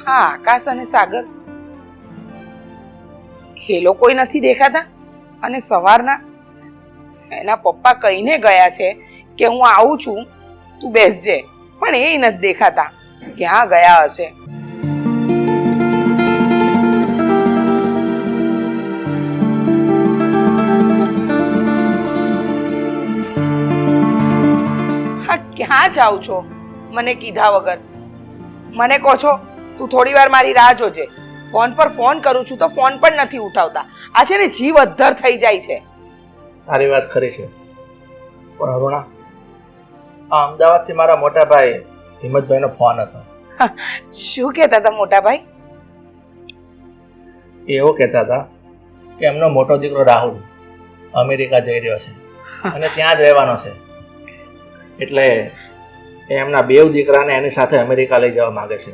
હા, આકાશ અને સાગર એ લોકોય નથી દેખાતા. અને સવારના એના પપ્પા કહીને ગયા છે કે હું આવું છું, તું બેસજે, પણ એ નથી દેખાતા. ક્યાં ગયા હશે? હા, ક્યાં જાવ છો મને કીધા વગર? મને કહો છો તું થોડી વાર મારી રાહ જોજે. ફોન પર ફોન કરું છું તો ફોન પણ નથી ઉઠાવતા. આ છે ને જીવ અદ્ધર થઈ જાય છે. તારી વાત ખરી છે, પણ અરુણા, આ અમદાવાદથી મારા મોટા ભાઈ હિંમતભાઈનો ફોન હતો. શું કહેતા હતા મોટા ભાઈ? એવું કહેતા હતા કે એમનો મોટો દીકરો રાહુલ અમેરિકા જઈ રહ્યો છે અને ત્યાં જ રહેવાનો છે, એટલે એમના બેવ દીકરાને એની સાથે અમેરિકા લઈ જવા માંગે છે.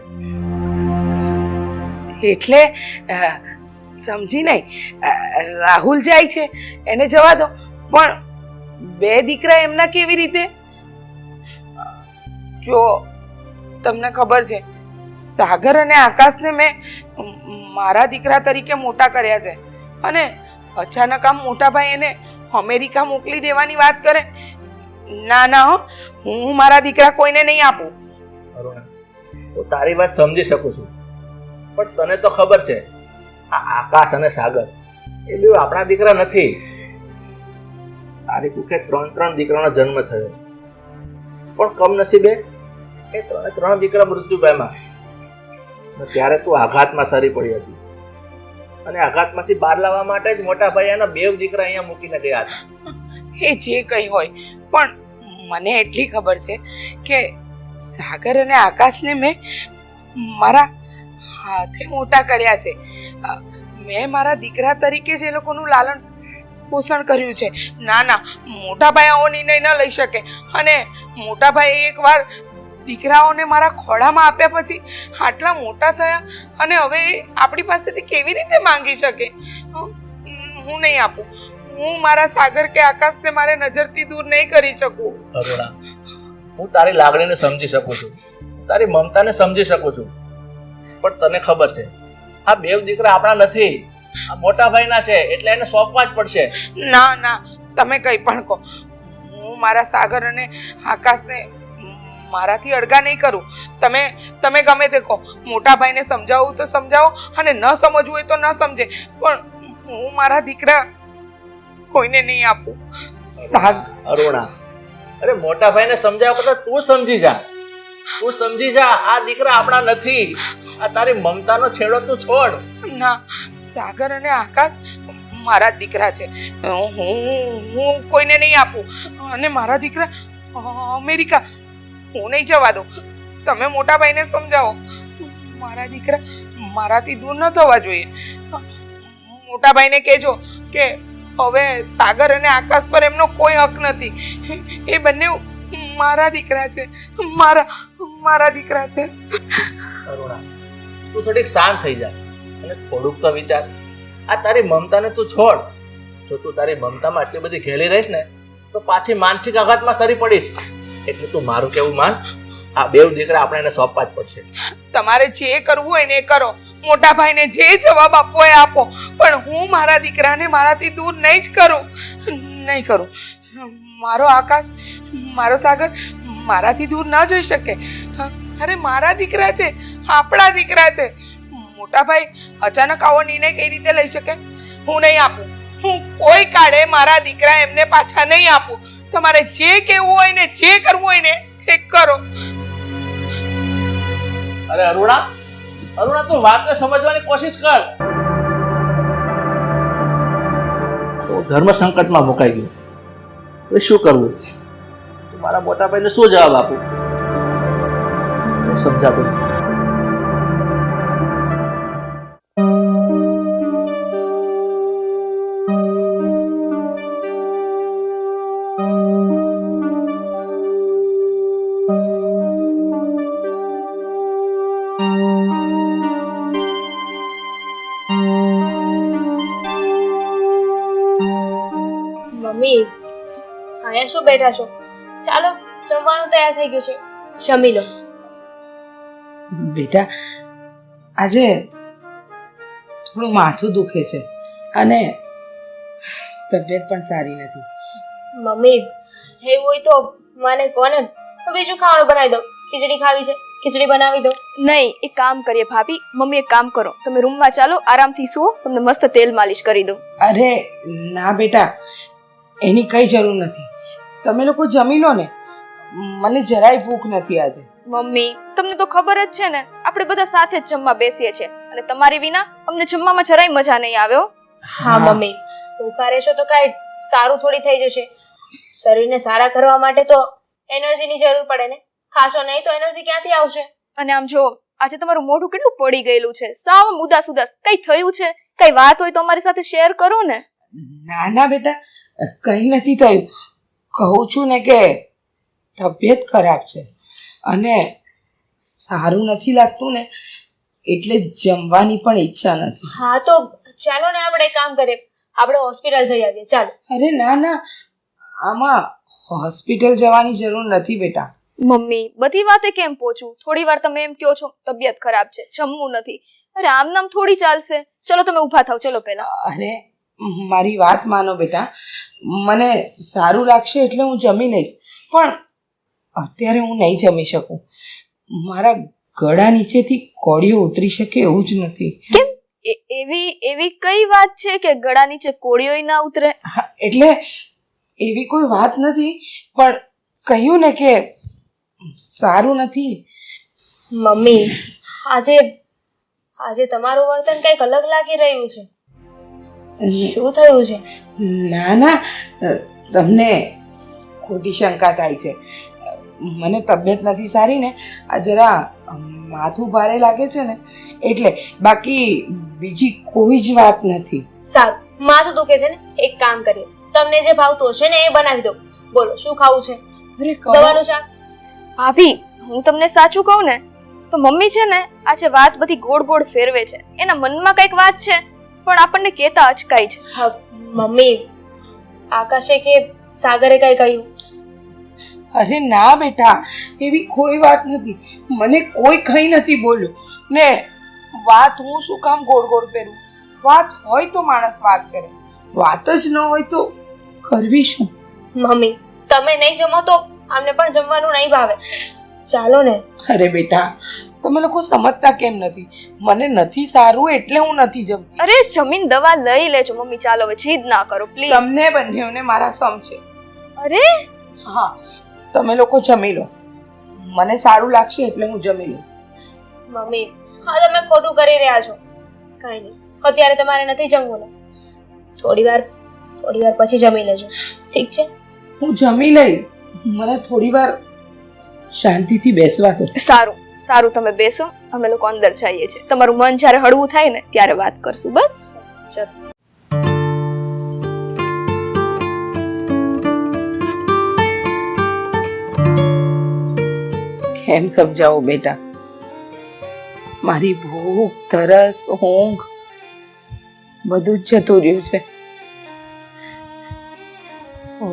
એટલે સમજી નહીં, રાહુલ જાય છે એને જવા દો, પણ બે દીકરા એમના કેવી રીતે? જો તમને ખબર છે, સાગર અને આકાશને મેં મારા દીકરા તરીકે મોટા કર્યા છે, અને અચાનક આમ મોટા ભાઈ એને અમેરિકા મોકલી દેવાની વાત કરે. ના ના હો, હું મારા દીકરા કોઈને નહીં આપું. અરુણા, હું તારી વાત સમજી શકું છું, પણ તને તો ખબર છે આ આકાશ અને સાગર એ બે આપણા દીકરા નથી. તારી કુખે 3 દીકરાનો જન્મ થયો, પણ કમનસીબે એ 3 દીકરા મૃત્યુ પામ્યા. ત્યારે તું આઘાતમાં સરી પડી હતી, અને આઘાતમાંથી બહાર લાવવા માટે જ મોટા ભાઈ એના બે દીકરા અહીંયા મૂકીને ગયા હતા. એ જે કંઈ હોય, પણ મને એટલી ખબર છે કે સાગર અને આકાશને મેં મારા હાથે મોટા કર્યા છે. મેં મારા દીકરા તરીકે જ એ લોકોનું લાલન પોષણ કર્યું છે. ના ના, મોટા ભાઈ આવો નિર્ણય ન લઈ શકે. અને મોટા ભાઈ એકવાર દીકરાઓને મારા ખોળામાં આપ્યા પછી આટલા મોટા થયા, અને હવે આપણી પાસેથી કેવી રીતે માંગી શકે? હું નહીં આપું. હું મારા સાગર કે આકાશને મારે નજરથી દૂર નહીં કરી શકું. અરુણા, હું તારી લાગણીને સમજી શકું છું, તારી મમતાને સમજી શકું છું, પણ તને ખબર છે આ બે દીકરા આપણા નથી, આ મોટા ભાઈના છે, એટલે એને સોંપવા જ પડશે. ના ના, તમે કંઈ પણ કહો, હું મારા સાગર અને આકાશને મારાથી અળગા નહીં કરું. તમે ગમે તે કહો, મોટા ભાઈને સમજાવું તો સમજાવો, અને ન સમજવું હોય તો ન સમજે, પણ હું મારા દીકરા કોઈને નહીં આપું. અરુણા, અરે મોટા ભાઈને સમજાવ કરતા તું સમજી જા. તું સમજી જા, આ દીકરા આપણા નથી. આ તારી મમતાનો છેડો તું છોડ. ના, સાગર અને આકાશ મારા દીકરા છે. હું કોઈને નહીં આપું. અને મારા દીકરા અમેરિકા હું નહીં જવા દઉં. તમે મોટા ભાઈને સમજાવો, મારા દીકરા મારાથી દૂર ન થવા જોઈએ. મોટા ભાઈને કહેજો કે હવે સાગર અને આકાશ પર એમનો કોઈ હક નથી. એ બંને મારા દીકરા છે, મારા દીકરા છે. અરુણા, તું થોડીક શાંત થઈ જા અને થોડુંક તો વિચાર. આ તારી મમતાને તું છોડ. જો તું તારી મમતામાં આટલી બધી ઘેલી રહીશ ને તો પાછી માનસિક આઘાતમાં સરી પડીશ. એટલે તું મારું કેવું માન, આ બે દીકરા આપણે એને સોંપવા જ પડશે. તમારે જે કરવું હોય ને એ કરો, મોટા ભાઈને જે જવાબ આપવો એ આપો, પણ હું મારા દીકરાને મારાથી દૂર નહીં જ કરું. નહીં કરું. મારો આકાશ, મારો સાગર મારાથી દૂર ન જઈ શકે. અરે મારા દીકરા છે, આપણા દીકરા છે. મોટા ભાઈ અચાનક આવો નિર્ણય કઈ રીતે લઈ શકે? હું નહીં આપું. હું કોઈ કાળે મારા દીકરા એમને પાછા નહીં આપું. તમારે જે કહેવું હોય ને જે કરવું હોય ને એ કરો. અરે અરુણા, તું વાતને સમજવાની કોશિશ કર. તો ધર્મ સંકટમાં મુકાઈ ગયો. હવે શું કરવું? મારા મોટા ભાઈને શું જવાબ આપું? સમજાતું. મમ્મી, અહીંયા શું બેઠા છો? ચાલો જમવાનું તૈયાર થઈ ગયું છે, જમી લો. બેટા આજે થોડું માથું દુખે છે અને તબિયત પણ સારી નથી. મમ્મી એવું હોય તો મને કોને બીજું ખાવાનું બનાવી દો. ખીચડી ખાવી છે, ખીચડી બનાવી દો. નહીં, એક કામ કરીએ ભાભી. મમ્મી એક કામ કરો, તમે રૂમમાં ચાલો, આરામથી સુવો, તમને મસ્ત તેલ માલિશ કરી દઉં. અરે ના બેટા, એની કઈ જરૂર નથી. તમે લોકો જમી લો ને, મને જરાય ભૂખ નથી આજે. મમ્મી તમને તો ખબર જ છે ને, આપણે બધા સાથે જ જમવા બેસીએ છીએ અને તમારી વિના અમને જમવામાં જરાય મજા નહીં આવે હો. હા મમ્મી, ભૂખા રહેશો તો કાંઈ સારું થોડી થઈ જશે. શરીરને સારા કરવા માટે તો એનર્જીની જરૂર પડે ને. ખાશો નહીં તો એનર્જી ક્યાંથી આવશે? અને આમ જો, આજે તમારું મોઢું કેટલું પડી ગયેલું છે, સાવ ઉદાસ ઉદાસ. કઈ થયું છે? કઈ વાત હોય તો અમારી સાથે શેર કરો ને. ના ના બેટા, કઈ નથી થયું. કહું છું ને કે તબિયત ખરાબ છે અને સારું નથી લાગતું ને, એટલે જમવાની પણ ઈચ્છા નથી. હા તો ચાલો ને આપણે એક કામ કરીએ, આપણે હોસ્પિટલ જઈ આવીએ. ચાલો. અરે ના ના, આમાં હોસ્પિટલ જવાની જરૂર નથી બેટા. મમ્મી બધી વાતે કેમ પહોંચું? થોડી વાર તમે એમ કહો છો તબિયત ખરાબ છે, જમવું નથી. અરે આમ નામ થોડી ચાલશે. ચલો તમે ઊભા થાવ, ચલો પહેલા. અરે મારી વાત માનો બેટા, મને સારું લાગશે એટલે હું જમી લઈશ, પણ અત્યારે હું નહીં જમી શકું. મારા ગળા નીચેથી કોળીઓ ઉતરી શકે એવું જ નથી. કેમ? એવી કઈ વાત છે કે ગળા નીચે કોળીઓય ના ઉતરે? હા, એટલે એવી કોઈ વાત નથી, પણ કહ્યું ને કે સારું નથી. મમ્મી આજે તમારું વર્તન કંઈક અલગ લાગી રહ્યું છે. શું થયું છે? ના ના, તમને ખોટી શંકા થાય છે. મને તબિયત નથી સારી ને, આ જરા માથું ભારે લાગે છે ને એટલે, બાકી બીજી કોઈ જ વાત નથી. સારું, માથું દુખે છે ને, એક કામ કરીએ, તમને જે ભાવતું હશે ને એ બનાવી દો. બોલો શું ખાવું છે? અરે દવાનું શાક? ભાભી હું તમને સાચું કહું ને તો મમ્મી છે ને આજે વાત બધી ગોળ ગોળ ફેરવે છે. એના મનમાં કઈક વાત છે પણ આપણને કહેતા અચકાય છે. હા મમ્મી, આકાશે કે સાગરે કઈ કહ્યું? અરે ના બેટા, એવી કોઈ વાત નથી. મને કોઈ કઈ નથી બોલ્યું ને. વાત હું શું કામ ગોળ ગોળ ફેરવું? વાત હોય તો માણસ વાત કરે, વાત જ ન હોય તો કરવી શું? મમ્મી તમે નહીં જમો તો અમને પણ જમવાનું નહીં ભાવે. ચાલો ને. અરે બેટા, તમે લોકો સમજતા કેમ નથી? મને નથી સારું એટલે હું નથી જમતી. અરે જમીન દવા લઈ લેજો મમ્મી, ચાલો હવે જીદ ના કરો પ્લીઝ. તમને બંનેઓને મારા સમ છે. અરે હા, તમે લોકો જમી લો, મને સારું લાગશે એટલે હું જમી લઈશ. મમ્મી હા તમે ખોટું કરી રહ્યા છો. કાંઈ નહીં, અત્યારે તમારે નથી જમવું ને, થોડી વાર પછી જમી લેજો, ઠીક છે? હું જમી લઈશ, મને થોડી વાર શાંતિથી બેસવા દો. સારું સારું, તમે બેસો, અમે લોકો અંદર જઈએ છીએ. તમારું મન જ્યારે હળવું થાય ને ત્યારે વાત કરશું. બસ ચલો. કેમ સમજાવો બેટા? મારી ભૂખ, તરસ, ઊંઘ બધું જ જતું રહ્યું છે.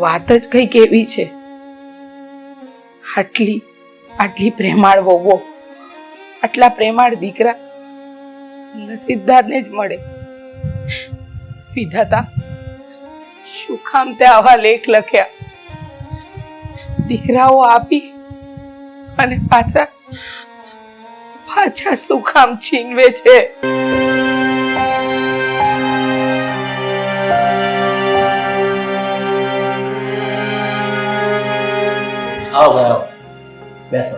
વાત જ કંઈક એવી છે. આટલી પ્રેમાળ વહુઓ, આટલા પ્રેમાળ દીકરા નસીબદારને જ મળે. વિધાતા શું કામ તે આવા લેખ લખ્યા? દીકરાઓ આપી અને પાછા શું કામ છીનવે છે? આવો ભાઈ આવો, બેસો.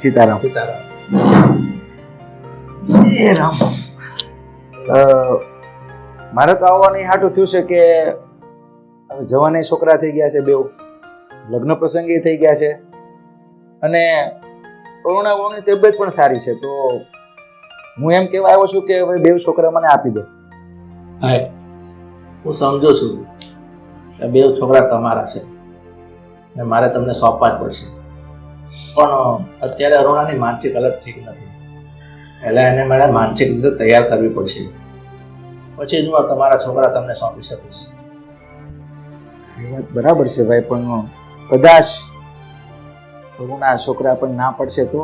સીતારામ. એ રામ, મારે તો આવવાની હાટું થયું છે કે હવે જવાના છોકરા થઈ ગયા છે, બેઉ લગ્ન પ્રસંગે થઈ ગયા છે અને અરુણાઓની તબિયત પણ સારી છે, તો હું એમ કહેવા આવ્યો છું કે હવે બેઉ છોકરા મને આપી દો. હા, હું સમજુ છું કે બે છોકરા તમારા છે ને મારે તમને સોંપવા જ પડશે, પણ અત્યારે અરુણાની માનસિક હાલત ઠીક નથી. પહેલા એને મારે માનસિક રીતે તૈયાર કરવી પડશે, પછી જ હું તમારા છોકરા તમને સોંપી શકીશ. એ વાત બરાબર છે ભાઈ, પણ કદાચ અરુણા છોકરા પણ ના પડશે તો?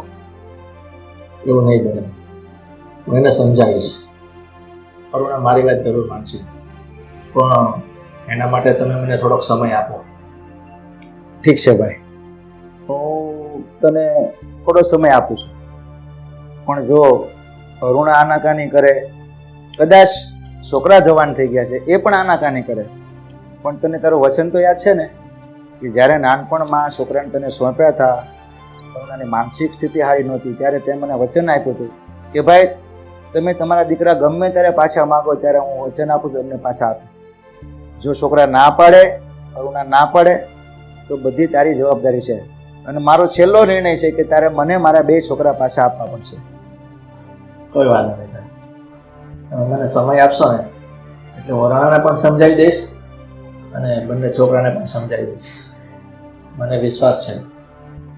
એવું નહીં બને. હું એને સમજાવીશ. અરુણા મારી વાત જરૂર માનશે, પણ એના માટે તમે મને થોડોક સમય આપો. ઠીક છે ભાઈ, હું તને થોડો સમય આપું છું, પણ જો અરુણા આનાકાની કરે, કદાચ છોકરા જવાન થઈ ગયા છે એ પણ આનાકાની કરે, પણ તને તારું વચન તો યાદ છે ને કે જ્યારે નાનપણમાં છોકરાને તને સોંપ્યા હતા, અરુણાની માનસિક સ્થિતિ સારી નહોતી, ત્યારે તે મને વચન આપ્યું હતું કે ભાઈ તમે તમારા દીકરા ગમે ત્યારે પાછા માગો ત્યારે હું વચન આપું છું એમને પાછા આપું. જો છોકરા ના પાડે, અરુણા ના પાડે તો બધી તારી જવાબદારી છે, અને મારો છેલ્લો નિર્ણય છે કે તારે મને મારા 2 છોકરા પાછા આપવા પડશે. કોઈ વાંધો નહીં ભાઈ. તમે મને સમય આપશો ને એટલે હું અરુણાને પણ સમજાવી દઈશ અને બંને છોકરાને પણ સમજાવી દઈશ. મને વિશ્વાસ છે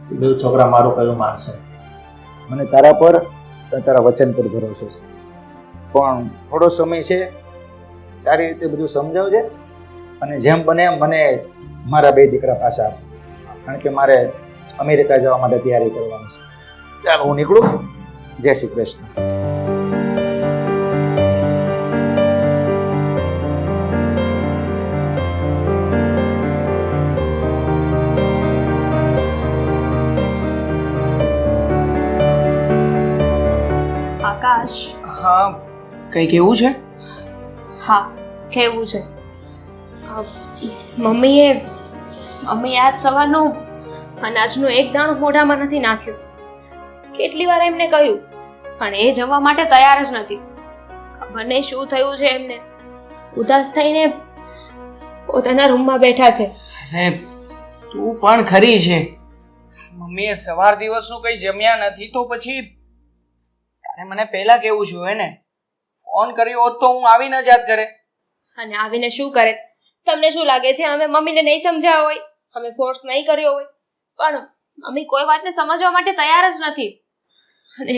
કે 2 છોકરા મારું કયું માનશે. મને તારા પર અને તારા વચન પર ભરોસો છે, પણ થોડો સમય છે, તારી રીતે બધું સમજાવજે, અને જેમ બને એમ મને મારા 2 દીકરા પાછા આપ, કારણ કે મારે અમેરિકા જવા માટે તૈયારી કરવાની છે. ચાલો હું નીકળું. જય શ્રી કૃષ્ણ. આકાશ, હા, કંઈ કેવું છે? હા કેવું છે? મમ્મીએ આજ સવારનું અનાજનું એક દાણું મોઢામાં નથી નાખ્યું. કેટલી વાર એમને કહ્યું, પણ એ જવા માટે તૈયાર જ નથી. ખબર નહીં શું થયું છે એમને. ઉદાસ થઈને પોતાના રૂમમાં બેઠા છે. અરે તું પણ ખરી છે. મમ્મીએ સવાર દિવસનું કંઈ જમ્યા નથી તો પછી તારે મને પહેલા કેવું જોઈએ ને? ફોન કર્યો હોત તો હું આવી ન જાત ઘરે. અને આવીને શું કરે? તમને શું લાગે છે અમે મમ્મીને નહીં સમજાવ્યા હોય, અમે ફોર્સ નહીં કર્યો હોય? પણ મમ્મી કોઈ વાતને સમજવા માટે તૈયાર જ નથી. અને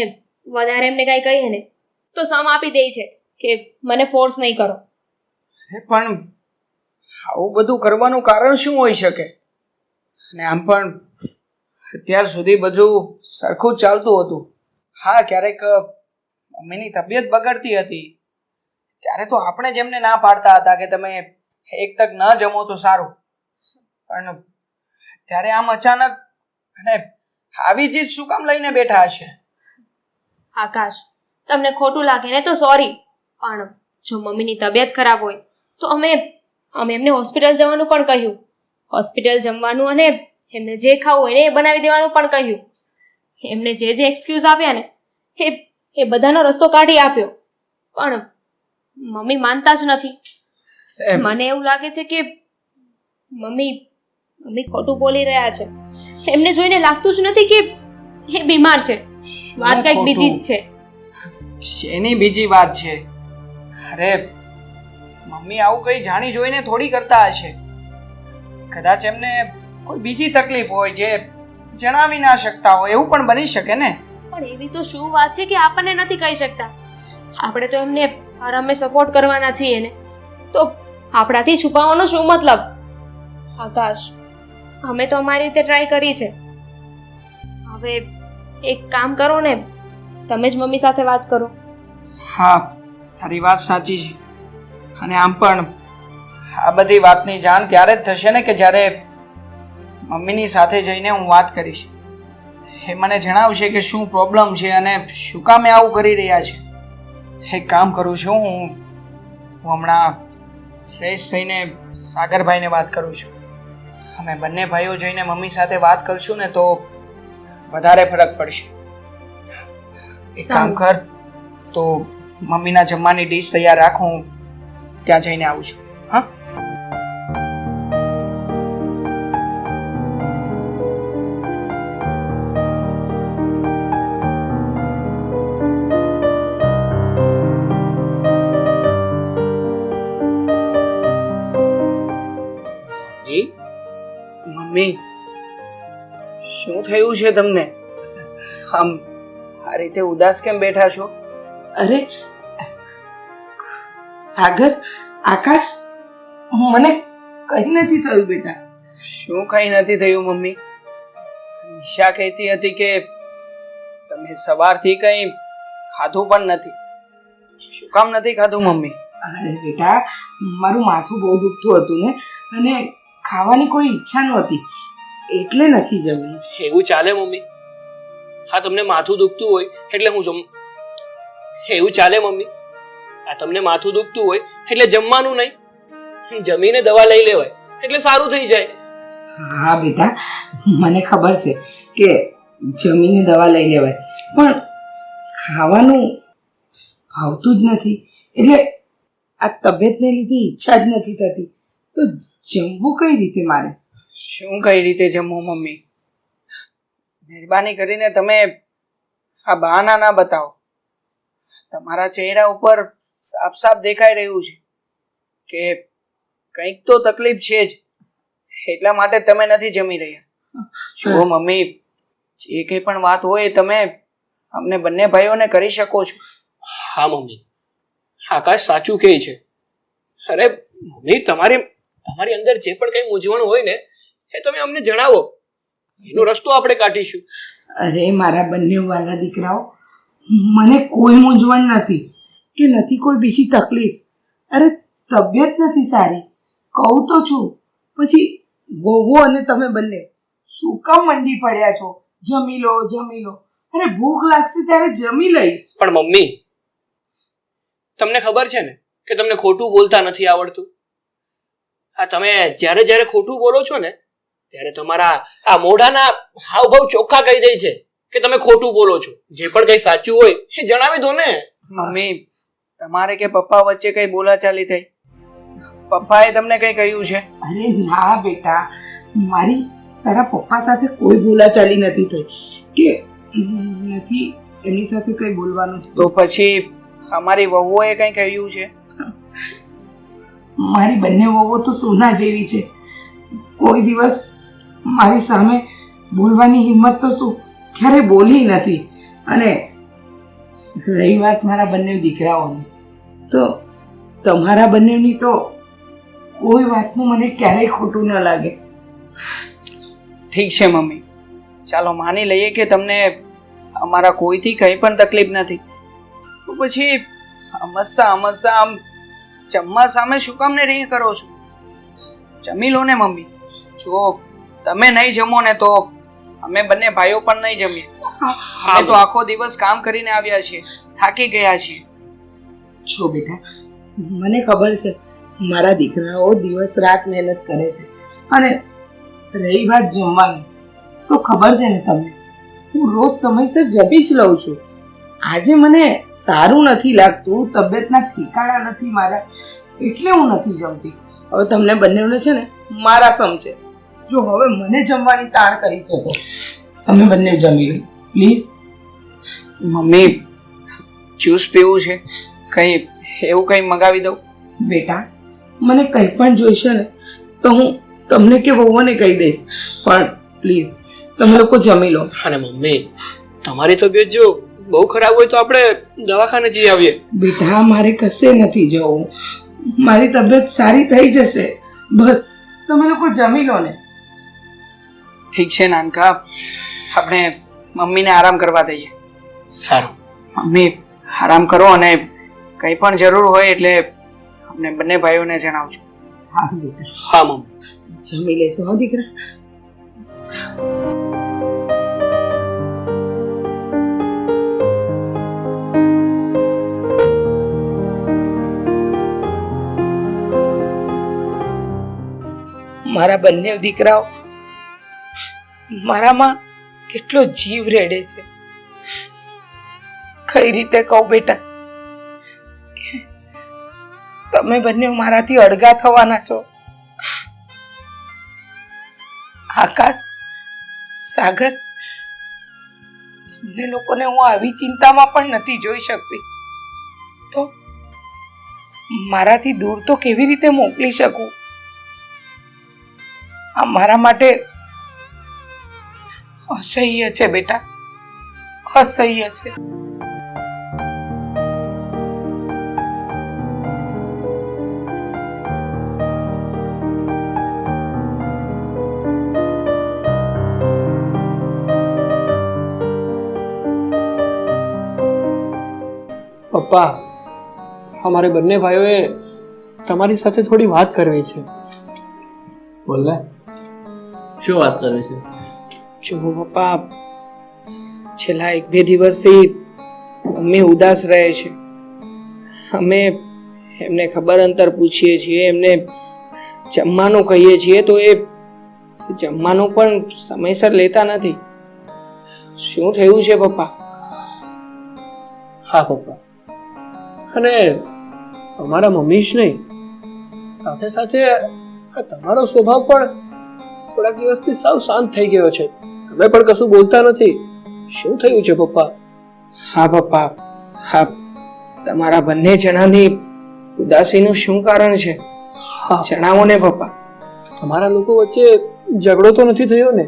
વધારે એમને કાંઈ કહીએ ને તો સમ આપી દે છે કે મને ફોર્સ નહીં કરો. પણ આવું બધું કરવાનું કારણ શું હોઈ શકે? અને આમ પણ અત્યાર સુધી બધું સરખું જ ચાલતું હતું. હા, ક્યારેક મમ્મીની તબિયત બગડતી હતી ત્યારે તો આપણે જ એમને ના પાડતા હતા કે તમે એક તક ન જમો તો સારું, પણ ત્યારે આમ અચાનક અને આવી ચીજ શું કામ લઈને બેઠા હશે? આકાશ, તમને ખોટું લાગે ને તો સોરી, પણ જો મમ્મીની તબિયત ખરાબ હોય તો અમે એમને હોસ્પિટલ જવાનું પણ કહ્યું. હોસ્પિટલ જમવાનું અને એમને જે ખાવું હોય ને એ બનાવી દેવાનું પણ કહ્યું. એમને જે એક્સક્યુઝ આપ્યા ને એ બધાનો રસ્તો કાઢી આપ્યો, પણ મમ્મી માનતા જ નથી. મને એવું લાગે છે કે મમ્મી ખોટું બોલી રહ્યા છે. એમને જોઈને લાગતું જ નથી કે એ બીમાર છે. વાત કંઈક બીજી જ છે. શેની બીજી વાત છે? અરે મમ્મી આવું કઈ જાણી જોઈને થોડી કરતા હશે. કદાચ એમને કોઈ બીજી તકલીફ હોય જે જણાવી ના શકતા હોય, એવું પણ બની શકે ને. પણ એવી તો શું વાત છે કે આપણને નથી કહી શકતા? આપણે તો એમને આરામે સપોર્ટ કરવાના છીએ ને, તો આપણાથી છુપાવવાનો શું મતલબ? આકાશ, અમે તો અમારી રીતે ટ્રાય કરી છે. હવે એક કામ કરો ને, તમે જ મમ્મી સાથે વાત કરો. હા, તારી વાત સાચી છે. અને આમ પણ આ બધી વાતની જાણ ત્યારે જ થશે ને કે જ્યારે મમ્મીની સાથે જઈને હું વાત કરીશ. એ મને જણાવશે કે શું પ્રોબ્લેમ છે અને શું કામ એ આવું કરી રહ્યા છે. એક કામ કરું છું, હું હમણાં ફ્રેશ થઈને સાગરભાઈને વાત કરું છું. અમે બંને ભાઈઓ જઈને મમ્મી સાથે વાત કરશું ને તો વધારે ફરક પડશે. એક કામ કર, તો મમ્મીના જમવાની ડીશ તૈયાર રાખો, હું ત્યાં જઈને આવું છું. હા, મમ્મી શું થયું છે તમને? આમ આ રીતે ઉદાસ કેમ બેઠા છો? અરે સાગર, આકાશ, મને કઈ નથી થયું બેટા. શું કઈ નથી થયું મમ્મી? ઈશા કહેતી હતી કે તમે સવારથી કંઈ ખાધું પણ નથી. શું કામ નથી ખાધું મમ્મી? અરે બેટા, મારું માથું બહુ દુખતું હતું ને, અને ખાવાની કોઈ ઈચ્છા નહોતી એટલે નથી જમી. એવું ચાલે મમ્મી? હા, તમને માથું દુખતું હોય એટલે હું એવું ચાલે મમ્મી? આ તમને માથું દુખતું હોય એટલે જમવાનું નહીં, જમીને દવા લઈ લેવાય એટલે સારું થઈ જાય. હા બેટા, મને ખબર છે કે જમીને દવા લઈ લેવાય, પણ ખાવાનું ભાવતું જ નથી એટલે આ તબિયતને લીધે ઈચ્છા જ નથી થતી. તો જમવું કઈ રીતે મારે? શું કઈ રીતે જમવું મમ્મી? મહેરબાની કરીને તમે આ બહાના ના બતાવો. તમારા ચહેરા ઉપર સાફ સાફ દેખાઈ રહ્યું છે કે કંઈક તો તકલીફ છે જ, એટલા માટે તમે નથી જમી રહ્યા. જો મમ્મી, જે કંઈ પણ વાત હોય એ તમે અમને બંને ભાઈઓને કરી શકો છો. હા મમ્મી, આકાશ સાચું કહે છે. અરે મમ્મી, તમારી અંદર જે પણ કઈ મૂંઝવણ હોય ને એ તમે અમને જણાવો, એનો રસ્તો આપણે કાઢીશું. અરે મારા બંને વાલા દીકરાઓ, મને કોઈ મૂંઝવણ નથી કે નથી કોઈ બીજી તકલીફ. અરે તબિયત નથી સારી, કહું તો છું. પછી વહુ અને તમે બંને શું કામ મંડી પડ્યા છો? જમી લો, જમી લો. અરે ભૂખ લાગશે ત્યારે જમી લઈશ. પણ મમ્મી, તમને ખબર છે ને કે તમને ખોટું બોલતા નથી આવડતું. હા, તમે જ્યારે જ્યારે ખોટું બોલો છો ને ત્યારે તમારા આ મોઢાના હાવભાવ ચોખ્ખા કહી દે છે કે તમે ખોટું બોલો છો. જે પણ કઈ સાચું હોય એ જણાવી દો ને. મમ્મી, તમારે કે પપ્પા વચ્ચે કઈ બોલાચાલી થઈ? પપ્પાએ તમને કઈ કહ્યું છે? અરે ના બેટા, મારી તારા પપ્પા સાથે કોઈ બોલાચાલી નથી થઈ કે નથી એની સાથે કઈ બોલવાનું છે. તો પછી અમારી વહુઓએ કઈ કહ્યું છે? મારી બંને વહુઓ તો સોના જેવી છે. કોઈ દિવસ મારી સામે બોલવાની હિંમત તો શું ક્યારે બોલી નથી. અને રહી વાત મારા બંને દીકરાઓની, તો તમારા બંનેની તો કોઈ વાતનું મને ક્યારેય ખોટું ન લાગે. ઠીક છે મમ્મી, ચાલો માની લઈએ કે તમને અમારા કોઈથી કંઈ પણ તકલીફ નથી. તો પછી હમસા આમ જમવા સામે શું કામ ને રહી કરો છો? જમી લો ને મમ્મી. જો તમે નહીં જમો ને તો અમે બંને ભાઈઓ પણ નહીં જમીએ. અમે તો આખો દિવસ કામ કરીને આવ્યા છીએ, થાકી ગયા છીએ. જો બેટા, મને ખબર છે મારા દીકરાઓ દિવસ રાત મહેનત કરે છે, અને રહી વાત જમવાની, તો ખબર છે ને તમને, હું રોજ સમયસર જમી જ લઉં છું. આજે મને સારું નથી લાગતું, તબિયતના ઠેકાણા નથી મારા, એટલે હું નથી જમતી. હવે તમને બંનેને છે ને મારા સમજે. જો હવે મને જમવાની તાણ કરી શકો, તમે બંને જમી લો પ્લીઝ. મમ્મી, જ્યુસ પીવું છે, કંઈ એવું કંઈ મંગાવી દઉં? બેટા, મને કંઈ પણ જોઈશે ને તો હું તમને કે વહુઓને કહી દઈશ, પણ પ્લીઝ તમે લોકો જમી લો. અને મમ્મી, તમારી તબિયત જો બહુ ખરાબ હોય તો આપણે દવાખાને જઈ આવીએ. બેટા, મારે કશે નથી જવું, મારી તબિયત સારી થઈ જશે. બસ તમે લોકો જમી લો ને. ઠીક છે નાનકા, આપણે મમ્મીને આરામ કરવા દઈએ. સારું મમ્મી, આરામ કરો, અને કંઈ પણ જરૂર હોય એટલે અમને બંને ભાઈઓને જણાવજો. સારું બેટા, હા મમ્મી. જમી લેશો હો દીકરા. મારા બંને દીકરાઓ મારામાં કેટલો જીવ રેડે છે. કઈ રીતે કહું બેટા, તમે બંને મારાથી અળગા થવાના છો. આકાશ, સાગર, તમને લોકોને હું આવી ચિંતામાં પણ નથી જોઈ શકતી, તો મારાથી દૂર તો કેવી રીતે મોકલી શકું? આ મારા માટે અસહ્ય છે બેટા, અસહ્ય છે. પપ્પા, અમારે બંને ભાઈઓએ તમારી સાથે થોડી વાત કરવી છે. બોલ ને, શું વાત કરવી છે? જો પપ્પા, છેલ્લા 1-2 દિવસથી મમ્મી ઉદાસ રહે છે. અમે એમને ખબર અંતર પૂછીએ છીએ, એમને જમવાનું કહીએ છીએ તો એ જમવાનું પણ સમયસર લેતા નથી. શું થયું છે પપ્પા? હા પપ્પા, અને અમારા મમ્મી જ નહીં, સાથે સાથે આ તમારો સ્વભાવ પણ થોડાક દિવસથી સાવ શાંત થઈ ગયો છે. તમે પણ કશું બોલતા નથી. શું થયું છે પપ્પા? હા પપ્પા, હા, તમારા બંને જણાની ઉદાસીનું શું કારણ છે? હા, જણાવો ને પપ્પા. તમારા લોકો વચ્ચે ઝઘડો તો નથી થયો ને?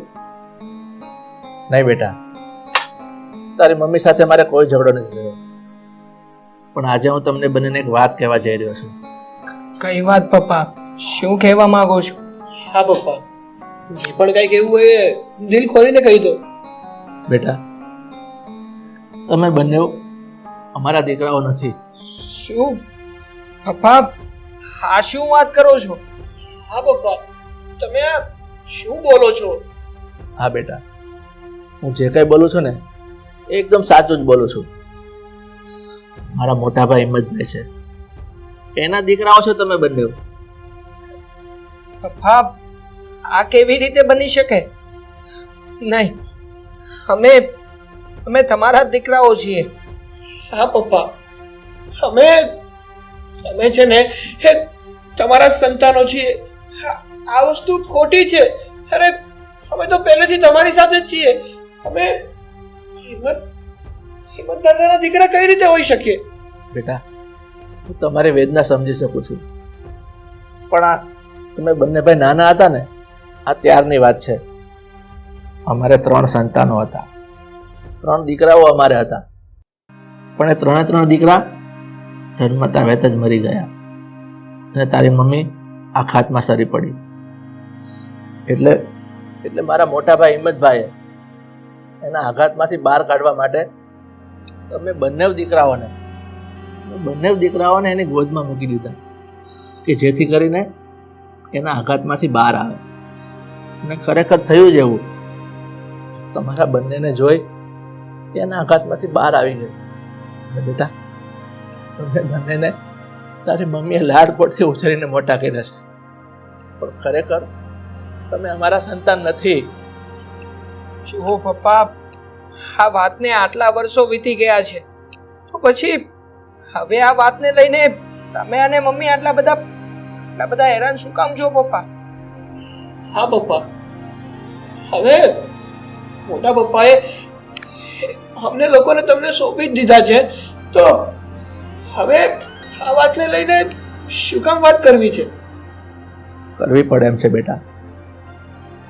નહીં બેટા, તારી મમ્મી સાથે મારે કોઈ ઝઘડો નથી થયો. પણ આજે હું તમને બંનેને એક વાત કહેવા જઈ રહ્યો છું. કઈ વાત પપ્પા? શું કહેવા માંગો છો? હા પપ્પા, જે પણ કઈ કહેવું હોય એ દિલ ખોલીને કહી દો. બેટા, તમે બંને અમારા દીકરાઓ નથી. શું પપ્પા, હા શું વાત કરો છો? હા પપ્પા, તમે આ શું બોલો છો? હા બેટા, હું જે કંઈ બોલું છું ને એ એકદમ સાચું જ બોલું છું. મારા મોટા ભાઈ હિંમતભાઈ છે, એના દીકરાઓ છો તમે બંને. પપ્પા, આ કેવી રીતે બની શકે? નહીં, અમે તમારા જ દીકરાઓ છીએ. હા પપ્પા, અમે છે ને એ તમારા સંતાનો છીએ. આ વસ્તુ ખોટી છે. અરે, અમે તો પહેલેથી તમારી સાથે જ છીએ. અમે હિંમત દાદાના દીકરા કઈ રીતે હોઈ શકીએ? બેટા, હું તમારી વેદના સમજી શકું છું, પણ આ તમે બંને ભાઈ નાના હતા ને, આ ત્યારની વાત છે. અમારે 3 સંતાનો હતા, 3 દીકરાઓ અમારે હતા, પણ એ 3 દીકરા જન્મતા વેત જ મરી ગયા અને તારી મમ્મી આઘાતમાં સરી પડી. એટલે મારા મોટા ભાઈ હિંમતભાઈએ એના આઘાતમાંથી બહાર કાઢવા માટે તમે બંને દીકરાઓને એની ગોદમાં મૂકી દીધા કે જેથી કરીને એના આઘાતમાંથી બહાર આવે. અને ખરેખર થયું જ એવું. તમારા બંનેને જોઈ એના આઘાતમાંથી બહાર આવી ગઈ. બેટા, તમે બંનેને તારી મમ્મીએ લાડકોડથી ઉછેરીને મોટા કર્યા છે, પણ ખરેખર તમે અમારા સંતાન નથી. જુઓ પપ્પા, આ વાતને આટલા વર્ષો વીતી ગયા છે, તો પછી હવે આ વાતને લઈને તમે અને મમ્મી આટલા બધા હેરાન શું કામ છો પપ્પા? હા પપ્પા, હવે મોટા પપ્પાએ અમને લોકોને તમને સોંપી જ દીધા છે, તો હવે આ વાતને લઈને શું કામ વાત કરવી છે? કરવી પડે એમ છે બેટા,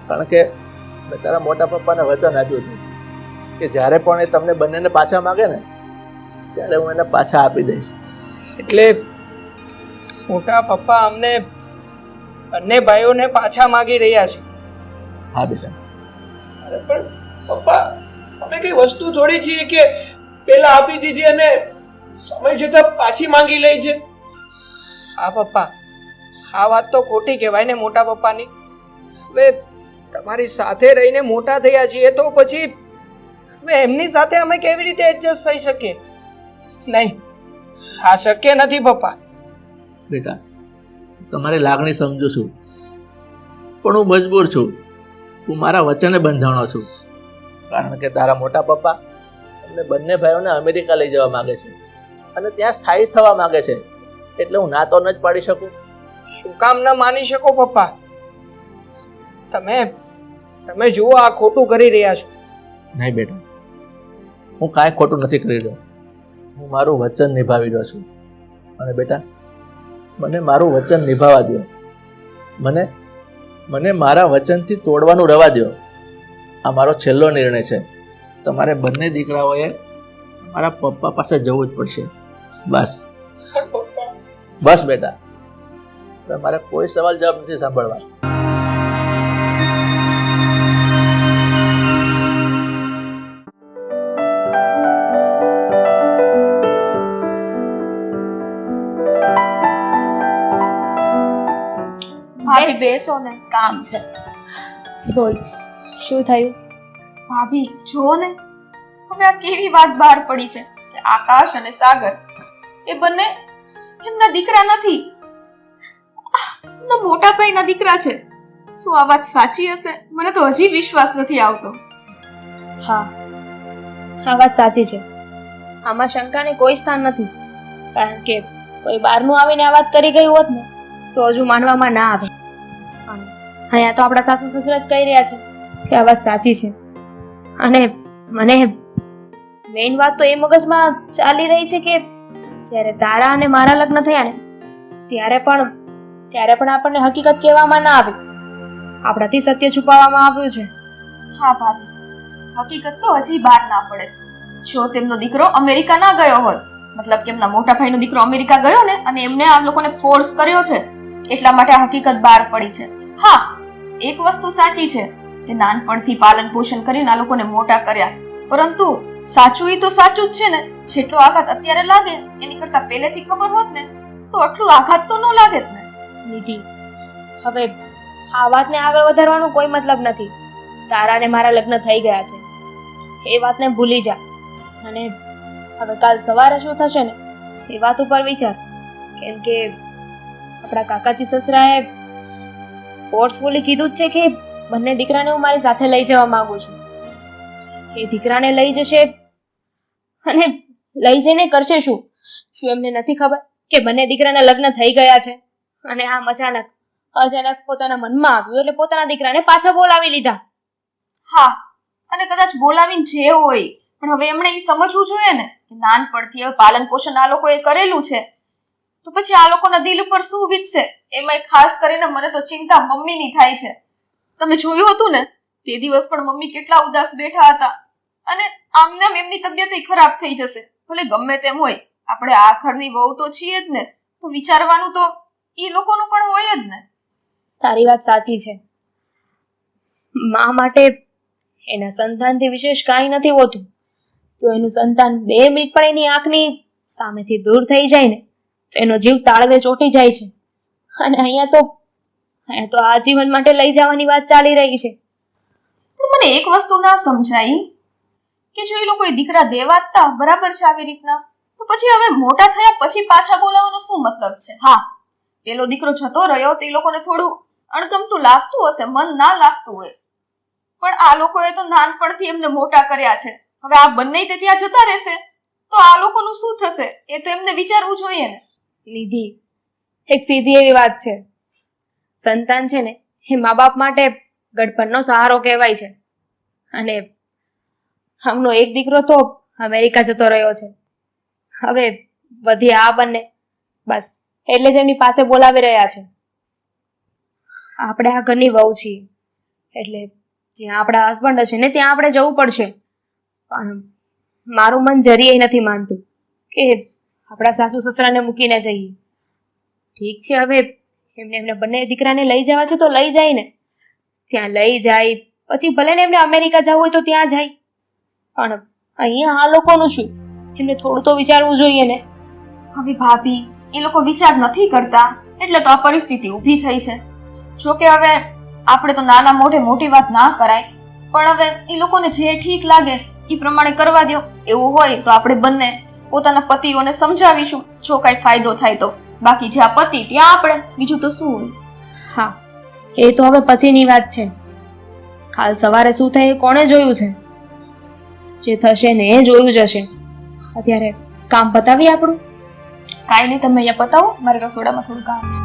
કારણ કે મેં તારા મોટા પપ્પાને વચન આપ્યું હતું કે જ્યારે પણ એ તમને બંનેને પાછા માગે ને ત્યારે હું એને પાછા આપી દઈશ. એટલે મોટા પપ્પા અમને બંને ભાઈઓને પાછા માંગી રહ્યા છે? હા બેટા. અરે પણ પપ્પા, અમે કઈ વસ્તુ થોડી છીએ કે પેલા આપી દીધી અને સમય જતા પાછી માંગી લે છે. હા પપ્પા, આ વાત તો ખોટી કહેવાય ને મોટા પપ્પાની. હવે તમારી સાથે રહીને મોટા થયા છીએ તો પછી હવે એમની સાથે અમે કેવી રીતે એડજસ્ટ થઈ શકીએ? નહીં, આ શક્ય નથી પપ્પા. બેટા, તમારી લાગણી સમજુ છું, પણ હું મજબૂર છું. હું મારા વચને બંધાણો છું, કારણ કે તારા મોટા પપ્પા અમને બંને ભાઈઓને અમેરિકા લઈ જવા માંગે છે અને ત્યાં સ્થાયી થવા માંગે છે, એટલે હું ના તો ન જ પાડી શકું. શું કામ ન માની શકો પપ્પા? તમે જુઓ, આ ખોટું કરી રહ્યા છો. નહીં બેટા, હું કાંઈ ખોટું નથી કરી રહ્યો. હું મારું વચન નિભાવી રહ્યો છું. અને બેટા, મને મારું વચન નિભાવવા દો. મને મારા વચનથી તોડવાનું રવા દો. આ મારો છેલ્લો નિર્ણય છે. તમારે બંને દીકરાઓએ મારા પપ્પા પાસે જવું જ પડશે. બસ બસ બેટા, મારે કોઈ સવાલ જવાબ નથી સાંભળવા. બેસો ને, કામ છે. બોલ, શું થયું? ભાભી જુઓ ને, હવે આ કેવી વાત બહાર પડી છે કે આકાશ અને સાગર એ બંને એમના દીકરા નથી, એમના મોટા ભાઈના દીકરા છે. શું આ વાત સાચી હશે? મને તો હજી વિશ્વાસ નથી આવતો. હા, આ વાત સાચી છે. આમાં શંકાને કોઈ સ્થાન નથી, કારણ કે કોઈ બહારનું આવીને આ વાત કરી ગયું હોત ને તો હજુ માનવામાં ના આવે. અને અહીંયા તો આપણા સાસુ સસરા જ કહી રહ્યા છે કે આ વાત સાચી છે. અને મને મેઇન વાત તો એ મગજમાં ચાલી રહી છે કે જ્યારે તારા અને મારા લગ્ન થયા ને ત્યારે પણ આપણને હકીકત કહેવામાં ના આવી, આપણાથી સત્ય છુપાવવામાં આવ્યું છે. હા ભાભી, હકીકત તો હજી બહાર ના પડે. જો તેમનો દીકરો અમેરિકા ના ગયો હોત, મતલબ કે એમના મોટા ભાઈનો દીકરો અમેરિકા ગયો ને અને એમને આ લોકોને ફોર્સ કર્યો છે, એટલા માટે આ હકીકત બહાર પડી છે. હા, એક વસ્તુ સાચી છે કે નાનપણથી પાલન પોષણ કરીને આ લોકોને મોટા કર્યા, પરંતુ સાચું ઈ તો સાચું જ છે ને. જેટલો આઘાત અત્યારે લાગે એની કરતા પહેલેથી ખબર હોત ને તો આટલું આઘાત તો ન લાગે જ ને. નિધિ, હવે આ વાતને આગળ વધારવાનો કોઈ મતલબ નથી. તારા અને મારા લગ્ન થઈ ગયા છે, એ વાતને ભૂલી જા. અને હવે કાલ સવારે શું થશે ને એ વાત ઉપર વિચાર, કેમ કે આપણા કાકાજી સસરાએ ફોર્સફુલી કીધું જ છે કે બંને દીકરાને હું મારી સાથે લઈ જવા માંગુ છું. એ દીકરાને લઈ જશે અને લઈ જઈને કરશે શું? શું એમને નથી ખબર કે બંને દીકરાના લગ્ન થઈ ગયા છે? અને આમ અચાનક પોતાના મનમાં આવ્યું એટલે પોતાના દીકરાને પાછા બોલાવી લીધા. હા, અને કદાચ બોલાવીને જે હોય, પણ હવે એમણે એ સમજવું જોઈએ ને કે નાનપણથી હવે પાલન પોષણ આ લોકોએ કરેલું છે, તો પછી આ લોકોના દિલ ઉપર શું વીતશે? એમાં ખાસ કરીને મને તો ચિંતા મમ્મીની થાય છે. તમે જોયું હતું ને તે દિવસ પણ મમ્મી કેટલા ઉદાસ બેઠા હતા, અને આમને આમ એમની તબિયત ખરાબ થઈ જશે. ભલે ગમે તેમ હોય, આપણે આ ઘરની વહુ તો છીએ જ ને, તો વિચારવાનું તો એ લોકોનું પણ હોય જ ને. તારી વાત સાચી છે. મા માટે એના સંતાનથી વિશેષ કાંઈ નથી હોતું. જો એનું સંતાન 2 મિનિટ પણ એની આંખની સામેથી દૂર થઈ જાય ને તો એનો જીવ તાળવે ચોંટી જાય છે. અને અહીંયા તો આજીવન માટે લઈ જવાની વાત ચાલી રહી છે. પણ મને એક વસ્તુ ના સમજાય કે જો એ લોકોએ દીકરા દેવાતા બરાબર છે આવી રીતના, તો પછી હવે મોટા થયા પછી પાછા બોલાવવાનો શું મતલબ છે? હા, પેલો દીકરો જતો રહ્યો તો એ લોકોને થોડું અણગમતું લાગતું હશે, મન ના લાગતું હોય, પણ આ લોકોએ તો નાનપણથી એમને મોટા કર્યા છે. હવે આ બંને તે ત્યાં જતા રહેશે તો આ લોકોનું શું થશે? એ તો એમને વિચારવું જોઈએ ને. નિધિ, એક સીધી એવી વાત છે, સંતાન છે ને એ મા બાપ માટે ગડપણનો સહારો કહેવાય છે. અને હમનો એક દીકરો તો અમેરિકા જતો રહ્યો છે. હવે બધી આ બંને બસ એટલે જ એમની પાસે બોલાવી રહ્યા છે. આપણે આ ઘરની વહુ છીએ એટલે જ્યાં આપણા હસબન્ડ હશે ને ત્યાં આપણે જવું પડશે. પણ મારું મન જરીએ નથી માનતું કે આપણા સાસુ સસરાને મૂકીને જઈએ. ઠીક છે, હવે એમને બંને દીકરાને લઈ જવા છે તો લઈ જાય ને, ત્યાં લઈ જાય, પછી ભલે ને એમને અમેરિકા જવું હોય તો ત્યાં જાય. પણ અહીંયા આ લોકોનું શું? એમને થોડું તો વિચારવું જોઈએ ને. હવે ભાભી, એ લોકો વિચાર નથી કરતા એટલે તો આ પરિસ્થિતિ ઊભી થઈ છે. જોકે હવે આપણે તો નાના મોઢે મોટી વાત ના કરાય, પણ હવે એ લોકોને જે ઠીક લાગે એ પ્રમાણે કરવા દો. એવું હોય તો આપણે બંને પોતાના પતિઓને સમજાવીશું, જો કઈ ફાયદો થાય તો. બાકી જ્યાં પતિ ત્યાં આપણે, બીજું તો શું હોય. હા, એ તો હવે પછીની વાત છે. કાલ સવારે શું થાય એ કોણે જોયું છે? જે થશે ને એ જોયું જશે. અત્યારે કામ પતાવી આપણું. કાંઈ નહીં, તમે અહીંયા પતાવો, મારે રસોડામાં થોડું કામ છે.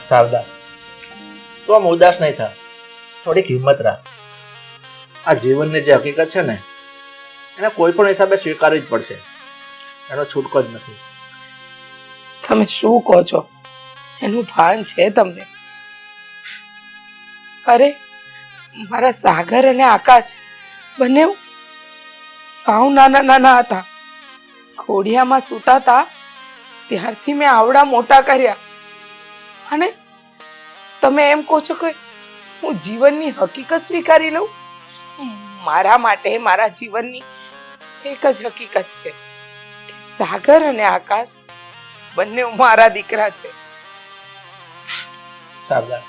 શારદા, તું આમ ઉદાસ નહીં થા, થોડીક હિંમત રાખ. આ જીવનની જે હકીકત છે ને એને કોઈ પણ હિસાબે સ્વીકારવી જ પડશે, એનો છૂટકો જ નથી. તમે શું કહો છો? એનું ભાન છે તમને? અરે મારા સાગર અને આકાશ બંને સાવ નાના હતા. ઘોડિયામાં સૂતા હતા ત્યારથી મેં આવડા મોટા કર્યા, અને તમે એમ કહો છો કે હું જીવનની હકીકત સ્વીકારી લઉં? મારા માટે મારા જીવનની એક જ હકીકત છે કે સાગર અને આકાશ બંને મારા દીકરા છે. સાગર,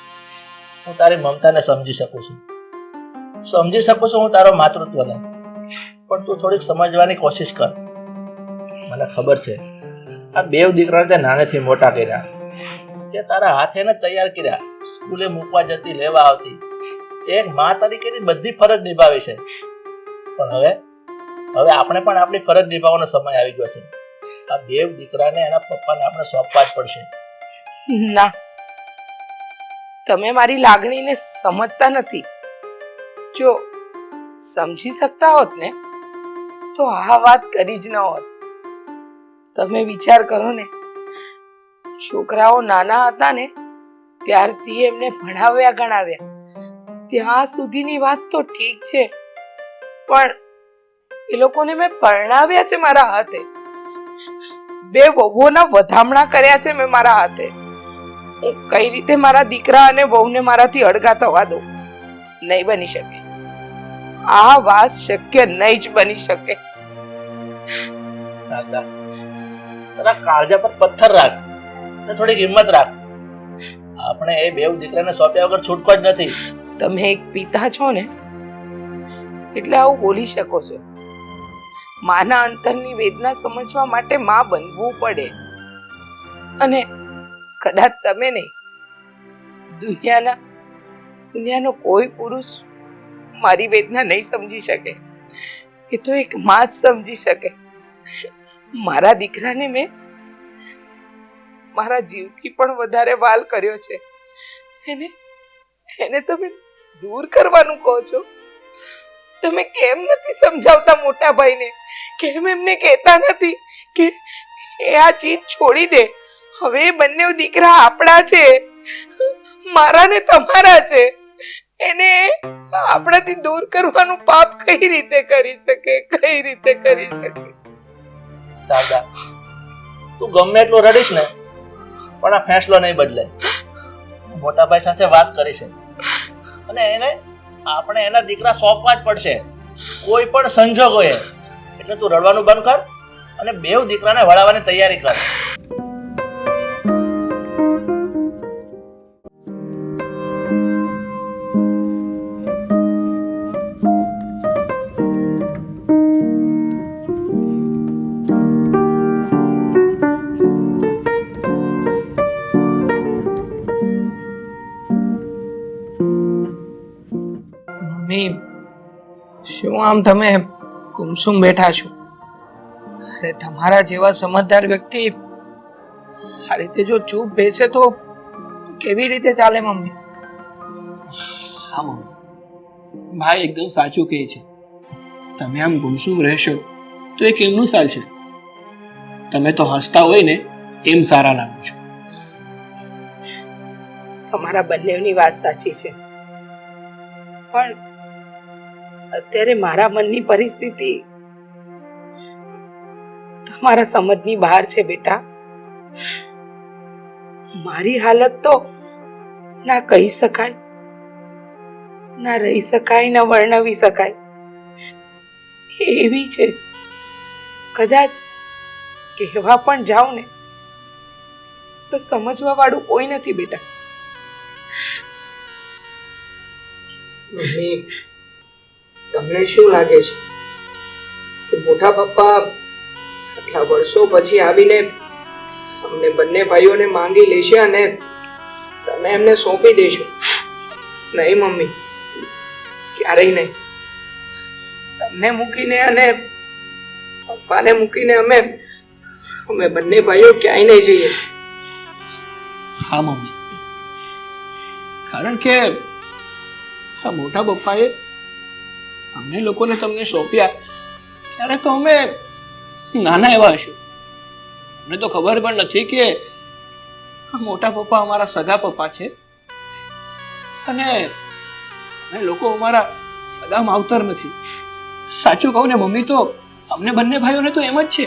હું તારી મમતાને સમજી શકું છું હું તારો માતૃત્વને, પણ તું થોડીક સમજવાની કોશિશ કર. મને ખબર છે આ બેવ દીકરાને તે નાનેથી મોટા કર્યા, તે તારા હાથે ને તૈયાર કર્યા, સ્કૂલે મૂકવા જતી, લેવા આવતી, એક મા તરીકેની બધી ફરજ નિભાવી છે. પણ હવે આપણે પણ આપણી ફરજ નિભાવવાનો સમય આવી ગયો છે. આ બેવ દીકરાને એના પપ્પાને આપણે સોંપવા જ પડશે. ના, તમે મારી લાગણીને સમજતા નથી. જો સમજી શકતા હોત ને તો આ વાત કરી જ ન હોત. તમે વિચાર કરો ને, છોકરાઓ નાના હતા ને ત્યારથી એમને ભણાવ્યા ગણાવ્યા, ત્યાં સુધીની વાત તો ઠીક છે, પણ એ લોકોને મેં પરણાવ્યા છે મારા હાથે. 2 વહુઓના વધામણા કર્યા છે મેં મારા હાથે. હું કઈ રીતે મારા દીકરા અને વહુને મારાથી અળગા થવા દઉં? નહીં બની શકે. આ વાત શક્ય નહીં જ બની શકે. સાગર, તારા કાળજા પર પથ્થર રાખ ને થોડીક હિંમત રાખ. આપણે એ બેવ દીકરાને સોંપ્યા વગર છૂટકો જ નથી. તમે એક પિતા છો ને એટલે આવું બોલી શકો છો. માના અંતરની વેદના સમજવા માટે માં બનવું પડે, અને કદાચ તમે નહીં, દુનિયાનો કોઈ પુરુષ મારી વેદના નહીં સમજી શકે. એ તો એક માં જ સમજી શકે. મારા દીકરાને મેં મારા જીવથી પણ વધારે વાલ કર્યો છે. એને તમે દૂર કરવાનું કહો છો. તમે કેમ નથી સમજાવતા મોટા ભાઈને? કેમ એમને કહેતા નથી કે એ આ ચીજ છોડી દે? હવે બંને દીકરા આપણા છે, મારા ને તમારા છે. એને આપણાથી દૂર કરવાનું પાપ કઈ રીતે કરી શકે? કઈ રીતે કરી શકે? સાગર, તું ગમે એટલું રડીશ ને પણ આ ફેંસલો નહીં બદલે. મોટા ભાઈ સાથે વાત કરી છે અને આપણે એના દીકરા સોંપવા જ પડશે કોઈ પણ સંજોગોએ. એટલે તું રડવાનું બંધ કર અને બેવ દીકરાને વળાવવાની તૈયારી કર. શું આમ તમે ગુમસુમ બેઠા છો? અરે તમારા જેવા સમજદાર વ્યક્તિ આ રીતે જો ચૂપ બેસે તો કેવી રીતે ચાલે મમ્મી? હા મમ્મી, ભાઈ એકદમ સાચું કહે છે. તમે આમ ગુમસુમ રહેશો તો એ કેમનું ચાલશે? તમે તો હસતા હોય ને એમ સારા લાગો છો. તમારા બંનેની વાત સાચી છે, પણ અત્યારે મારા મનની પરિસ્થિતિ તમારા સમજની બહાર છે બેટા. મારી હાલત તો ના કહી શકાય, ના રહી શકાય, ના વર્ણવી શકાય એવી છે. કદાચ કહેવા પણ જાવ ને તો સમજવા વાળું કોઈ નથી બેટા. મમ્મી, તમને શું લાગે છે કે મોટા પપ્પા આટલા વર્ષો પછી આવીને અમને બંને ભાઈઓને માંગી લેશે અને તમે એમને સોંપી દેશો? નહીં મમ્મી, ક્યારેય નહીં. તમને મૂકીને અને પપ્પાને મૂકીને અમે બંને ભાઈઓ ક્યાંય નહીં જઈએ. હા મમ્મી, કારણ કે આ મોટા પપ્પાએ અમને લોકોને તમને સોંપ્યા ત્યારે તો અમે નાના એવા હશું. અમને તો ખબર પણ નથી કે આ મોટા પપ્પા અમારા સગા પપ્પા છે અને અમે લોકો અમારા સગા માવતર નથી. સાચું કહું ને મમ્મી, તો અમને બંને ભાઈઓને તો એમ જ છે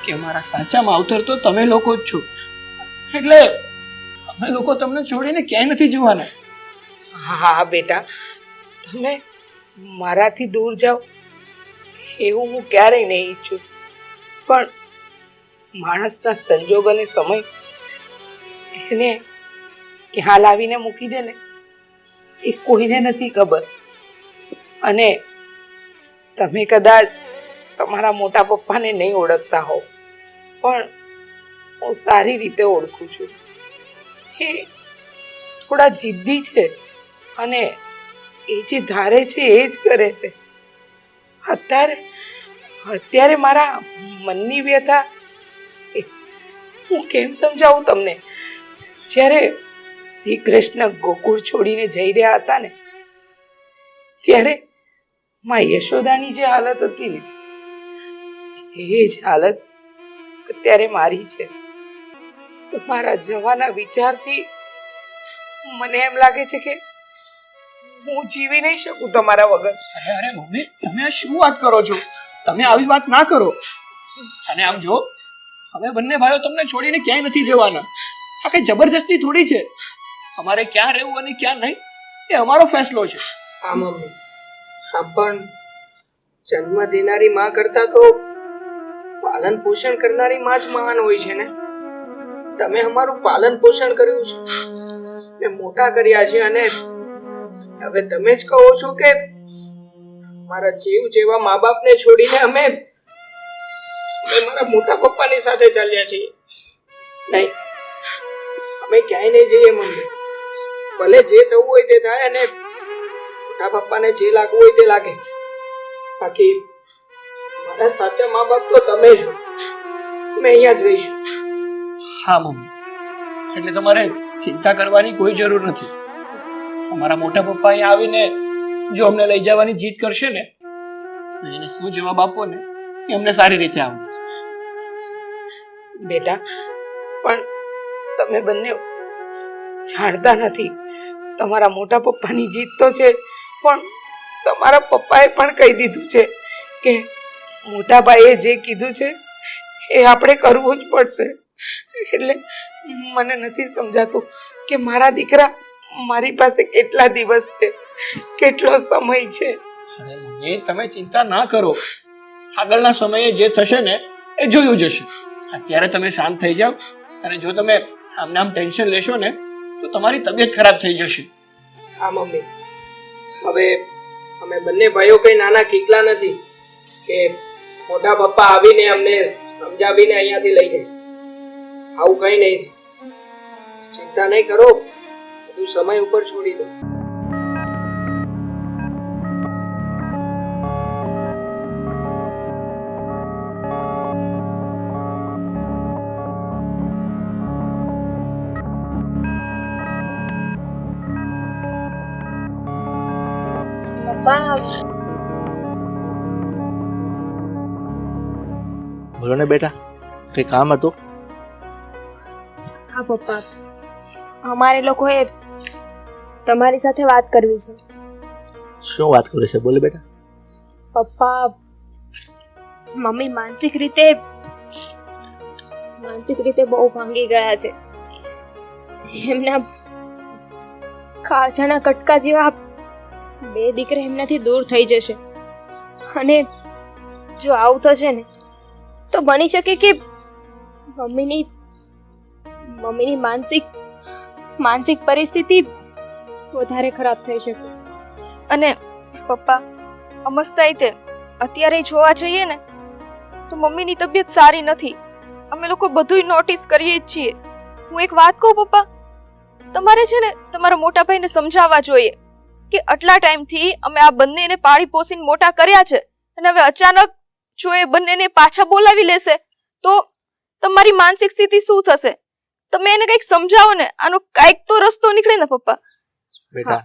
કે અમારા સાચા માવતર તો તમે લોકો જ છો. એટલે અમે લોકો તમને છોડીને ક્યાંય નથી જવાના. હા બેટા, તમે મારાથી દૂર જાઓ એવું હું ક્યારેય નહીં ઈચ્છું, પણ માણસના સંજોગ અને સમય એને ક્યાં લાવીને મૂકી દે ને એ કોઈને નથી ખબર. અને તમે કદાચ તમારા મોટા પપ્પાને નહીં ઓળખતા હો, પણ હું સારી રીતે ઓળખું છું. એ થોડા જિદ્દી છે અને એ જે ધારે છે એ જ કરે છે. અત્યારે મારા મનની વ્યથા હું કેમ સમજાવું તમને? જ્યારે શ્રી કૃષ્ણ ગોકુળ છોડીને જઈ રહ્યા હતા ને, ત્યારે માં યશોદાની જે હાલત હતી ને, એ જ હાલત અત્યારે મારી છે. મારા જવાના વિચારથી મને એમ લાગે છે કે હું જીવી નહીં શકું તમારા વગર. અરે મમ્મી, તમે આ શું વાત કરો છો? તમે આવી વાત ના કરો. અને આમ જો, અમે બંને ભાઈઓ તમને છોડીને ક્યાંય નથી જવાના. આ કઈ જબરજસ્તી થોડી છે. અમારે ક્યાં રહેવું અને ક્યાં નહીં એ અમારો ફેસલો છે. હા મમ્મી, હા પણ જન્મ દેનારી માં કરતા તો પાલન પોષણ કરનારી માં જ મહાન હોય છે ને. તમે અમારું પાલન પોષણ કર્યું છે, મેં મોટા કર્યા છે, અને હવે તમે જ કહો છો કે મારા જીવ જેવા મા બાપને છોડીને અમે મારા મોટા પપ્પાની સાથે ચાલ્યા છીએ. નહીં, અમે ક્યાંય નહીં જઈએ મમ્મી. ભલે જે થવું હોય તે થાય, અને મોટા પપ્પાને જે લાગવું હોય તે લાગે. બાકી મારા સાચા મા બાપ તો તમે છો. અમે અહીંયા જ રહીશું. હા મમ્મી, એટલે તમારે ચિંતા કરવાની કોઈ જરૂર નથી. અમારા મોટા પપ્પા અહીંયા આવીને જો અમને લઈ જવાની જીદ કરશે ને, તો એને શું જવાબ આપવો ને એ અમને સારી રીતે આવડે છે. બેટા, પણ તમે બંને જાણતા નથી. તમારા મોટા પપ્પાની જીદ તો છે, પણ તમારા પપ્પાએ પણ કહી દીધું છે કે મોટા ભાઈએ જે કીધું છે એ આપણે કરવું જ પડશે. એટલે મને નથી સમજાતું કે મારા દીકરા મારી પાસે કેટલા દિવસ છે, કેટલો સમય છે. અરે મમ્મી, તમે ચિંતા ના કરો. આગળના સમયે જે થશે ને એ જોયું જશે. અત્યારે તમે શાંત થઈ જાઓ, અને જો તમે આમને આમ ટેન્શન લેશો ને તો તમારી તબિયત ખરાબ થઈ જશે. હા મમ્મી, હવે અમે બંને ભાઈઓ કઈ નાના કીકલા નથી કે મોટા પપ્પા આવીને અમને સમજાવીને અહીંયાથી લઈ જાય. આવું કઈ નહીં. ચિંતા નહીં કરો, બધું સમય ઉપર છોડી દો. પપ્પા, બોલો ને બેટા, કઈ કામ હતું? હા પપ્પા, અમારે લોકોએ તમારી સાથે વાત કરવી છે. શું વાત કરે છે? બોલે બેટા. પપ્પા, મમ્મી માનસિક રીતે બહુ ભાંગી ગયા છે. એમના કાળજાના કટકા જેવા બે દીકરા એમનાથી દૂર થઈ જશે. અને જો આવું થશે ને તો બની શકે કે મમ્મીની માનસિક પરિસ્થિતિ વધારે ખરાબ થઈ શકે. અને પપ્પા, અમસ્તાઈ તે અત્યારે જોવા જઈએ ને તો મમ્મીની તબિયત સારી નથી. અમે લોકો બધુંય નોટિસ કરીએ જ છીએ. હું એક વાત કહું પપ્પા, તમારે છે ને તમારા મોટા ભાઈને સમજાવવા જોઈએ કે આટલા ટાઈમથી અમે આ બંનેને પાળી પોસીને મોટા કર્યા છે, અને હવે અચાનક જો એ બંનેને પાછા બોલાવી લેશે તો તમારી માનસિક સ્થિતિ શું થશે? તમે એને કંઈક સમજાવો ને. આનો કાંઈક તો રસ્તો નીકળે ને પપ્પા. બેટા,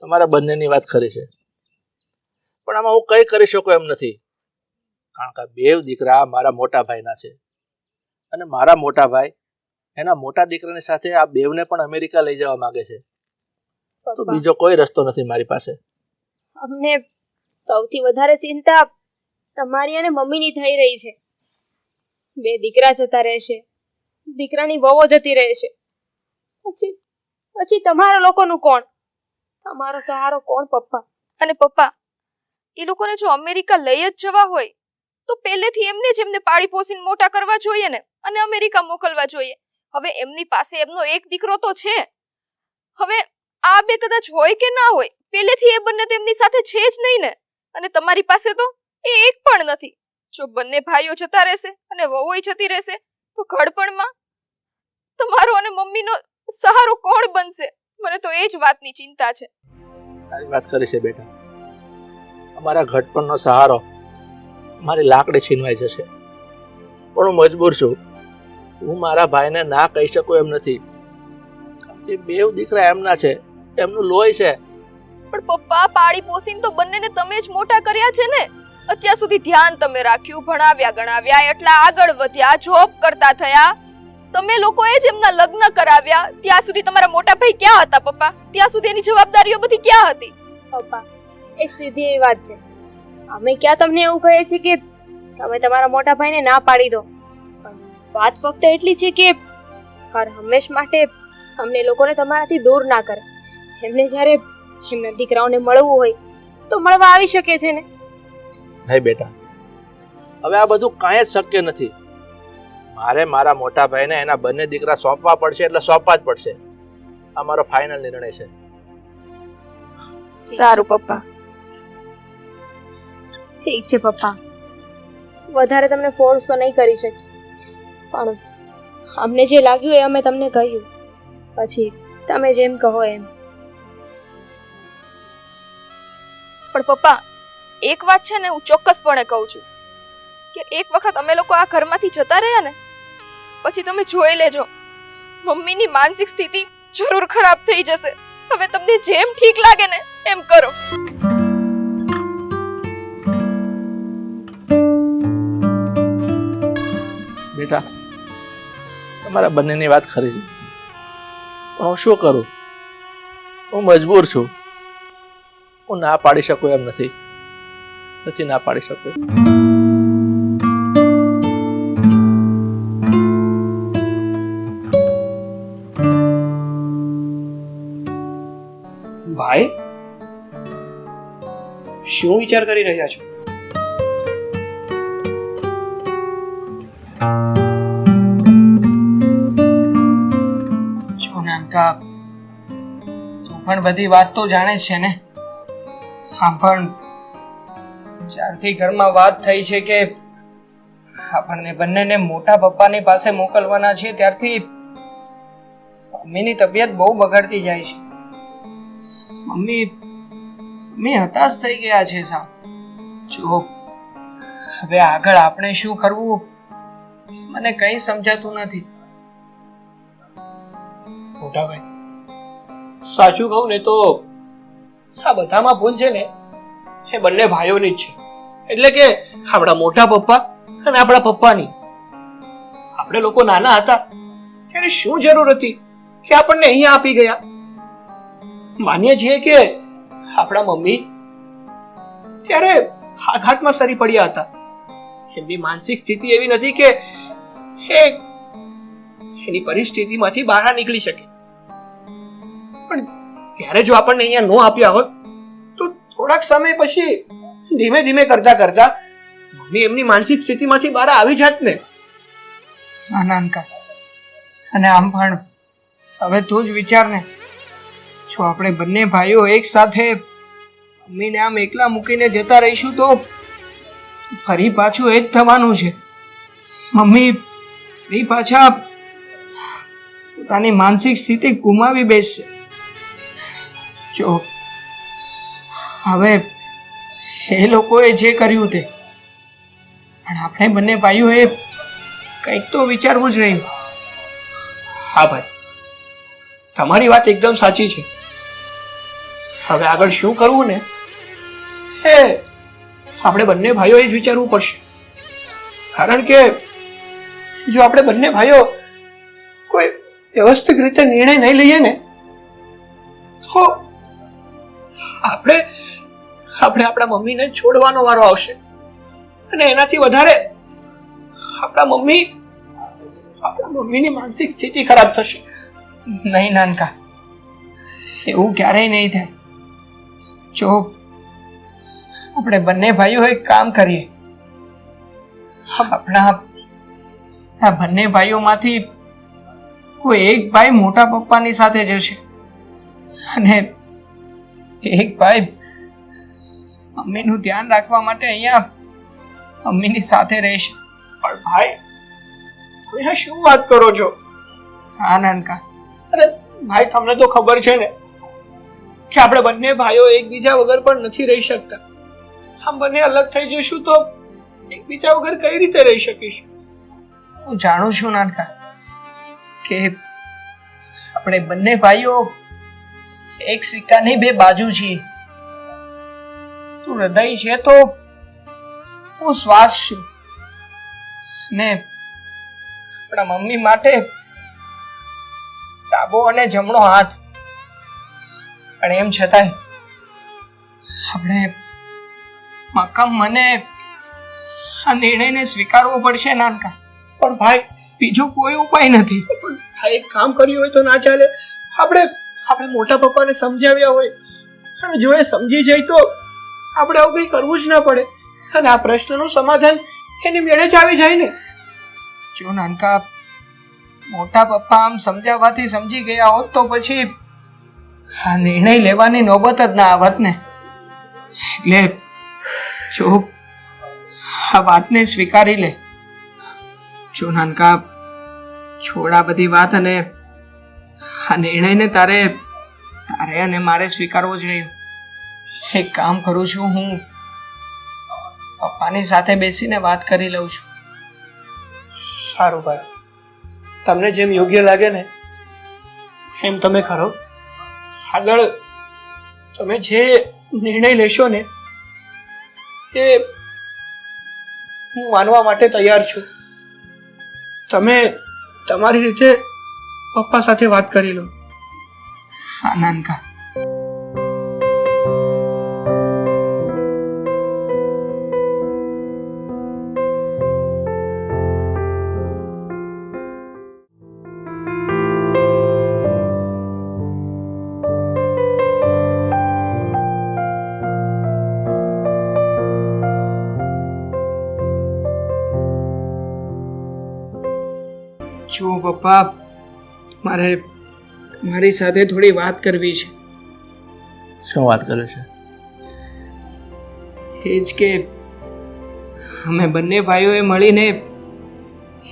તમારા બંનેની વાત ખરી છે, પણ આમાં હું કઈ કરી શકું એમ નથી. કારણ કે બેવ દીકરા મારા મોટા ભાઈના છે, અને મારા મોટા ભાઈ એના મોટા દીકરાની સાથે આ બેવને પણ અમેરિકા લઈ જવા માંગે છે. તો બીજો કોઈ રસ્તો નથી મારી પાસે. અમને સૌથી વધારે ચિંતા તમારી અને મમ્મીની થઈ રહી છે. બે દીકરા જતા રહેશે, દીકરાની વહુઓ જતી રહેશે, પછી તમારા લોકોનું કોણ? અમારો સહારો કોણ પપ્પા? અને પપ્પા, એ લોકોને જો અમેરિકા લઈ જ જવા હોય તો પહેલેથી એમને જ એમને પાળી પોસીને મોટા કરવા જોઈએ ને, અને અમેરિકા મોકલવા જોઈએ. હવે એમની પાસે એમનો એક દીકરો તો છે. હવે આ બે કદાચ હોય કે ના હોય, પહેલેથી એ બંને તો એમની સાથે છે જ નહીં ને. અને તમારી પાસે તો એ એક પણ નથી. જો બંને ભાઈઓ જતા રહેશે અને વહુય જતી રહેશે તો ઘડપણમાં તમારો અને મમ્મીનો સહારો કોણ બનશે? મને તો એ જ વાતની ચિંતા છે. તારી વાત કરી છે બેટા. અમારા ઘડપણનો સહારો મારી લાકડી છીનવાઈ જશે, પણ હું મજબૂર છું. હું મારા ભાઈને ના કહી શકું એમ નથી. એ બેવ દીકરા એમના છે, એમનું લોહી છે. પણ પપ્પા, પાળી પોસીને તો બંનેને તમે જ મોટા કર્યા છે ને. અત્યાર સુધી ધ્યાન તમે રાખ્યું, ભણાવ્યા ગણાવ્યા, એટલા આગળ વધ્યા, જોબ કરતા થયા. તમે લોકોએ જ એમના લગ્ન કરાવ્યા. ત્યાં સુધી તમારા મોટા ભાઈ ક્યાં હતા પપ્પા? ત્યાં સુધી એની જવાબદારીઓ બધી ક્યાં હતી? પપ્પા, એક સીધી એવી વાત છે. અમે ક્યાં તમને એવું કહીએ છીએ કે તમે તમારા મોટા ભાઈને ના પાડી દો. વાત ફક્ત એટલી છે કે હર હંમેશ માટે અમને લોકોને તમારાથી દૂર ના કરે. એમને જ્યારે એમના દીકરાઓને મળવું હોય તો મળવા આવી શકે છે ને. નહીં બેટા, હવે આ બધું કાંઈ જ શક્ય નથી. મારે મારા મોટા ભાઈને એના બંને દીકરા સોંપવા પડશે, એટલે સોંપવા જ પડશે. આ મારો ફાઇનલ નિર્ણય છે. સારું પપ્પા. ઠીક છે પપ્પા, વધારે તમને ફોર્સ તો નહીં કરી શકીએ, પણ અમને જે લાગ્યું એ અમે તમને કહ્યું. પછી તમે જેમ કહો એમ. પણ પપ્પા, એક વાત છે ને હું ચોક્કસપણે કહું છું કે એક વખત અમે લોકો આ ઘરમાંથી જતા રહ્યા ને, પછી તમે જોઈ લેજો, મમ્મીની માનસિક સ્થિતિ જરૂર ખરાબ થઈ જશે. હવે તમને જેમ ઠીક લાગે ને એમ કરો. બેટા, તમારા બંનેની વાત ખરી છે, પણ હું શું કરું? હું મજબૂર છું. હું ના પાડી શકું એમ નથી ના પાડી શકું. ભાઈ, શું વિચાર કરી રહ્યા છો? જો નાનકા, તું પણ બધી વાત તો જાણે છે ને. હા, પણ જ્યારથી ઘરમાં વાત થઈ છે કે આપણને બંનેને મોટા પપ્પાની પાસે મોકલવાના છે, ત્યારથી મમ્મીની તબિયત બહુ બગડતી જાય છે. મમ્મી હતાશ થઈ ગયા છે સાવ. જો હવે આગળ આપણે શું કરવું મને કંઈ સમજાતું નથી. મોટા ભાઈ, સાચું કહું ને તો આ બધામાં ભૂલ છે ને એ બંને ભાઈઓની જ છે. એટલે કે આપણા મોટા પપ્પા અને આપણા પપ્પાની. આપણે લોકો નાના હતા ત્યારે શું જરૂર હતી કે આપણને અહીંયા આપી ગયા? માનીએ છીએ કે આપણા મમ્મી ત્યારે આઘાતમાં સરી પડ્યા હતા. એમની માનસિક સ્થિતિ એવી નથી કે એની પરિસ્થિતિમાંથી બહાર નીકળી શકે. પણ ત્યારે જો આપણને અહીંયા નો આપ્યા હોત તો થોડાક સમય પછી ધીમે ધીમે કરતા કરતા મમ્મી એમની માનસિક સ્થિતિમાંથી બહાર આવી જાત ને. નાનકા, અને આમ પણ હવે તું જ વિચાર ને, જો આપણે બંને ભાઈઓ એક સાથે મમ્મીને આમ એકલા મૂકીને જતા રહીશું તો ફરી પાછું એ જ થવાનું છે. મમ્મી ફરી પાછા પોતાની માનસિક સ્થિતિ ગુમાવી બેસશે. જો હવે એ લોકોએ જે કર્યું તે, પણ આપણે બંને ભાઈઓએ કંઈક તો વિચારવું જ રહ્યું. હા ભાઈ, તમારી વાત એકદમ સાચી છે. હવે આગળ શું કરવું ને એ આપણે બંને ભાઈઓએ જ વિચારવું પડશે. કારણ કે જો આપણે બંને ભાઈઓ કોઈ વ્યવસ્થિત રીતે નિર્ણય નહીં લઈએ ને તો આપણે આપણા મમ્મીને છોડવાનો વારો આવશે. અને એનાથી વધારે આપણા મમ્મીની માનસિક સ્થિતિ ખરાબ થશે. નહીં નાનકા, એવું ક્યારેય નહીં થાય. જો આપણે બંને ભાઈઓ એક કામ કરીએ, આપણા આ બંને ભાઈઓમાંથી કોઈ એક ભાઈ મોટા પપ્પાની સાથે જશે અને એક ભાઈ મમ્મીનું ધ્યાન રાખવા માટે અહીંયા મમ્મીની સાથે રહેશે. પણ ભાઈ તમે આ શું વાત કરો છો? હા નાનકા, અરે ભાઈ તમને તો ખબર છે ને કે આપણે બંને ભાઈઓ એકબીજા વગર પણ નથી રહી શકતા. આમ બંને અલગ થઈ જઈશું તો એકબીજા વગર કઈ રીતે રહી શકીશું? હું જાણું છું નાનકા કે આપણે બંને ભાઈઓ એક સિક્કાની બે બાજુ છીએ. તું હૃદય છે તો હું શ્વાસ છું ને આપણા મમ્મી માટે ડાબો અને જમણો હાથ. પણ એમ છતાંય આપણે મક્કમ મને આ નિર્ણયને સ્વીકારવો પડશે નાનકા. પણ ભાઈ બીજો કોઈ ઉપાય નથી. પણ ભાઈ એક કામ કર્યું હોય તો ના ચાલે? આપણે મોટા પપ્પાને સમજાવ્યા હોય અને જો એ સમજી જાય તો આપણે આવું કંઈ કરવું જ ના પડે અને આ પ્રશ્નનું સમાધાન એની મેળે જ આવી જાય ને. જો નાનકા, મોટા પપ્પા આમ સમજાવવાથી સમજી ગયા હોત તો પછી આ નિર્ણય લેવાની નોબત જ ના આવત ને. એટલે જો આ વાતને સ્વીકારી લે. જો નાનકા, છોડ આ બધી વાત અને આ નિર્ણયને તારે અને મારે સ્વીકારવો જ રહ્યો. એક કામ કરું છું, હું પપ્પાની સાથે બેસીને વાત કરી લઉં છું. સારું ભાઈ, તમને જેમ યોગ્ય લાગે ને એમ તમે કરો. આગળ તમે જે નિર્ણય લેશો ને એ હું માનવા માટે તૈયાર છું. તમે તમારી રીતે પપ્પા સાથે વાત કરી લો. હા નાનકા. જો પપ્પા, મારે તમારી સાથે થોડી વાત કરવી છે. શું વાત કરે છે? એ જ કે અમે બંને ભાઈઓએ મળીને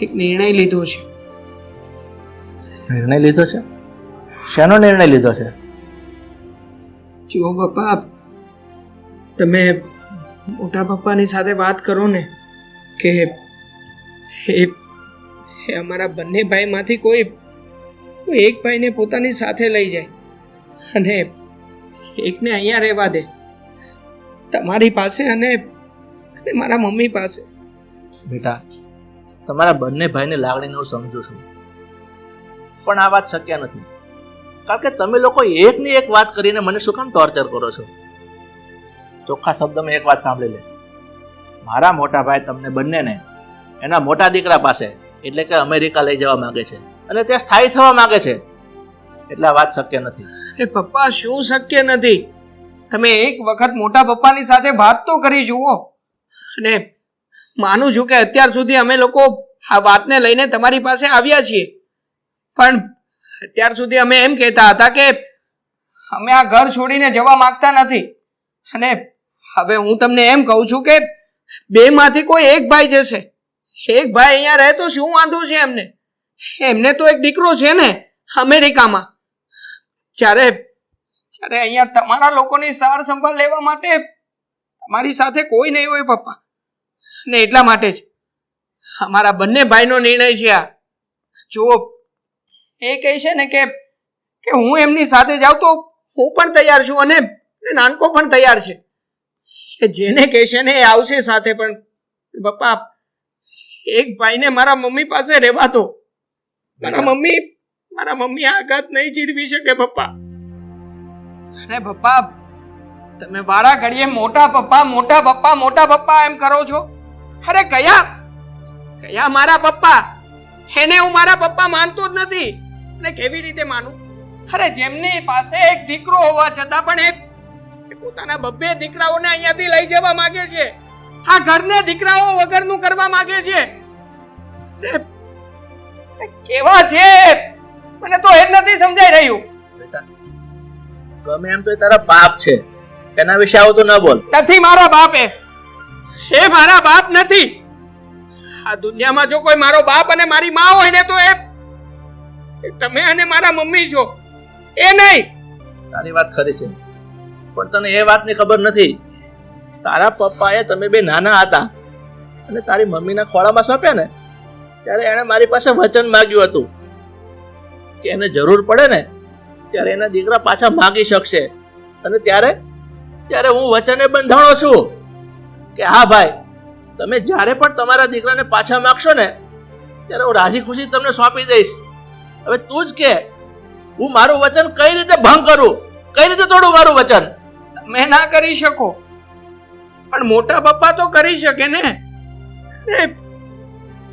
એક નિર્ણય લીધો છે. નિર્ણય લીધો છે? શેનો નિર્ણય લીધો છે? જો પપ્પા, તમે મોટા પપ્પાની સાથે વાત કરો ને કે એ અમારા બંને ભાઈમાંથી કોઈ એક ભાઈને પોતાની સાથે લઈ જાય અને એકને અહીંયા રહેવા દે, તમારી પાસે અને મારા મમ્મી પાસે. બેટા, તમારા બંને ભાઈની લાગણીને હું સમજુ છું, પણ આ વાત શક્ય નથી. કારણ કે તમે લોકો એકની એક વાત કરીને મને શું કામ ટોર્ચર કરો છો? ચોખ્ખા શબ્દમાં એક વાત સાંભળી લે. મારા મોટા ભાઈ તમને બંનેને એના મોટા દીકરા પાસે એટલે કે અમેરિકા લઈ જવા માંગે છે અને ત્યાં સ્થાયી થવા માંગે છે. એટલે આ વાત શક્ય નથી. એ પપ્પા, શું શક્ય નથી? તમે એક વખત મોટા પપ્પાની સાથે વાત તો કરી જુઓ. અને માનું છું કે અત્યાર સુધી અમે લોકો આ વાતને લઈને તમારી પાસે આવ્યા છીએ, પણ અત્યાર સુધી અમે એમ કહેતા હતા કે અમે આ ઘર છોડીને જવા માંગતા નથી. અને હવે હું તમને એમ કહું છું કે બેમાંથી કોઈ એક ભાઈ જશે. એક ભાઈ અહીંયા રહે તો શું વાંધો છે એમને? એમને તો એક દીકરો છે ને અમેરિકામાં. જ્યારે અહીંયા તમારા લોકોની સાર સંભાળ લેવા માટે તમારી સાથે કોઈ નહીં હોય પપ્પા. ને એટલા માટે જ અમારા બંને ભાઈનો નિર્ણય છે આ. જુઓ, એ કહે છે ને કે હું એમની સાથે જાઉં તો હું પણ તૈયાર છું અને નાનકો પણ તૈયાર છે. જેને કહેશે ને એ આવશે સાથે. પણ પપ્પા, એક ભાઈને મારા મમ્મી પાસે રહેવા દો. મારા મમ્મી આ આઘાત નહીં જીરવી શકે પપ્પા. અરે પપ્પા, તમે વારા ઘડીએ મોટા પપ્પા એમ કરો છો. અરે કયા મારા પપ્પા? એને હું મારા પપ્પા માનતો જ નથી. અને કેવી રીતે માનું? અરે જેમની પાસે એક દીકરો હોવા છતાં પણ એ પોતાના બબ્બે દીકરાઓને અહીંયાથી લઈ જવા માંગે છે, આ ઘરને દીકરાઓ વગરનું કરવા માંગે છે. એ કેવા છે મને તો એ જ નથી સમજાઈ રહ્યું. બેટા ગમે એમ તો એ તારા બાપ છે, એના વિશે આવું તો ન બોલ. નથી મારા બાપ, એ મારા બાપ નથી. આ દુનિયામાં જો કોઈ મારો બાપ અને મારી માં હોય ને તો એ તમે અને મારા મમ્મી છો, એ નહીં. તારી વાત ખરી છે, પણ તને એ વાતની ખબર નથી. તારા પપ્પાએ તમે બે નાના હતા અને તારી મમ્મીના ખોળામાં સોંપ્યા ને ત્યારે એણે મારી પાસે વચન માંગ્યું હતું કે એને જરૂર પડે ને ત્યારે એના દીકરા પાછા માંગી શકશે. અને ત્યારે હું વચને બંધાણો છું કે હા ભાઈ, તમે જ્યારે પણ તમારા દીકરાને પાછા માંગશો ને ત્યારે હું રાજી ખુશી તમને સોંપી દઈશ. હવે તું જ કે હું મારું વચન કઈ રીતે ભંગ કરું, કઈ રીતે તોડું મારું વચન? મેં ના કરી શકો, પણ મોટા પપ્પા તો કરી શકે ને.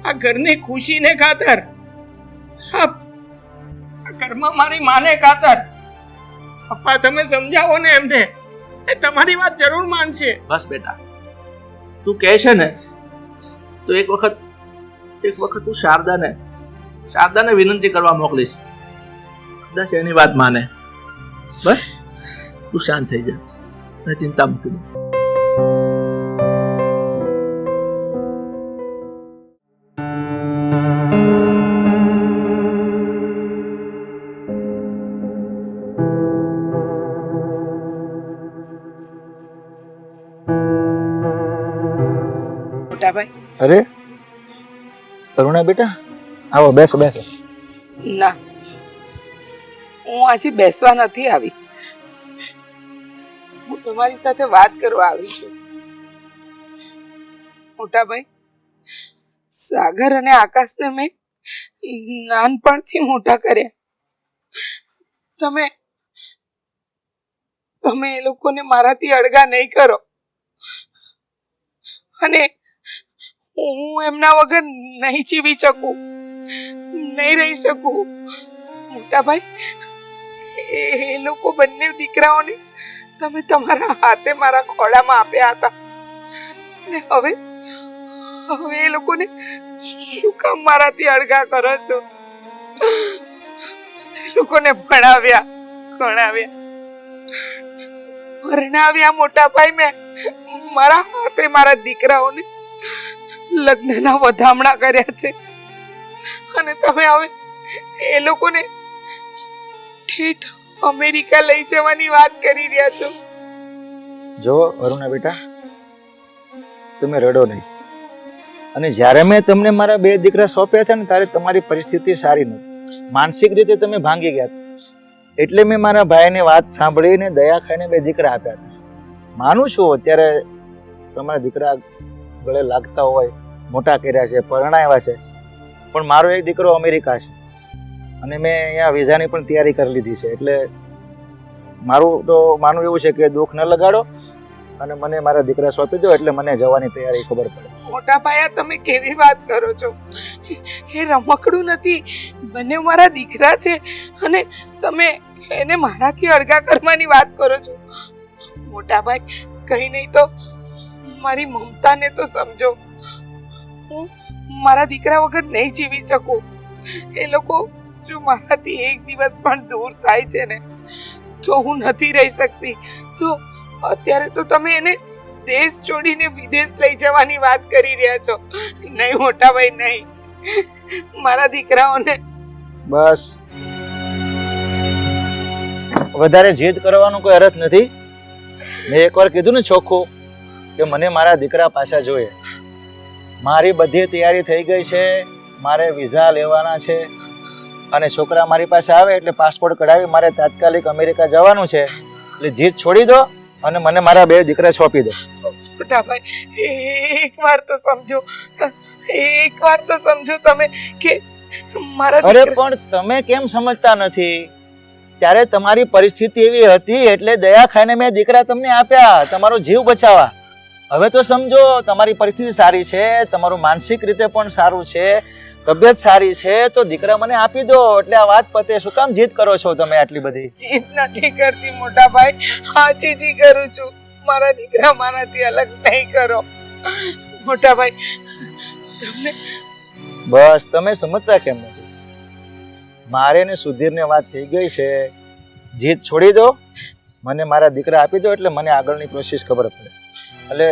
આ ઘરની ખુશીને ખાતર, આ ઘરમાં મારી માને ખાતર. પપ્પા તમે સમજાવો ને એમને, એ તમારી વાત જરૂર માનશે. બસ બેટા, તું કહે છે ને તો એક વખત તું શારદાને વિનંતી કરવા મોકલીશ, કદાચ એની વાત માને. બસ તું શાંત થઈ જા અને ચિંતા મૂકી દે. મોટાભાઈ, અરે કરુણા બેટા, આવો બેસો બેસો. ના, હું આજે બેસવા નથી આવી. હું તમારી સાથે વાત કરવા આવી છું. મોટાભાઈ, સાગર અને આકાશને મેં નાનપણથી મોટા કર્યા. તમે એ લોકોને મારાથી અળગા નહીં કરો. અને હું એમના વગર નહીં જીવી શકું, નહીં રહી શકું. મોટાભાઈ, એ લોકો બંને દીકરાઓને તમે તમારા હાથે મારા ખોળામાં આપ્યા હતા, ને હવે એ લોકોને શું કામ મારાથી અળગા કરો છો? એ લોકોને ભણાવ્યા, મોટાભાઈ. મેં મારા હાથે મારા દીકરાઓને લગ્નના વધામણા કર્યા છે, અને તમે હવે એ લોકોને ઠેઠ અમેરિકા લઈ જવાની વાત કરી રહ્યા છો. જો અરુણા બેટા, તમે રડો નહીં. અને જ્યારે મેં તમને મારા બે દીકરા સોંપ્યા હતા ને ત્યારે તમારી પરિસ્થિતિ સારી નહોતી, માનસિક રીતે તમે ભાંગી ગયા હતા. એટલે મેં મારા ભાઈની વાત સાંભળીને દયા ખાઈને બે દીકરા આપ્યા હતા. માનું છું અત્યારે તમારા દીકરા ગળે લાગતા હોય, મોટા કર્યા છે, પરણાવ્યા છે, પણ મારો એક દીકરો અમેરિકા છે અને મેં અહીંયા વિઝાની પણ તૈયારી કરી લીધી છે. એટલે મારું તો માનવું એવું છે કે દુઃખ ન લગાડો અને મને મારા દીકરા સોંપી દો, એટલે મને જવાની તૈયારી ખબર પડે. મોટા ભાયા, તમે કેવી વાત કરો છો? એ રમકડું નથી, બંને મારા દીકરા છે, અને તમે એને મારાથી અળગા કરવાની વાત કરો છો. મોટા ભાઈ, કઈ નહીં તો મારી મમતાને તો સમજો. હું મારા દીકરા વગર નહીં જીવી શકું. એ લોકો જો મારાથી એક દિવસ પણ દૂર થાય છે ને તો હું નથી રહી શકતી. તો અત્યારે તો તમે એને દેશ છોડીને વિદેશ લઈ જવાની વાત કરી રહ્યા છો. નહીં મોટા ભાઈ, નહીં. મારા દીકરાઓને બસ, વધારે જીદ કરવાનો કોઈ અર્થ નથી. મેં એકવાર કીધું ને ચોખ્ખું કે મને મારા દીકરા પાછા જોઈએ. મારી બધી તૈયારી થઈ ગઈ છે, મારે વિઝા લેવાના છે, અને છોકરા મારી પાસે આવે એટલે પાસપોર્ટ કઢાવી મારે તાત્કાલિક અમેરિકા જવાનું છે. એટલે જીદ છોડી દો અને મને મારા બે દીકરા સોંપી દો. મોટા ભાઈ, એકવાર તો સમજો તમે કે મારા અરે પણ તમે કેમ સમજતા નથી? ત્યારે તમારી પરિસ્થિતિ એવી હતી એટલે દયા ખાઈને મેં દીકરા તમને આપ્યા, તમારો જીવ બચાવવા. હવે તો સમજો તમારી પરિસ્થિતિ સારી છે, તમારું માનસિક રીતે પણ સારું છે, તબિયત સારી છે તો દીકરા મને આપી દો એટલે આ વાત પતે. શું કામ જીદ કરો છો તમે આટલી બધી? જીદ નથી કરતી મોટા ભાઈ, હાચી કરું છું. મારા દીકરા મારાથી અલગ નહીં કરો મોટા ભાઈ. તમને બસ તમે સમજતા કેમ નથી? મારે ને સુધીરને વાત થઈ ગઈ છે. જીદ છોડી દો, મને મારા દીકરા આપી દો એટલે મને આગળની પ્રોસેસ ખબર પડે. એટલે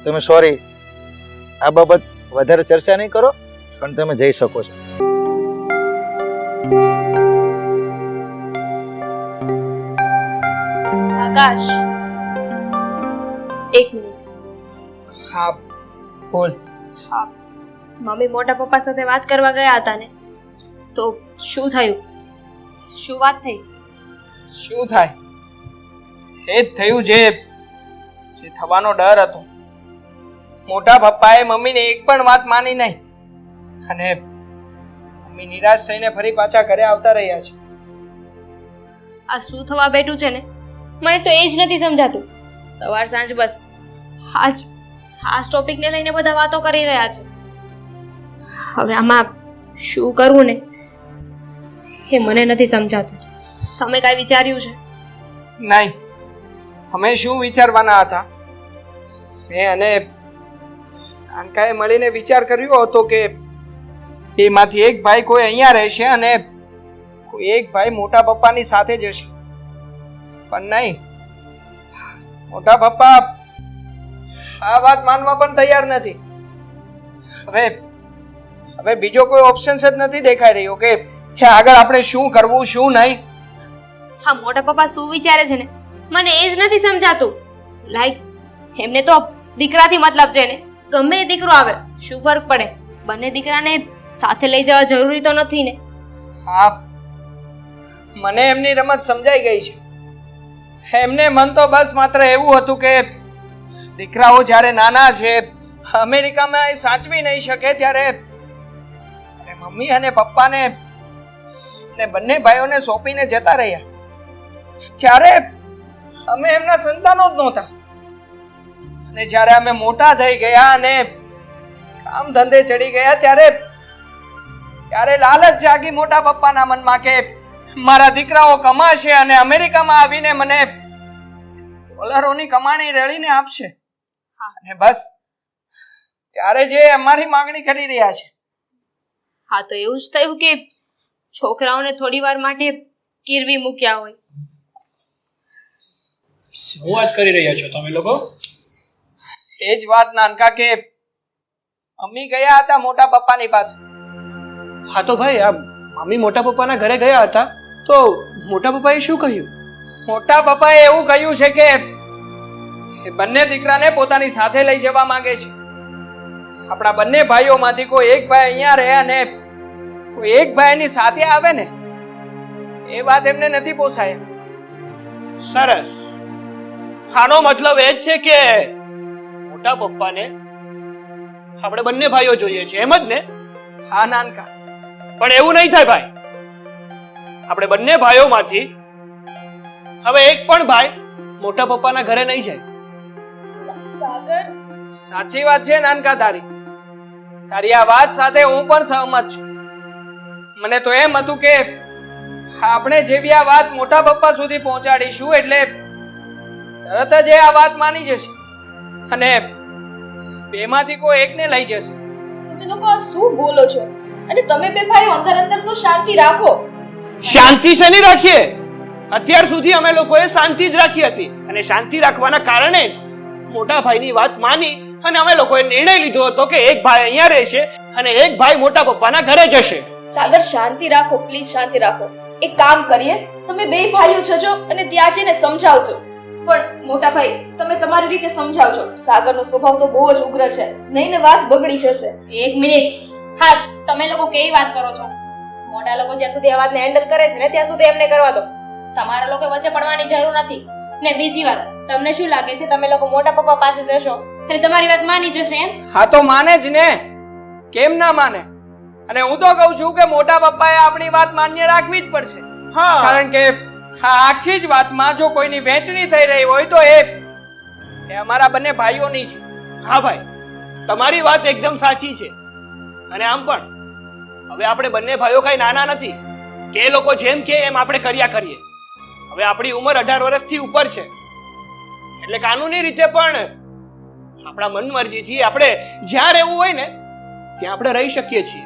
તમે સોરી, આ બાબત વધારે ચર્ચા નહીં કરો, પણ તમે જઈ શકો છો. આકાશ, એક મિનિટ. હા બોલ. હા, મમ્મી મોટા પપ્પા સાથે વાત કરવા ગયા હતા ને, તો શું થયું? શું વાત થઈ? શું થાય? એ જ થયું જે થવાનો ડર હતો. મોટા પપ્પાએ મમ્મીને એક પણ વાત માની નહીં અને મમ્મી નિરાશ થઈને ફરી પાછા ઘરે આવતા રહ્યા છે. આ શું થવા બેઠું છે ને, મને તો એ જ નથી સમજાતું. સવાર સાંજ બસ આ ટોપિકને લઈને બધા વાતો કરી રહ્યા છે. હવે આમાં શું કરવું ને એ મને નથી સમજાતું. તમે કાંઈ વિચાર્યું છે? નહીં, અમે શું વિચારવાના હતા? મેં અને કાનકાએ મળીને વિચાર કર્યો હતો કે એમાંથી એક ભાઈ કોઈ અહીંયા રહેશે અને કોઈ એક ભાઈ મોટા પપ્પાની સાથે જશે. પણ નહીં, મોટા પપ્પા આ વાત માનવા પણ તૈયાર નથી. હવે બીજો કોઈ ઓપ્શન જ નથી દેખાઈ રહ્યો કે આગળ આપણે શું કરવું શું નહીં. હા, મોટા પપ્પા શું વિચારે છે ને મને એ જ નથી સમજાતું. લાઈક એમને તો દીકરાથી મતલબ છે ને, ગમે એ દીકરો આવે શું ફરક પડે? બંને દીકરાને સાથે લઈ જવા જરૂરી તો નથી ને. હા, મને એમની રમત સમજાઈ ગઈ છે. એમને મન તો બસ માત્ર એવું હતું કે દીકરાઓ જ્યારે નાના છે, અમેરિકામાં એ સાચવી નહીં શકે ત્યારે મમ્મી અને પપ્પાને બંને ભાઈઓને સોંપીને જતા રહ્યા. ત્યારે અમે એમના સંતાનો જ નહોતા. અને જ્યારે અમે મોટા થઈ ગયા અને કામ ધંધે ચડી ગયા ત્યારે લાલચ જાગી મોટા પપ્પાના મનમાં કે મારા દીકરાઓ કમાશે અને અમેરિકામાં આવીને મને ડોલરોની કમાણી રેડીને આપશે. અને બસ ત્યારે જે અમારી માંગણી કરી રહ્યા છે. હા, તો એવું જ થયું કે છોકરાઓને થોડી વાર માટે ગીરવી મૂક્યા હોય. શું વાત કરી રહ્યા છો તમે લોકો? એ જ વાત નાનકા કે મમ્મી ગયા હતા મોટા પપ્પાની પાસે. હા તો ભાઈ, આ મમ્મી મોટા પપ્પાના ઘરે ગયા હતા તો મોટા પપ્પાએ શું કહ્યું? મોટા પપ્પાએ એવું કહ્યું છે કે એ બંને દીકરાને પોતાની સાથે લઈ જવા માંગે છે. આપણા બંને ભાઈઓમાંથી કોઈ એક ભાઈ અહીંયા રહે અને કોઈ એક ભાઈની સાથે આવે ને, એ વાત એમને નથી પોસાય. સરસ. આનો મતલબ એ જ છે કે મોટા પપ્પાને આપણે બંને ભાઈઓ જોઈએ છે, એમ જ ને? હા નાનકા, પણ એવું નહીં થાય ભાઈ. આપણે બંને ભાઈઓમાંથી હવે એક પણ ભાઈ મોટા પપ્પાના ઘરે નહીં જાય. સાગર, સાચી વાત છે નાનકા તારી. તારી આ વાત સાથે હું પણ સહમત છું. મને તો એમ હતું કે આપણે જેવી આ વાત મોટા પપ્પા સુધી પહોંચાડીશું એટલે તરત જ આ વાત માની જશે અને બેમાંથી કોઈ એકને લઈ જશે. તમે લોકો આ શું બોલો છો? અને તમે બે ભાઈઓ અંદર તો શાંતિ રાખો. શાંતિ શેની રાખીએ? અત્યાર સુધી અમે લોકોએ શાંતિ જ રાખી હતી અને શાંતિ રાખવાના કારણે જ મોટા ભાઈની વાત માની અને અમે લોકોએ નિર્ણય લીધો હતો કે એક ભાઈ અહીંયા રહેશે અને એક ભાઈ મોટા પપ્પાના ઘરે જશે. સાગર, શાંતિ રાખો પ્લીઝ, શાંતિ રાખો. એક કામ કરીએ, તમે બે ભાઈઓ જજો અને ત્યાં જઈને સમજાવજો. પણ મોટા ભાઈ, તમે તમારી રીતે સમજાવજો. સાગરનો સ્વભાવ તો બહુ જ ઉગ્ર છે, નહીં ને વાત બગડી જશે. એક મિનિટ. હા, તમે લોકો કેવી વાત કરો છો? મોટા લોકો જ્યાં સુધી આ વાતને હેન્ડલ કરે છે ને ત્યાં સુધી એમને કરવા દો. તમારા લોકો વચ્ચે પડવાની જરૂર નથી. ને બીજી વાત, તમને શું લાગે છે તમે લોકો મોટા પપ્પા પાસે જશો એટલે તમારી વાત માની જશે એમ? હા તો માને જ ને, કેમ ના માને? અને હું તો કહું છું કે મોટા પપ્પાએ આપણી વાત માન્ય રાખવી જ પડશે. હા, કારણ કે આ આખી જ વાતમાં જો કોઈની વહેંચણી થઈ રહી હોય તો એ અમારા બંને ભાઈઓની છે. હા ભાઈ, તમારી વાત એકદમ સાચી છે. અને આમ પણ હવે આપણે બંને ભાઈઓ કઈ નાના નથી કે એ લોકો જેમ કે એમ આપણે કર્યા કરીએ. હવે આપણી ઉંમર 18 વર્ષથી ઉપર છે એટલે કાનૂની રીતે પણ આપણા મન મરજીથી આપણે જ્યાં રહેવું હોય ને ત્યાં આપણે રહી શકીએ છીએ.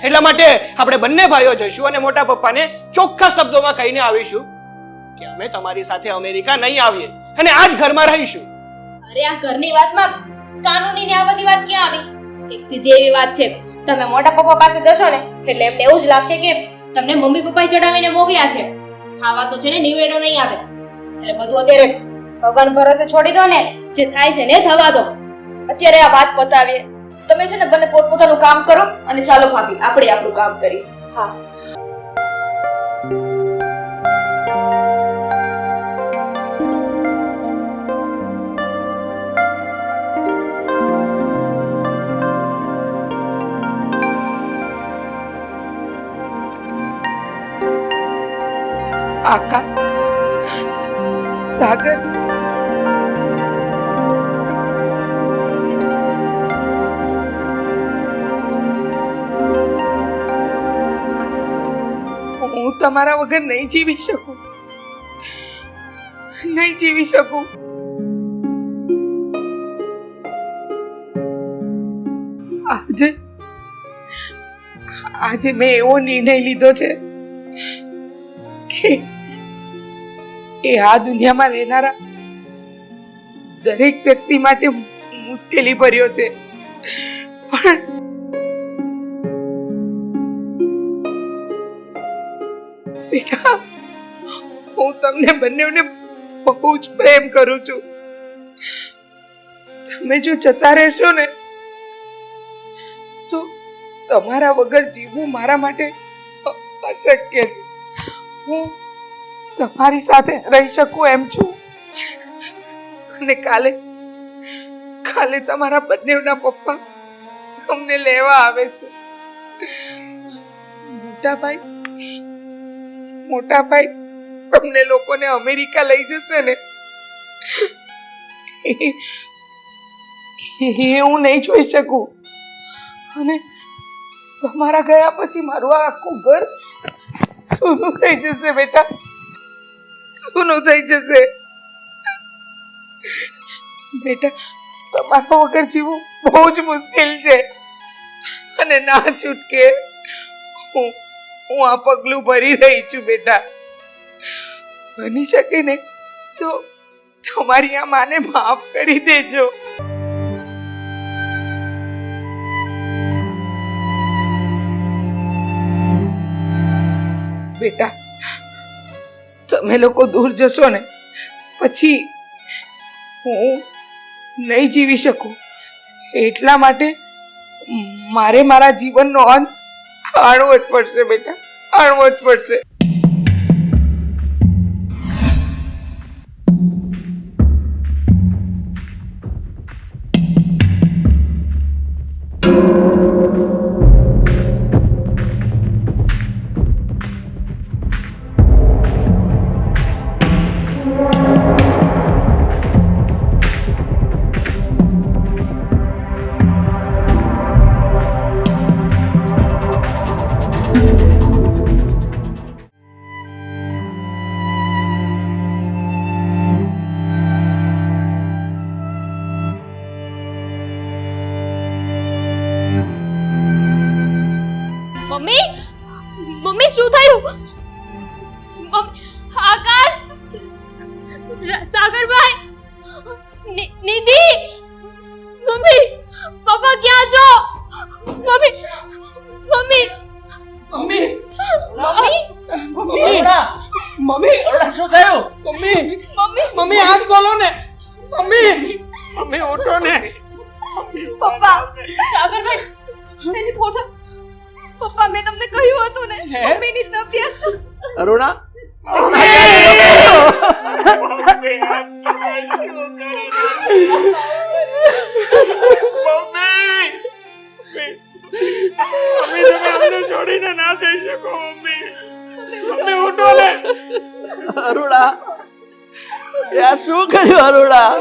એટલા માટે આપણે બંને ભાઈઓ જઈશું અને મોટા પપ્પાને ચોખ્ખા શબ્દોમાં કહીને આવીશું કે અમે તમારી સાથે અમેરિકા નહીં આવીએ અને આ જ ઘરમાં રહીશું. અરે આ ઘરની વાતમાં કાનૂની ને આ બધી વાત ક્યાં આવી? એક સીધી એવી વાત છે, તમે મોટા પપ્પા પાસે જશો ને એટલે એમને એવું જ લાગશે કે તમને મમ્મી પપ્પાએ ચડાવીને મોકલ્યા છે. આ વાત તો છે ને નિવેડો નહીં આવે. એટલે બધું અત્યારે ભગવાન ભરોસે છોડી દો ને, જે થાય છે ને થવા દો. અત્યારે આ વાત પતાવીએ. તમે છે ને બંને પોતપોતાનું કામ કરો અને ચાલો ભાભી આપણે આપણું કામ કરીએ. હા. આકાશ, સાગર, હું તમારા વગર નહીં જીવી શકું, નહીં જીવી શકું. આજે મેં એવો નિર્ણય લીધો છે કે એ આ દુનિયામાં રહેનારા દરેક વ્યક્તિ માટે મુશ્કેલી ભર્યો છે, પણ બેટા હું તમને બંનેને બહુ જ પ્રેમ કરું છું. તમે જો જતા રહેશો ને તો તમારા વગર જીવવું મારા માટે અશક્ય છે. હું તમારી સાથે રહી શકું એમ છું. અને કાલે તમારા બંનેના પપ્પા તમને લેવા આવે છે. મોટા ભાઈ તમને લોકોને અમેરિકા લઈ જશે ને, એ હું નહીં જોઈ શકું. અને તમારા ગયા પછી મારું આખું ઘર સૂનું થઈ જશે બેટા, સૂનું થઈ જશે. બેટા તમારા વગર જીવવું બહુ જ મુશ્કેલ છે અને ના છૂટકે હું આ પગલું ભરી રહી છું. બેટા બની શકે ને તો તમારી આ માને માફ કરી દેજો. બેટા તમે લોકો દૂર જશો ને પછી હું નહીં જીવી શકું. એટલા માટે મારે મારા જીવનનો અંત આણવો જ પડશે બેટા, આણવો જ પડશે. મમ્મી શું થયું? આકાશ, સાગરભાઈ, નિધિ, મમ્મી, પપ્પા ક્યાં છો? Mummy, mummy, mummy, mummy, mummy, શું થયું? મમ્મી, મમ્મી હાથ ખોલો ને. મમ્મી ઉઠો ને. પપ્પા, સાગરભાઈ, એની ફોટો. પપ્પા મેં તમને કહ્યું હતું ને મમ્મીની તબિયત. અરુણા, છોડીને ના જઈ શકો. મમ્મી ઉઠો ને. અરુણા, આ શું કર્યું અરુણા?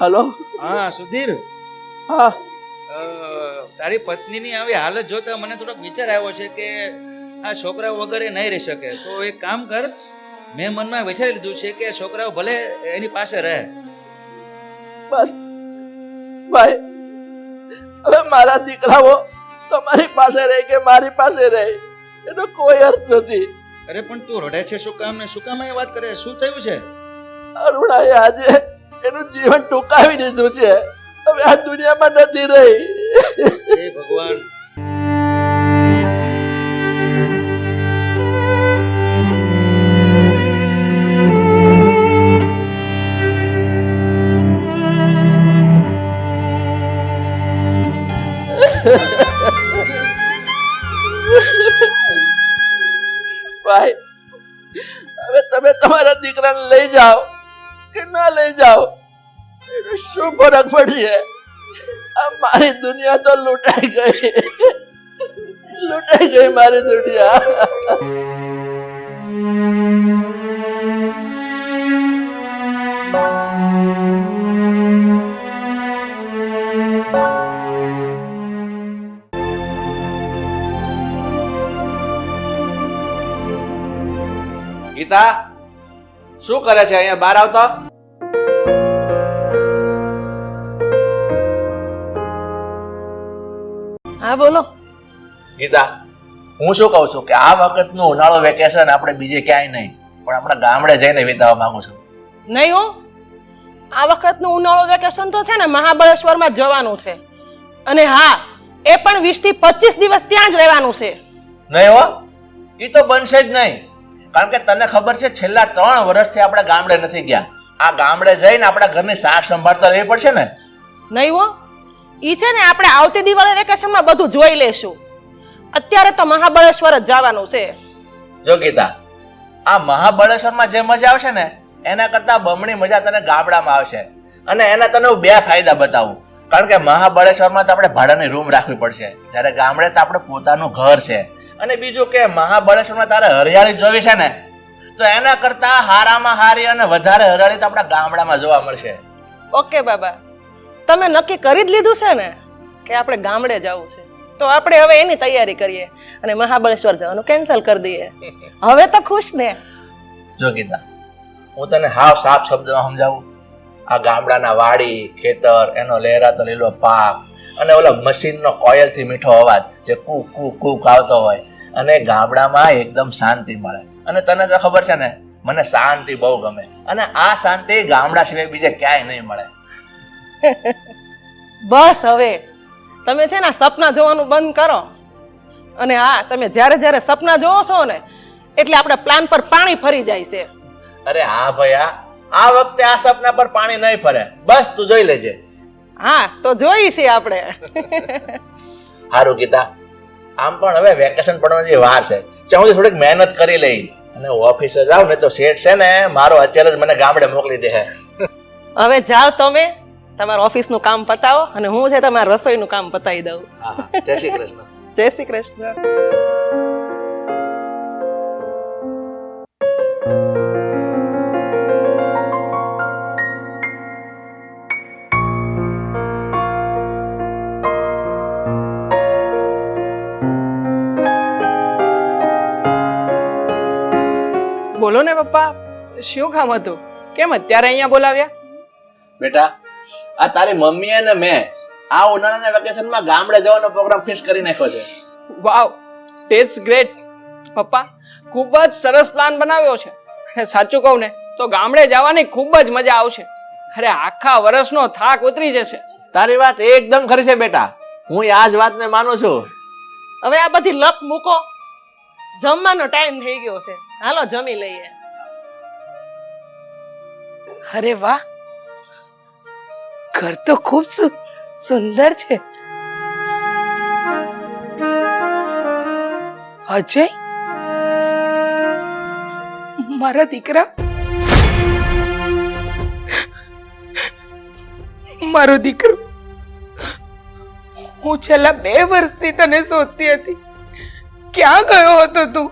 હલો. હા સુધીર, હા તારી પત્નીની આવી હાલત જોતા મને થોડોક વિચાર આવ્યો છે કે આ છોકરાઓ વગર એ નહીં રહી શકે. તો એક કામ કર, મેં મનમાં વિચારી લીધું છે કે છોકરાઓ ભલે એની પાસે રહે. બસ ભાઈ, હવે મારા દીકરાઓ તમારી પાસે રહે કે મારી પાસે રહે એનો કોઈ અર્થ નથી. અરે પણ તું રડે છે શું કામ ને શું કામ એ વાત કરે? શું થયું છે? અરુણાએ આજે એનું જીવન ટૂંકાવી દીધું છે. હવે આ દુનિયામાં નથી રહી. હે ભગવાન. ભાઈ, હવે તમે તમારા દીકરાને લઈ જાઓ કે ના લઈ જાઓ એનો શું ફરક પડશે? આ મારી દુનિયા તો લૂંટાઈ ગઈ મારી દુનિયા. ગીતા શું કરે છે અહીંયા? બહાર આવતો. હા બોલો. ગીતા, હું શું કહું છું કે આ વખતનું ઉનાળુ વેકેશન આપણે બીજે ક્યાંય નહીં પણ આપણા ગામડે જઈને વિતાવવા માંગુ છું. નહીં હો, આ વખતનું ઉનાળુ વેકેશન તો છે ને મહાબળેશ્વરમાં જવાનું છે. અને હા, એ પણ 20 થી 25 દિવસ ત્યાં જ રહેવાનું છે. નહીં હો, એ તો બનશે જ નહીં. કારણ કે તને ખબર છે છેલ્લા 3 વર્ષથી આપણે ગામડે નથી ગયા. આ ગામડે જઈને આપણા ઘરની સાર સંભાળ તો લેવી પડશે ને. નહીં હો, ઈ છે ને આપણે આવતી દિવાળી વેકેશનમાં બધું જોઈ લેશું. અત્યારે તો મહાબળેશ્વર જ જવાનું છે. જો ગીતા, આ મહાબળેશ્વરમાં જે મજા આવશે ને એના કરતા બમણી મજા તને ગામડામાં આવશે. અને એના તને હું 2 ફાયદા બતાવું. કારણ કે મહાબળેશ્વરમાં તો આપણે ભાડાની રૂમ રાખવી પડશે, જ્યારે ગામડે તો આપણે પોતાનું ઘર છે. અને બીજું કે મહાબળેશ્વરમાં તારે હરિયાળી જોવી છે ને તો એના કરતા હારામાં હારી અને વધારે હરિયાળી તો આપણા ગામડામાં જોવા મળશે. ઓકે બાબા, તમે નક્કી કરી જ લીધું છે ને કે આપણે ગામડે જવું છે, તો આપણે હવે એની તૈયારી કરીએ અને મહાબળેશ્વર જવાનું કેન્સલ કરી દઈએ. હવે તો ખુશ ને? જો ગીતા, હું તને હાવ સાફ શબ્દમાં સમજાવું. આ ગામડાના વાડી ખેતર, એનો લહેરાતો લીલો પાક અને ઓલો મશીનનો કોયલથી મીઠો અવાજ જે કૂક કૂક કૂક આવતો હોય, અને ગામડામાં એકદમ શાંતિ મળે. અને તને તો ખબર છે ને, મને શાંતિ બહુ ગમે. અને આ શાંતિ ગામડા સિવાય બીજે ક્યાંય નહીં મળે. બસ હવે તમે છે ને સપના જોવાનું બંધ કરો. અને હા, તમે જ્યારે જ્યારે સપના જોવો છો ને એટલે આપણે પ્લાન પર પાણી ફરી જાય છે. અરે હા ભૈયા, આ વખતે આ સપના પર પાણી નહીં ફરે. બસ તું જોઈ લેજે. હા, તો જોઈ છે આપણે. સારું ગીતા, આમ પણ હવે વેકેશન પડવાની વાર છે. ચાલ હું થોડીક મહેનત કરી લઈ અને ઓફિસે જાવ ને તો શેઠ છે ને મારો અત્યારે જ મને ગામડે મોકલી દે. હવે જાઓ તમે તમારા ઓફિસનું કામ પતાવો અને હું છે તમારા રસોઈનું કામ પતાવી દઉં. હા, જય શ્રી કૃષ્ણ. જય શ્રી કૃષ્ણ. બોલો ને પપ્પા, શું કામ હતું? કેમ અત્યારે અહીંયા બોલાવ્યા? બેટા, આ તારી મમ્મી અને મેં આ ઉનાળાના વેકેશનમાં ગામડે જવાનો પ્રોગ્રામ ફિક્સ કરી નાખ્યો છે. વાવ, ધેટ્સ ગ્રેટ. પપ્પા, ખૂબ જ સરસ પ્લાન બનાવ્યો છે. સાચું કહું ને તો ગામડે જવાની ખૂબ જ મજા આવશે. અરે આખા વર્ષનો થાક ઉતરી જશે. તારી વાત એકદમ ખરી છે બેટા, હું આ જ વાતને માનું છું. હવે આ બધી લપ મૂકો, જમવાનો ટાઈમ થઈ ગયો છે. હાલો જમી લઈએ. અરે વાહ, ઘર તો ખૂબ સુંદર છે. અજય, મારા દીકરા, મારો દીકરો, હું છેલ્લા 2 વર્ષથી તને શોધતી હતી. ક્યાં ગયો હતો તું?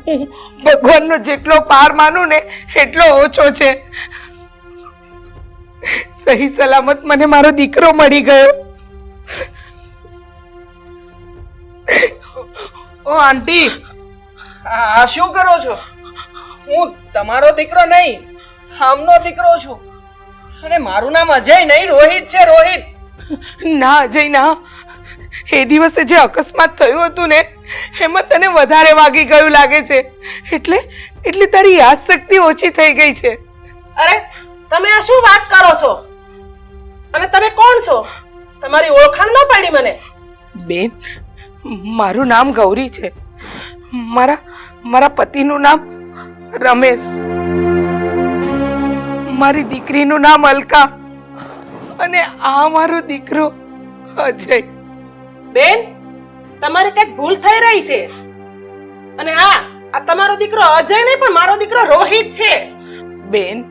હું ભગવાનનો જેટલો પાર માનું ને એટલો ઓછો છે. સહી સલામત મને મારો દીકરો મળી ગયો. ઓ આંટી, આ શું કરો છો? હું તમારો દીકરો નહીં, આમનો દીકરો છું. અને મારું નામ અજય નહીં, રોહિત છે, રોહિત. ના અજય ના, એ દિવસે જે અકસ્માત થયું હતું ને એમાં તને વધારે વાગી ગયું લાગે છે, એટલે તારી યાદ શક્તિ ઓછી થઈ ગઈ છે. અરે તમે આ શું વાત કરો છો? અને તમે કોણ છો? તમારી ઓળખાણ ન પડી મને. બેન, મારું નામ ગૌરી છે. મારા પતિનું નામ રમેશ, મારી દીકરીનું નામ અલકા, અને આ મારો દીકરો અજય. બેન, તમારે કઈક ભૂલ થઈ રહી છે. અને હા, આ તમારો દીકરો અજય નહીં પણ મારો દીકરો રોહિત છે. બેન,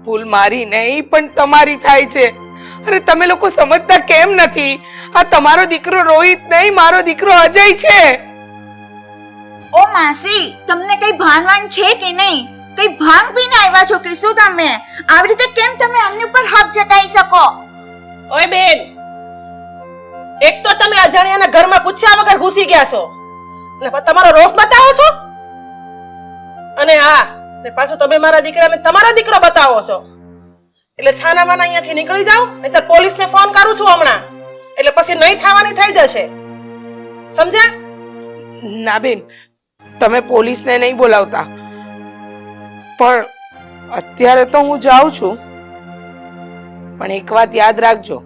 ભૂલ મારી નહીં પણ તમારી થાય છે. અરે તમે લોકો સમજતા કેમ નથી? આ તમારો દીકરો રોહિત નહીં, મારો દીકરો અજય છે. ઓ માસી, તમને કઈ ભાનવાન છે કે નહીં? કઈ ભાંગ પીને આવ્યા છો કે શું તમે? આવી રીતે કેમ તમે અમને ઉપર હક જતાઈ શકો? ઓય બેન, એક તો તમે અજાણ્યાના ઘરમાં પૂછ્યા વગર ઘૂસી ગયા છો અને પછી તમારો રોફ બતાવો છો. અને હા, ને પાછું તમે મારા દીકરાને તમારો દીકરો બતાવો છો. એટલે છાનામાના અહીંયાથી નીકળી જાઓ, નહીંતર પોલીસને ફોન કરું છું હમણાં. એટલે પછી નહીં થવાની થઈ જશે. સમજ્યા? ના બેન, તમે પોલીસને નહીં બોલાવતા, પણ અત્યારે તો હું જાઉં છું. પણ એક વાત યાદ રાખજો,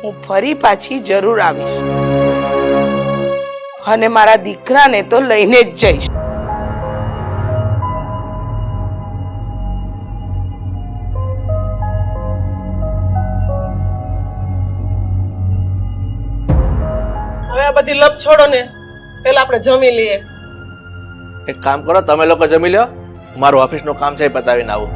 હું ફરી પાછી જરૂર આવીશ અને મારા દીકરાને તો લઈને જ જઈશ. હવે આ બધી લપ છોડો ને, પેલા આપણે જમી લઈએ. એક કામ કરો, તમે લોકો જમી લો, મારું ઓફિસનું કામ છે એ પતાવીને આવું.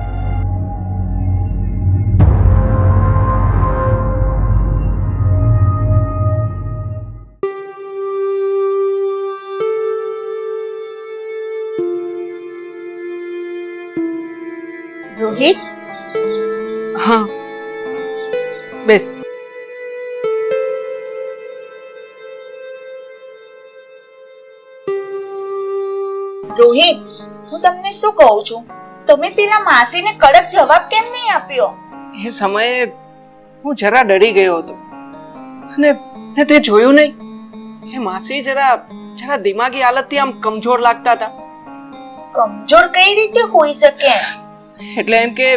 રોહિત, હા, બેસ. રોહિત, હું તમને શું કહું છું? તમે પેલા માસીને કડક જવાબ કેમ નહીં આપ્યો? એ સમયે હું જરા ડરી ગયો હતો અને તે જોયું નહીં, એ માસી જરા દિમાગી હાલતથી આમ કમજોર લાગતા હતા. કમજોર કઈ રીતે હોઈ શકે? એટલે એમ કે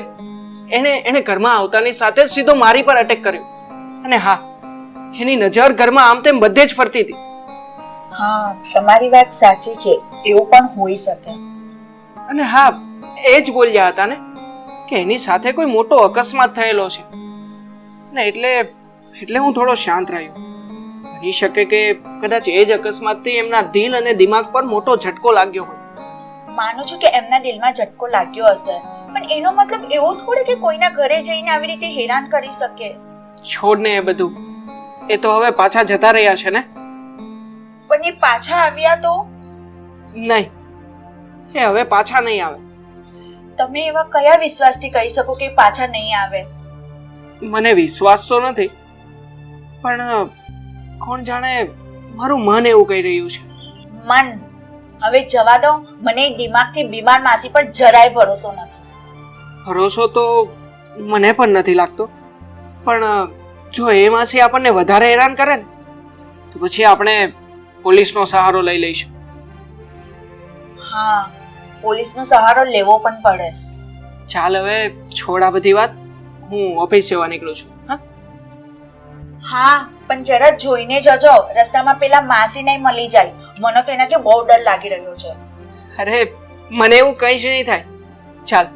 એને ઘરમાં આવતાની સાથે જ સીધો મારી પર અટેક કર્યો. અને હા, એની નજર ઘરમાં આમ તેમ બધે જ ફરતી હતી. હા, તમારી વાત સાચી છે, એવું પણ હોઈ શકે. અને હા, એ જ બોલ્યા હતા ને કે એની સાથે કોઈ મોટો અકસ્માત થયેલો છે ને, એટલે હું થોડો શાંત રહ્યો. બની શકે કે કદાચ એ જ અકસ્માતથી એમના દિલ અને દિમાગ પર મોટો ઝટકો લાગ્યો હોય. માનું છું કે એમના દિલમાં ઝટકો લાગ્યો હશે, પણ એનો મતલબ એવો થોડી કે કોઈના ઘરે જઈને આવી રીતે હેરાન કરી શકે. છોડ ને એ બધું, એ તો હવે પાછા જતા રહ્યા છે ને. પણ એ પાછા આવ્યા તો? નહીં, એ હવે પાછા નહીં આવે. તમે એવા કયા વિશ્વાસથી કહી શકો કે પાછા નહીં આવે? મને વિશ્વાસ તો નથી, પણ કોણ જાણે મારું મન એવું કહી રહ્યું છે. મન? હવે જવા દો, મને દિમાગથી બીમાર માસી પર જરાય ભરોસો નથી. ભરોસો તો મને પણ નથી લાગતો, પણ જો એ માસી આપણને વધારે હેરાન કરે ને તો પછી આપણે પોલીસનો સહારો લઈ લઈશું. હા, પોલીસનો સહારો લેવો પણ પડે. ચાલ હવે છોડ આ બધી વાત, હું ઓફિસ જવા નીકળું છું. હા, પણ જરા જોઈને જજો, રસ્તામાં પેલા માસી નહીં મળી જાય. મને તો એનાથી બહુ ડર લાગી રહ્યો છે. અરે મને એવું કંઈ જ નહીં થાય. ચાલ,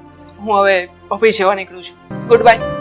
હું હવે ઓફિસ જવા નીકળું છું. Good bye.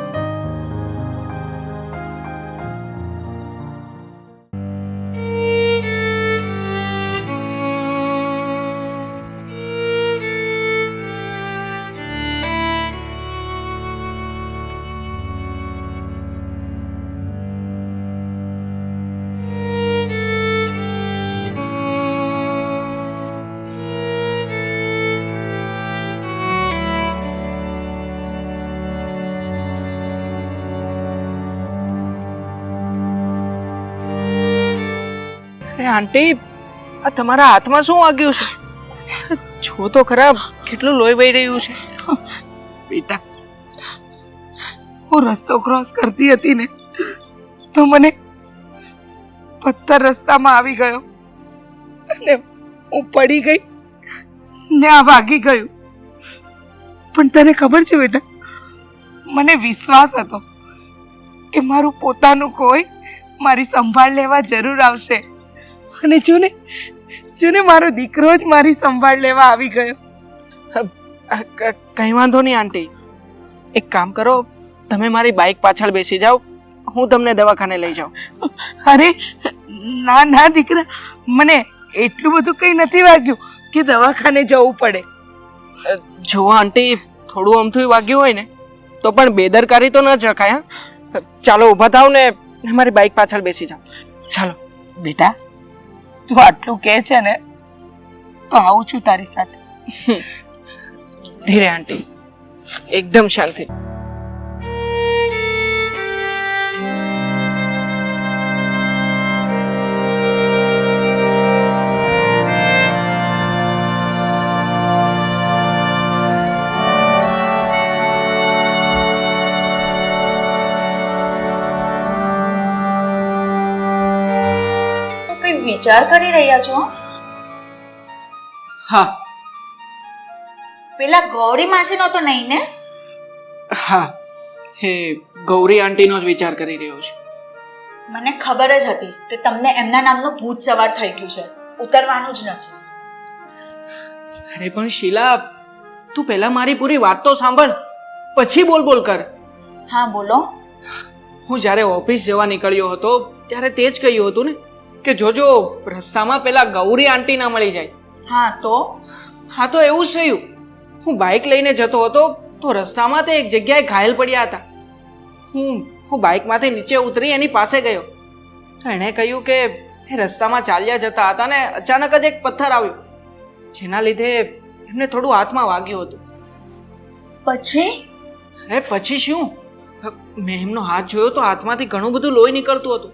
અરે આંટી, આ તમારા હાથમાં શું વાગ્યું છે? જો તો ખરાબ, કેટલું લોહી વહી રહ્યું છે. બેટા, હું રસ્તો ક્રોસ કરતી હતી ને તો મને પથ્થર રસ્તામાં આવી ગયો અને હું પડી ગઈ ને આ વાગી ગયું. પણ તને ખબર છે બેટા, મને વિશ્વાસ હતો કે મારું પોતાનું કોઈ મારી સંભાળ લેવા જરૂર આવશે. અને જો ને મારો દીકરો જ મારી સંભાળ લેવા આવી ગયો. કઈ વાંધો નહીં આંટી, એક કામ કરો, તમે મારી બાઇક પાછળ બેસી જાઓ, હું તમને દવાખાને લઈ જાઉં. અરે ના ના દીકરા, મને એટલું બધું કંઈ નથી વાગ્યું કે દવાખાને જવું પડે. જો આંટી, થોડું અમથું વાગ્યું હોય ને તો પણ બેદરકારી તો ન જખાય. હા, ચાલો ઊભા થાવ ને મારી બાઇક પાછળ બેસી જાઓ. ચાલો. બેટા, તું આટલું કહે છે ને તો આવું છું તારી સાથે. ધીરે આંટી, એકદમ શાંતિ. વિચાર કરી રહ્યા છો? હા. પેલા ગૌરી માસીનો તો નહીં ને? હા, હે ગૌરી આંટીનો જ વિચાર કરી રહ્યો છું. મને ખબર જ હતી કે તમને એમના નામનું ભૂત સવાર થઈ ગયું છે, ઉતરવાનું જ નથી. અરે પણ શીલા, તું પહેલા મારી પૂરી વાત તો સાંભળ, પછી બોલ બોલ કર. હા બોલો. હું જ્યારે ઓફિસ જવા નીકળ્યો હતો ત્યારે તે જ કહ્યું હતું ને કે જોજો રસ્તામાં પેલા ગૌરી આંટી ના મળી જાય. હા તો? હા તો એવું જ થયું. હું બાઇક લઈને જતો હતો તો રસ્તામાં તે એક જગ્યાએ ઘાયલ પડ્યા હતા. હું બાઇકમાંથી નીચે ઉતરી એની પાસે ગયો તો એણે કહ્યું કે એ રસ્તામાં ચાલ્યા જતા હતા ને અચાનક જ એક પથ્થર આવ્યો, જેના લીધે એમને થોડું હાથમાં વાગ્યું હતું. પછી? અરે પછી શું, મેં એમનો હાથ જોયો તો હાથમાંથી ઘણું બધું લોહી નીકળતું હતું.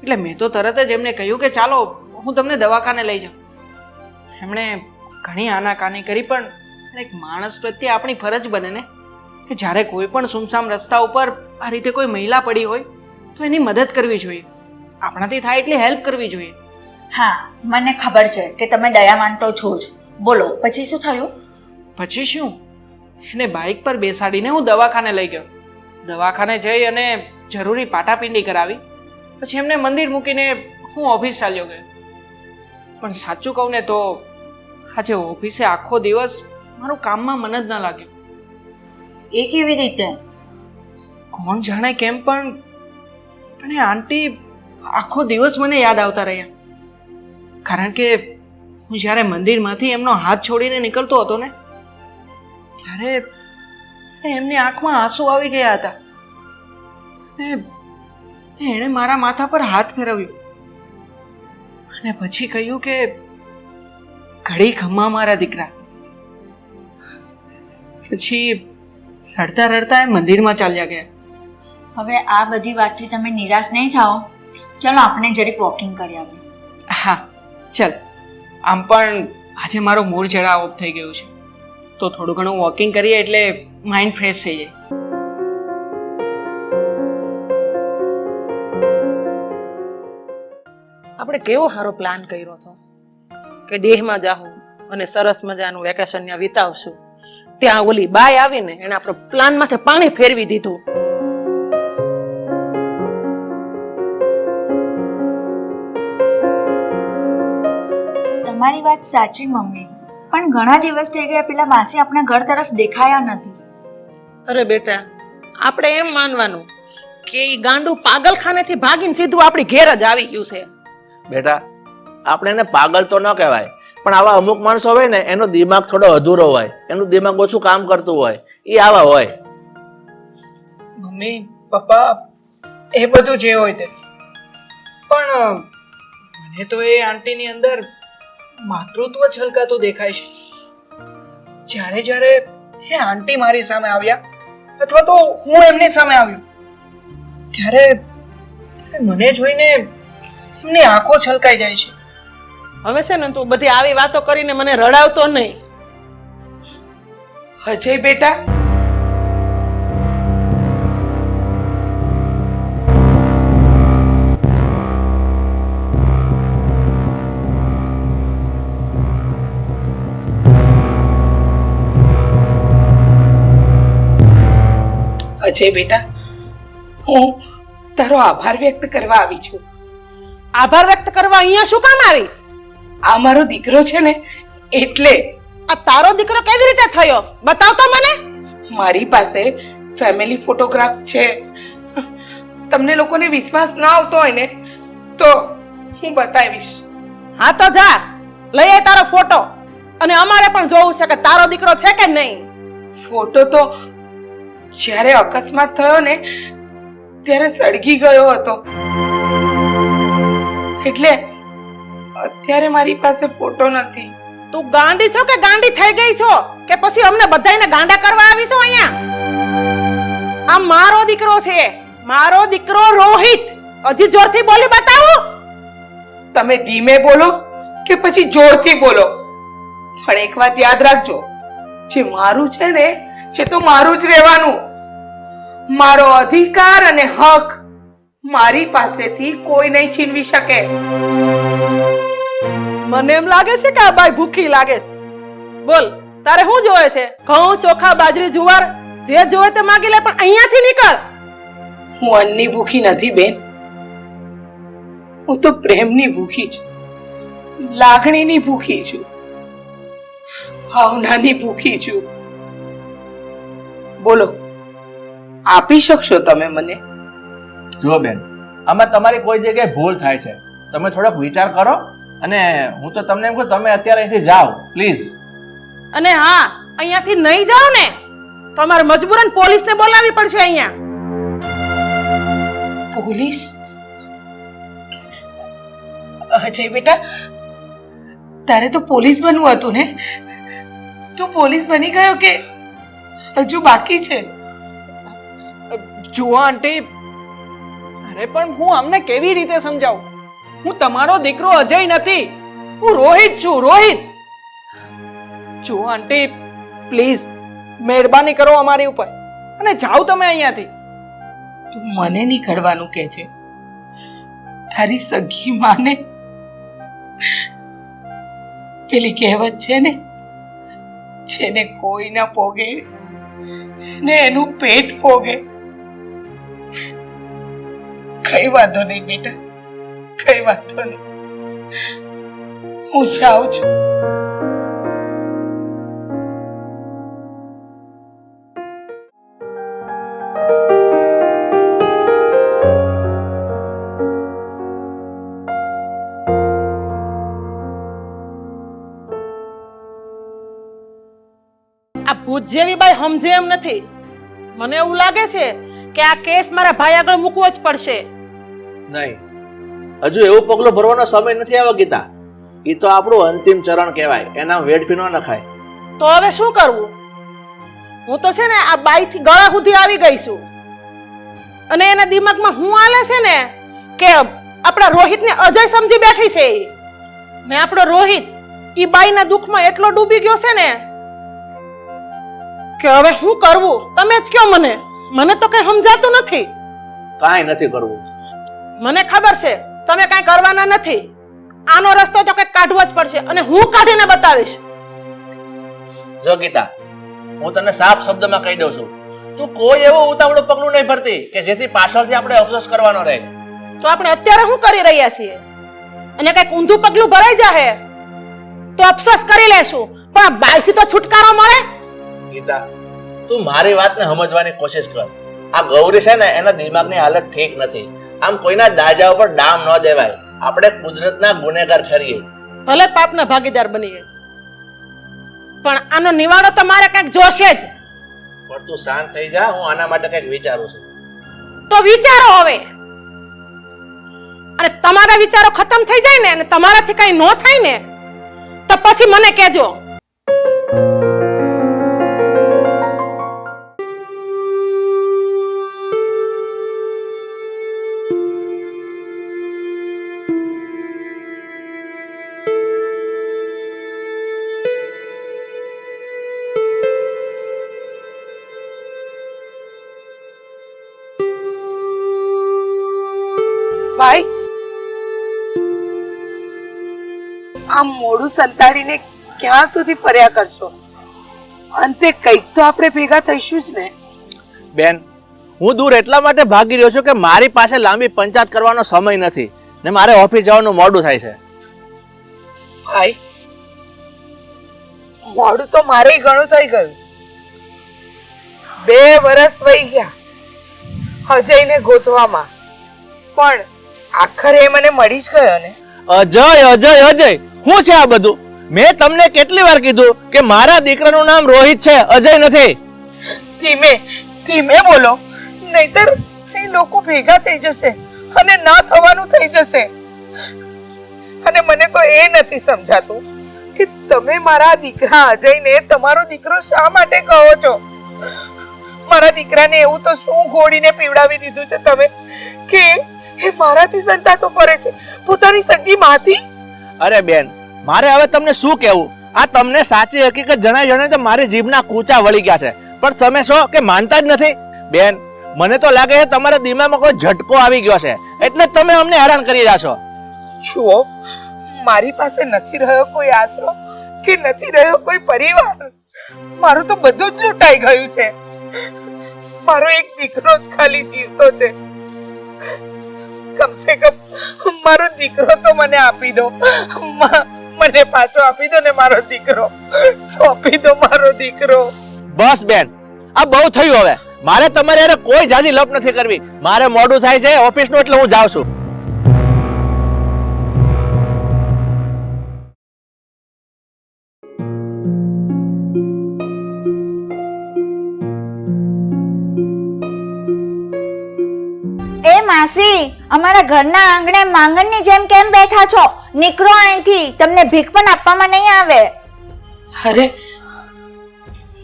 એટલે મેં તો તરત જ એમને કહ્યું કે ચાલો હું તમને દવાખાને લઈ જાઉં. એમણે ઘણી આનાકાની કરી, પણ એક માણસ પ્રત્યે આપણી ફરજ બને ને કે જ્યારે કોઈ પણ સુમસામ રસ્તા ઉપર આ રીતે કોઈ મહિલા પડી હોય તો એની મદદ કરવી જોઈએ, આપણાથી થાય એટલી હેલ્પ કરવી જોઈએ. હા, મને ખબર છે કે તમે દયાવાન તો છો જ. બોલો, પછી શું થયું? પછી શું, એને બાઇક પર બેસાડીને હું દવાખાને લઈ ગયો. દવાખાને જઈ અને જરૂરી પાટાપિંડી કરાવી, પછી એમને મંદિર મૂકીને હું ઓફિસ ચાલ્યો ગયો. પણ સાચું કહું ને તો આજે ઓફિસે આખો દિવસ મારું કામમાં મન જ ન લાગ્યું. એ કેવી રીતે? કોણ જાણે કેમ, પણ એ આંટી આખો દિવસ મને યાદ આવતા રહ્યા. કારણ કે હું જ્યારે મંદિરમાંથી એમનો હાથ છોડીને નીકળતો હતો ને ત્યારે એમની આંખમાં આંસુ આવી ગયા હતા. એણે મારા માથા પર હાથ ફેરવ્યો અને પછી કહ્યું કે ઘડી ખમ્મા મારા દીકરા. પછી રડતા રડતા એ મંદિરમાં ચાલ્યા ગયા. હવે આ બધી વાતથી તમે નિરાશ નહીં થાઓ. ચલો આપણે જરીક વોકિંગ કરી આવીએ. હા ચલ. આમ પણ આજે મારો મૂડ જરા ઓફ થઈ ગયું છે તો થોડું ઘણું વોકિંગ કરીએ એટલે માઇન્ડ ફ્રેશ થઈ જાય. આપણે કેવો સારો પ્લાન કર્યો હતો કે દેહમાં જાહું અને સરસ મજાનું વેકેશન ત્યાં વિતાવશું. ત્યાં ઓલી બાય આવીને એને આપણો પ્લાનમાંથી પાણી ફેરવી દીધું. તમારી વાત સાચી મમ્મી, પણ ઘણા દિવસ થઈ ગયા પેલા માસી આપણા ઘર તરફ દેખાયા નથી. અરે બેટા, આપણે એમ માનવાનું કે ઈ ગાંડું પાગલખાનેથી ભાગીને સીધું આપણી ઘેર જ આવી ગયું છે. બેટા, આપણે એને પાગલ તો ન કહેવાય, પણ આવા અમુક માણસો હોય ને એનો દિમાગ થોડો અધૂરો હોય, એનું દિમાગ ઓછું કામ કરતું હોય, એ આવા હોય. મમ્મી પપ્પા એ બધું જે હોય તે, પણ મને તો એ આંટીની અંદર માતૃત્વ છલકાતું દેખાય છે. જ્યારે જ્યારે એ આંટી મારી સામે આવ્યા અથવા તો હું એમની સામે આવ્યો ત્યારે મને જોઈને એમની આંખો છલકાઈ જાય છે. હવે છે ને તું બધી આવી વાતો કરીને મને રડાવતો નહીં. અજય બેટા, અજય બેટા, હું તારો આભાર વ્યક્ત કરવા આવી છું. આભાર વ્યક્ત કરવા અહીંયા શું કામ આવી? આ મારો દીકરો છે ને એટલે. આ તારો દીકરો કેવી રીતે થયો બતાવ તો મને. મારી પાસે ફેમિલી ફોટોગ્રાફ્સ છે. તમને લોકોને વિશ્વાસ ના આવતો હોય ને તો હું બતાવીશ. હા તો જા લઈ આય તારો ફોટો, અને અમારે પણ જોવું છે કે તારો દીકરો છે કે નહીં. ફોટો તો જ્યારે અકસ્માત થયો ને ત્યારે સળગી ગયો હતો, એટલે અત્યારે મારી પાસે ફોટો નથી. તું ગાંડી છો કે ગાંડી થઈ ગઈ છો કે પછી અમને બધાયને ગાંડા કરવા આવી છો અહીંયા? આ મારો દીકરો છે, મારો દીકરો રોહિત. હજી જોરથી બોલી બતાવો. તમે ધીમે બોલો કે પછી જોરથી બોલો, પણ એક વાત યાદ રાખજો, જે મારું છે ને એ તો મારું જ રહેવાનું. મારો અધિકાર અને હક મારી પાસેથી કોઈ નહીં છીનવી શકે. મને એમ લાગે છે કે આ બાઈ ભૂખી લાગે છે. બોલ તારે શું જોવે છે? ઘઉં, ચોખા, બાજરી, જુવાર જે જોવે તે માગી લે, પણ અહીંયાથી નીકળ. હું અન્નની ભૂખી નથી બેન, હું તો પ્રેમની ભૂખી છું, લાગણીની ભૂખી છું, ભાવનાની ભૂખી છું. બોલો, આપી શકશો તમે મને? જુઓ બેન, આમાં તમારી કોઈ જગ્યાએ ભૂલ થાય છે. તમે થોડોક વિચાર કરો, અને હું તો તમને એમ કહું તમે અત્યારે અહીંથી જાઓ પ્લીઝ. અને હા, અહીંયાથી નહીં જાઓ ને તો અમારે મજબૂરન પોલીસને બોલાવવી પડશે અહીંયા. પોલીસ? અજય બેટા, તારે તો પોલીસ બનવું હતું ને? તું પોલીસ બની ગયો કે હજુ બાકી છે? જુઓ આંટી, અરે પણ હું અમને કેવી રીતે સમજાવું? હું તમારો દીકરો અજય નથી, હું રોહિત છું, રોહિત. જુઓ આંટી, પ્લીઝ મહેરબાની કરો અમારી ઉપર અને જાઓ તમે અહીંયાથી. તું મને નીકળવાનું કે છે? તારી સગી માને પેલી કહેવત છે ને, જેને કોઈ ના પોગે ને એનું પેટ પોગે. કઈ વાંધો નહીં બેટા, કઈ વાંધો નહીં, હું જાઉં છું. આ ભૂત જેવી બાઈ સમજે એમ નથી. મને એવું લાગે છે કે આ કેસ મારા ભાઈ આગળ મૂકવો જ પડશે. નહીં, હજુ એવું પગલું ભરવાનો સમય નથી આવ્યો ગીતા. એ તો આપણું અંતિમ ચરણ કહેવાય, એના વેડફી ન નખાય. તો હવે શું કરવું? હું તો છે ને આ બાઈ થી ગળા સુધી આવી ગઈ છું, અને એના દિમાગમાં હું આલે છે ને કે આપણા રોહિતને અજય સમજી બેઠી છે ઈ. ને આપણો રોહિત ઈ બાઈના દુઃખમાં એટલો ડૂબી ગયો છે ને કે હવે શું કરવું તમે જ કહો. મને તો કઈ સમજાતું નથી. કાંઈ નથી કરવું. મને ખબર છે તમે કઈ કરવાના નથી. આનો રસ્તો તો કઈ કાઢવો જ પડશે, અને હું કાઢીને બતાવીશ. જો ગીતા, હું તને સાફ શબ્દમાં કહી દઉં છું, તું કોઈ એવું ઉતાવળું પગલું નહીં ભરતી કે જેથી પાછળથી આપણે અફસોસ કરવાનો રહે. તો આપણે અત્યારે શું કરી રહ્યા છીએ? અને કઈક ઊંધું પગલું ભરાઈ જાહે તો અફસોસ કરી લેશું, પણ આ બાઈથી તો છુટકારો મળે. ગીતા, તું મારી વાતને સમજવાની કોશિશ કર. આ ગૌરી છે ને, એના દિમાગની હાલત ઠીક નથી. આમ કોઈના દાજા ઉપર ડામ ન દેવાય. આપણે કુદરતના ગુનેગાર ઠરીએ. ભલે પાપના ભાગીદાર બનીએ, પણ આનો નિવાડો તો મારે કંઈક જોશે જ. પણ તું શાંત થઈ જા, હું આના માટે કંઈક વિચારું છું. તો વિચારો હવે. અને તમારા વિચારો ખતમ થઈ જાય ને, અને તમારાથી કઈ ન થાય ને, તો પછી મને કહેજો. આમ મોડું સંતાડીને ક્યાં સુધી ફર્યા કરશો? અંતે કંઈક તો આપણે ભેગા થઈશું જ ને. બેન, હું દૂર એટલા માટે ભાગી રહ્યો છું કે મારી પાસે લાંબી પંચાયત કરવાનો સમય નથી ને મારે ઓફિસ જવાનું મોડું થાય છે. ભાઈ, મોડું તો મારે ઘણું થઈ ગયું. 2 વર્ષ વહી ગયા અજયને ગોતવામાં, પણ આખરે એ મને મળી જ ગયો ને. અજય અજય અજય શું છે આ બધું? મેં તમને કેટલી વાર કીધું કે મારા દીકરાનું નામ રોહિત છે, અજય નથી. ધીમે ધીમે બોલો, નહીતર એ લોકો ભેગા થઈ જશે અને ના થવાનું થઈ જશે. અને મને તો એ નથી સમજાતું કે તમે મારા દીકરા અજયને તમારો દીકરો શા માટે કહો છો? મારા દીકરાને એવું તો શું ઘોડીને પીવડાવી દીધું છે તમે કે એ મારાથી સંતાતો ફરે છે, પોતાની સગી માથી? અરે બેન, મારે હવે તમને શું કહેવું? આ તમને સાચી હકીકત જણાવી તો મારી જીભના કૂચા વળી ગયા છે, પણ તમે શું કે માનતા જ નથી? બેન, મને તો લાગે છે તમારા દિમાગમાં કોઈ ઝટકો આવી ગયો છે, એટલે જ તમે અમને હેરાન કરી રહ્યા છો. જુઓ, મારી પાસે નથી રહ્યો કોઈ આશરો કે નથી રહ્યો કોઈ પરિવાર. મારું તો બધું જ લૂંટાઈ ગયું છે. મારો એક દીકરો જ ખાલી જીવતો છે. કમસે કમ મારો દીકરો તો મને આપી દો. મને પાછો આપી દો ને મારો દીકરો. સોંપી દો મારો દીકરો. બસ બેન, આ બહુ થયું. હવે મારે તમારે યાર કોઈ જાજી લપ નથી કરવી. મારે મોડું થાય છે ઓફિસનું, એટલે હું જાઉં છું. એ માસી, અમારા ઘરના આંગણે માંગણની જેમ કેમ બેઠા છો? નીકળો અહીંથી, તમને ભીખ પણ આપવામાં નહીં આવે. અરે,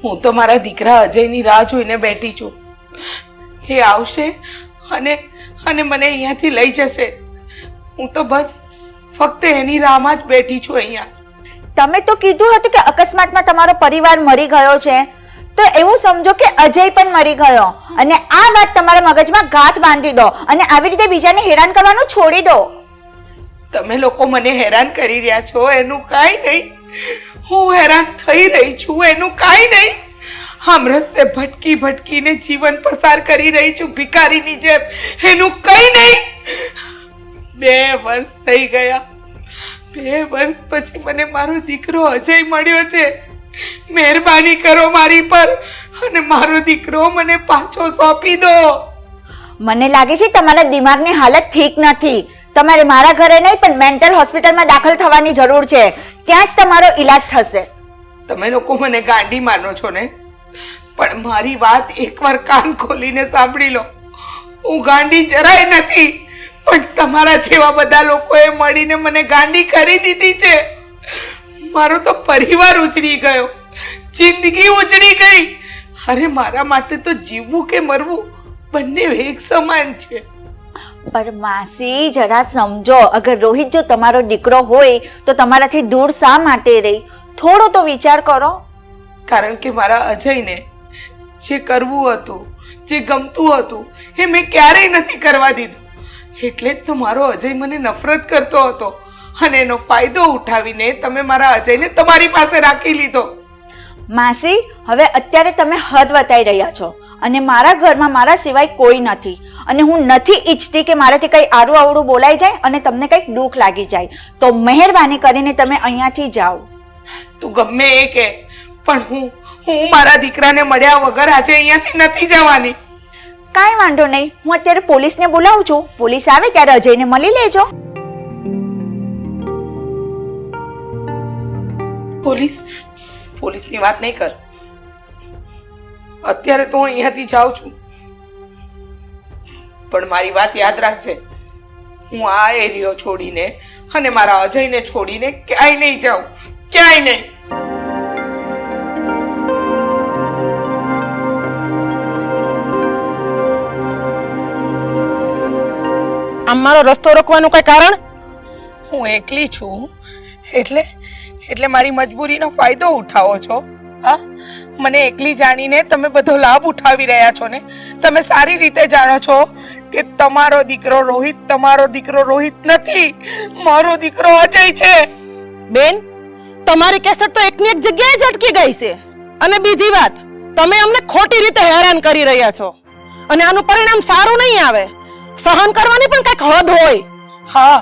હું તો મારા દીકરા અજયની રાહ જોઈને બેઠી છું. એ આવશે અને મને અહીંયાથી લઈ જશે. હું તો બસ ફક્ત એની રાહમાં જ બેઠી છું અહીંયા. તમે તો કીધું હતું કે અકસ્માતમાં તમારો પરિવાર મરી ગયો છે, તો એવું સમજો કે અજય પણ મરી ગયો, અને આ વાત તમારા મગજમાં ગાંઠ બાંધી દો અને આવી રીતે બીજાને હેરાન કરવાનું છોડી દો. તમે લોકો મને હેરાન કરી રહ્યા છો એનું કાંઈ નહીં. હું હેરાન થઈ રહી છું એનું કાંઈ નહીં. આમ રસ્તે ભટકી ભટકીને જીવન પસાર કરી રહી છું ભિખારીની જેમ, એનું કંઈ નહીં. 2 વર્ષ થઈ ગયા. 2 વર્ષ પછી મને મારો દીકરો અજય મળ્યો છે. મહેરબાની કરો મારી પર અને મારો દીકરો મને પાછો સોંપી દો. મને લાગે છે તમારા દિમાગની હાલત ઠીક નથી. તમારે મારા ઘરે નહીં પણ મેન્ટલ હોસ્પિટલમાં દાખલ થવાની જરૂર છે. ત્યાં જ તમારો ઈલાજ થશે. તમે લોકો મને ગાંડી માનો છો ને, પણ મારી વાત એકવાર કાન ખોલીને સાંભળી લો. હું ગાંડી જરાય નથી, પણ તમારા જેવા બધા લોકોએ મળીને મને ગાંડી કરી દીધી છે. મારો તો પરિવાર ઉજળી ગયો, જિંદગી ઉજળી ગઈ. અરે, મારા માટે તો જીવવું કે મરવું બંને એક સમાન છે. પણ માસી, જરા સમજો, અગર રોહિત જો તમારો દીકરો હોય તો તમારાથી દૂર શા માટે રહી? થોડો તો વિચાર કરો. કારણ કે મારા અજયને જે કરવું હતું, જે ગમતું હતું, એ મેં ક્યારેય નથી કરવા દીધું. એટલે જ તો મારો અજય મને નફરત કરતો હતો, અને એનો ફાયદો ઉઠાવીને તમે મારા અજયને તમારી પાસે રાખી લીધો. માસી, હવે અત્યારે તમે હદ વટાઈ રહ્યા છો, અને મારા ઘરમાં મારા સિવાય કોઈ નથી, અને હું નથી ઈચ્છતી કે મારાથી કંઈ આડું અવળું બોલાઈ જાય અને તમને કંઈક દુઃખ લાગી જાય. તો મહેરબાની કરીને તમે અહીંયાથી જાઓ. તું ગમે એ કે, પણ હું મારા દીકરાને મળ્યા વગર આજે અહીંયાથી નથી જવાની. કાંઈ વાંધો નહીં, હું અત્યારે પોલીસને બોલાવું છું. પોલીસ આવે ત્યારે અજયને મળી લેજો. પોલીસની વાત નહીં કર. અત્યારે તો હું અહીંયાથી જાઉં છું, પણ મારી વાત યાદ રાખજે, હું આ એરિયો છોડીને અને મારા અજયને છોડીને ક્યાંય નહીં જાઉં, ક્યાંય નહીં. આમ મારો રસ્તો રોકવાનું કઈ કારણ? હું એકલી છું એટલે મારી મજબૂરીનો ફાયદો ઉઠાવો છો? હા, મને એકલી જાણીને તમે બધો લાભ ઉઠાવી રહ્યા છો ને? તમે સારી રીતે જાણો છો કે તમારો દીકરો રોહિત નથી, મારો દીકરો અજય છે. બેન, તમારી કેસેટ તો એકની એક જગ્યાએ જ અટકી ગઈ છે. અને બીજી વાત, તમે અમને ખોટી રીતે હેરાન કરી રહ્યા છો અને આનું પરિણામ સારું નહીં આવે. સહન કરવાની પણ કંઈક હદ હોય. હા,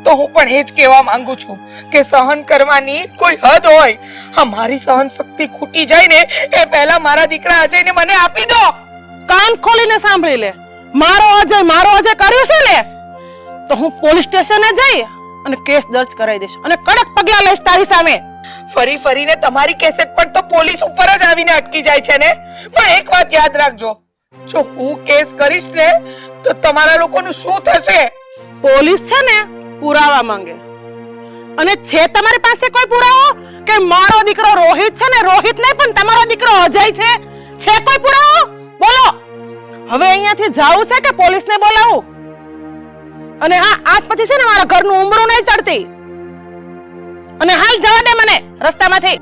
તો હું પણ એ જ કહેવા માંગુ છું કે સહન કરવાની કોઈ હદ હોય. હા, મારી સહન શક્તિ ખૂટી જાય ને એ પહેલા મારા દીકરા અજયને મને આપી દો. કાન ખોલીને સાંભળી લે. મારો અજય કર્યું છે ને, તો હું પોલીસ સ્ટેશને જઈ અને કેસ દર્જ કરાવી દઈશ અને કડક પગલાં લઈશ તારી સામે. ફરી ફરીને તમારી કેસેટ પણ તો પોલીસ ઉપર જ આવીને અટકી જાય છે ને. પણ એક વાત યાદ રાખજો, જો હું કેસ કરીશ ને તો તમારા લોકોનું શું થશે? પોલીસ છે ને પુરાવા માંગે, અને છે તમારી પાસે કોઈ પુરાવો કે મારો દીકરો રોહિત છે ને, રોહિત નહીં પણ તમારો દીકરો અજય છે કોઈ પુરાવો? બોલો. હવે અહીંયાથી જાવું છે કે પોલીસને બોલાવું? અને હા, આજ પછી છે ને મારા ઘરનું ઉંબરું નહીં ચડતી. અને હાલ જવા દે મને રસ્તામાંથી.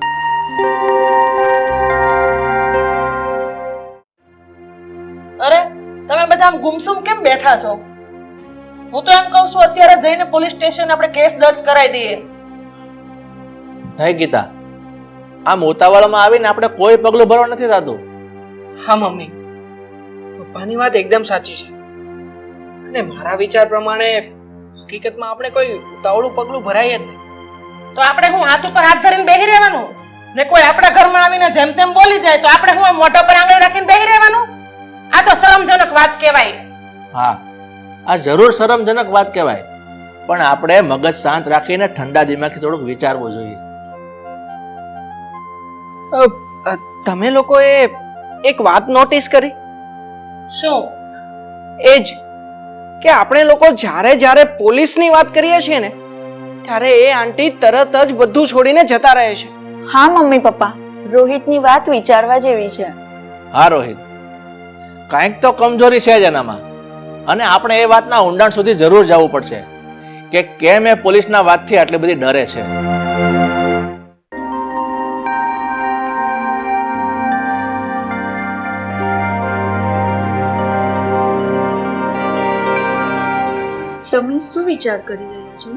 અરે, તમે બધા આમ ગુમસુમ કેમ બેઠા છો? હું તો એમ કહું છું અત્યારે જઈને પોલીસ સ્ટેશન આપણે કેસ દર્જ કરાવી દઈએ. હે ગીતા, આ મોતાવાળામાં આવીને આપણે કોઈ પગલું ભરવા નથી થતું. હા મમ્મી, પપ્પાની વાત એકદમ સાચી છે. અને મારા વિચાર પ્રમાણે હકીકતમાં આપણે કોઈ ઉતાવળું પગલું ભરાય જ નહીં. તો આપણે હું હાથ ઉપર હાથ ધરીને બેહી રહેવાનું ને કોઈ આપણા ઘરમાં આવીને જેમ તેમ બોલી જાય તો આપણે હું મોઢા પર આંગળી રાખીને બેહી રહેવાનું? આ તો શરમજનક વાત કહેવાય. હા, આ જરૂર શરમજનક વાત કહેવાય, પણ આપણે મગજ શાંત રાખીને ઠંડા દિમાગથી થોડુંક વિચારવું જોઈએ. તમે લોકોએ એક વાત નોટિસ કરી? શું? એ જ કે આપણે લોકો જ્યારે પોલીસની વાત કરીએ છીએ ને, ત્યારે એ આંટી તરત જ બધું છોડીને જતા રહે છે. હા મમ્મી પપ્પા, રોહિતની વાત વિચારવા જેવી છે. હા રોહિત, કાંઈક તો કમજોરી છે જ એનામાં, અને આપણે એ વાતના ઊંડાણ સુધી જરૂર જવું પડશે કે કેમ એ પોલીસના વાતથી આટલી બધી ડરે છે. તમે શું વિચાર કરી રહ્યા છો?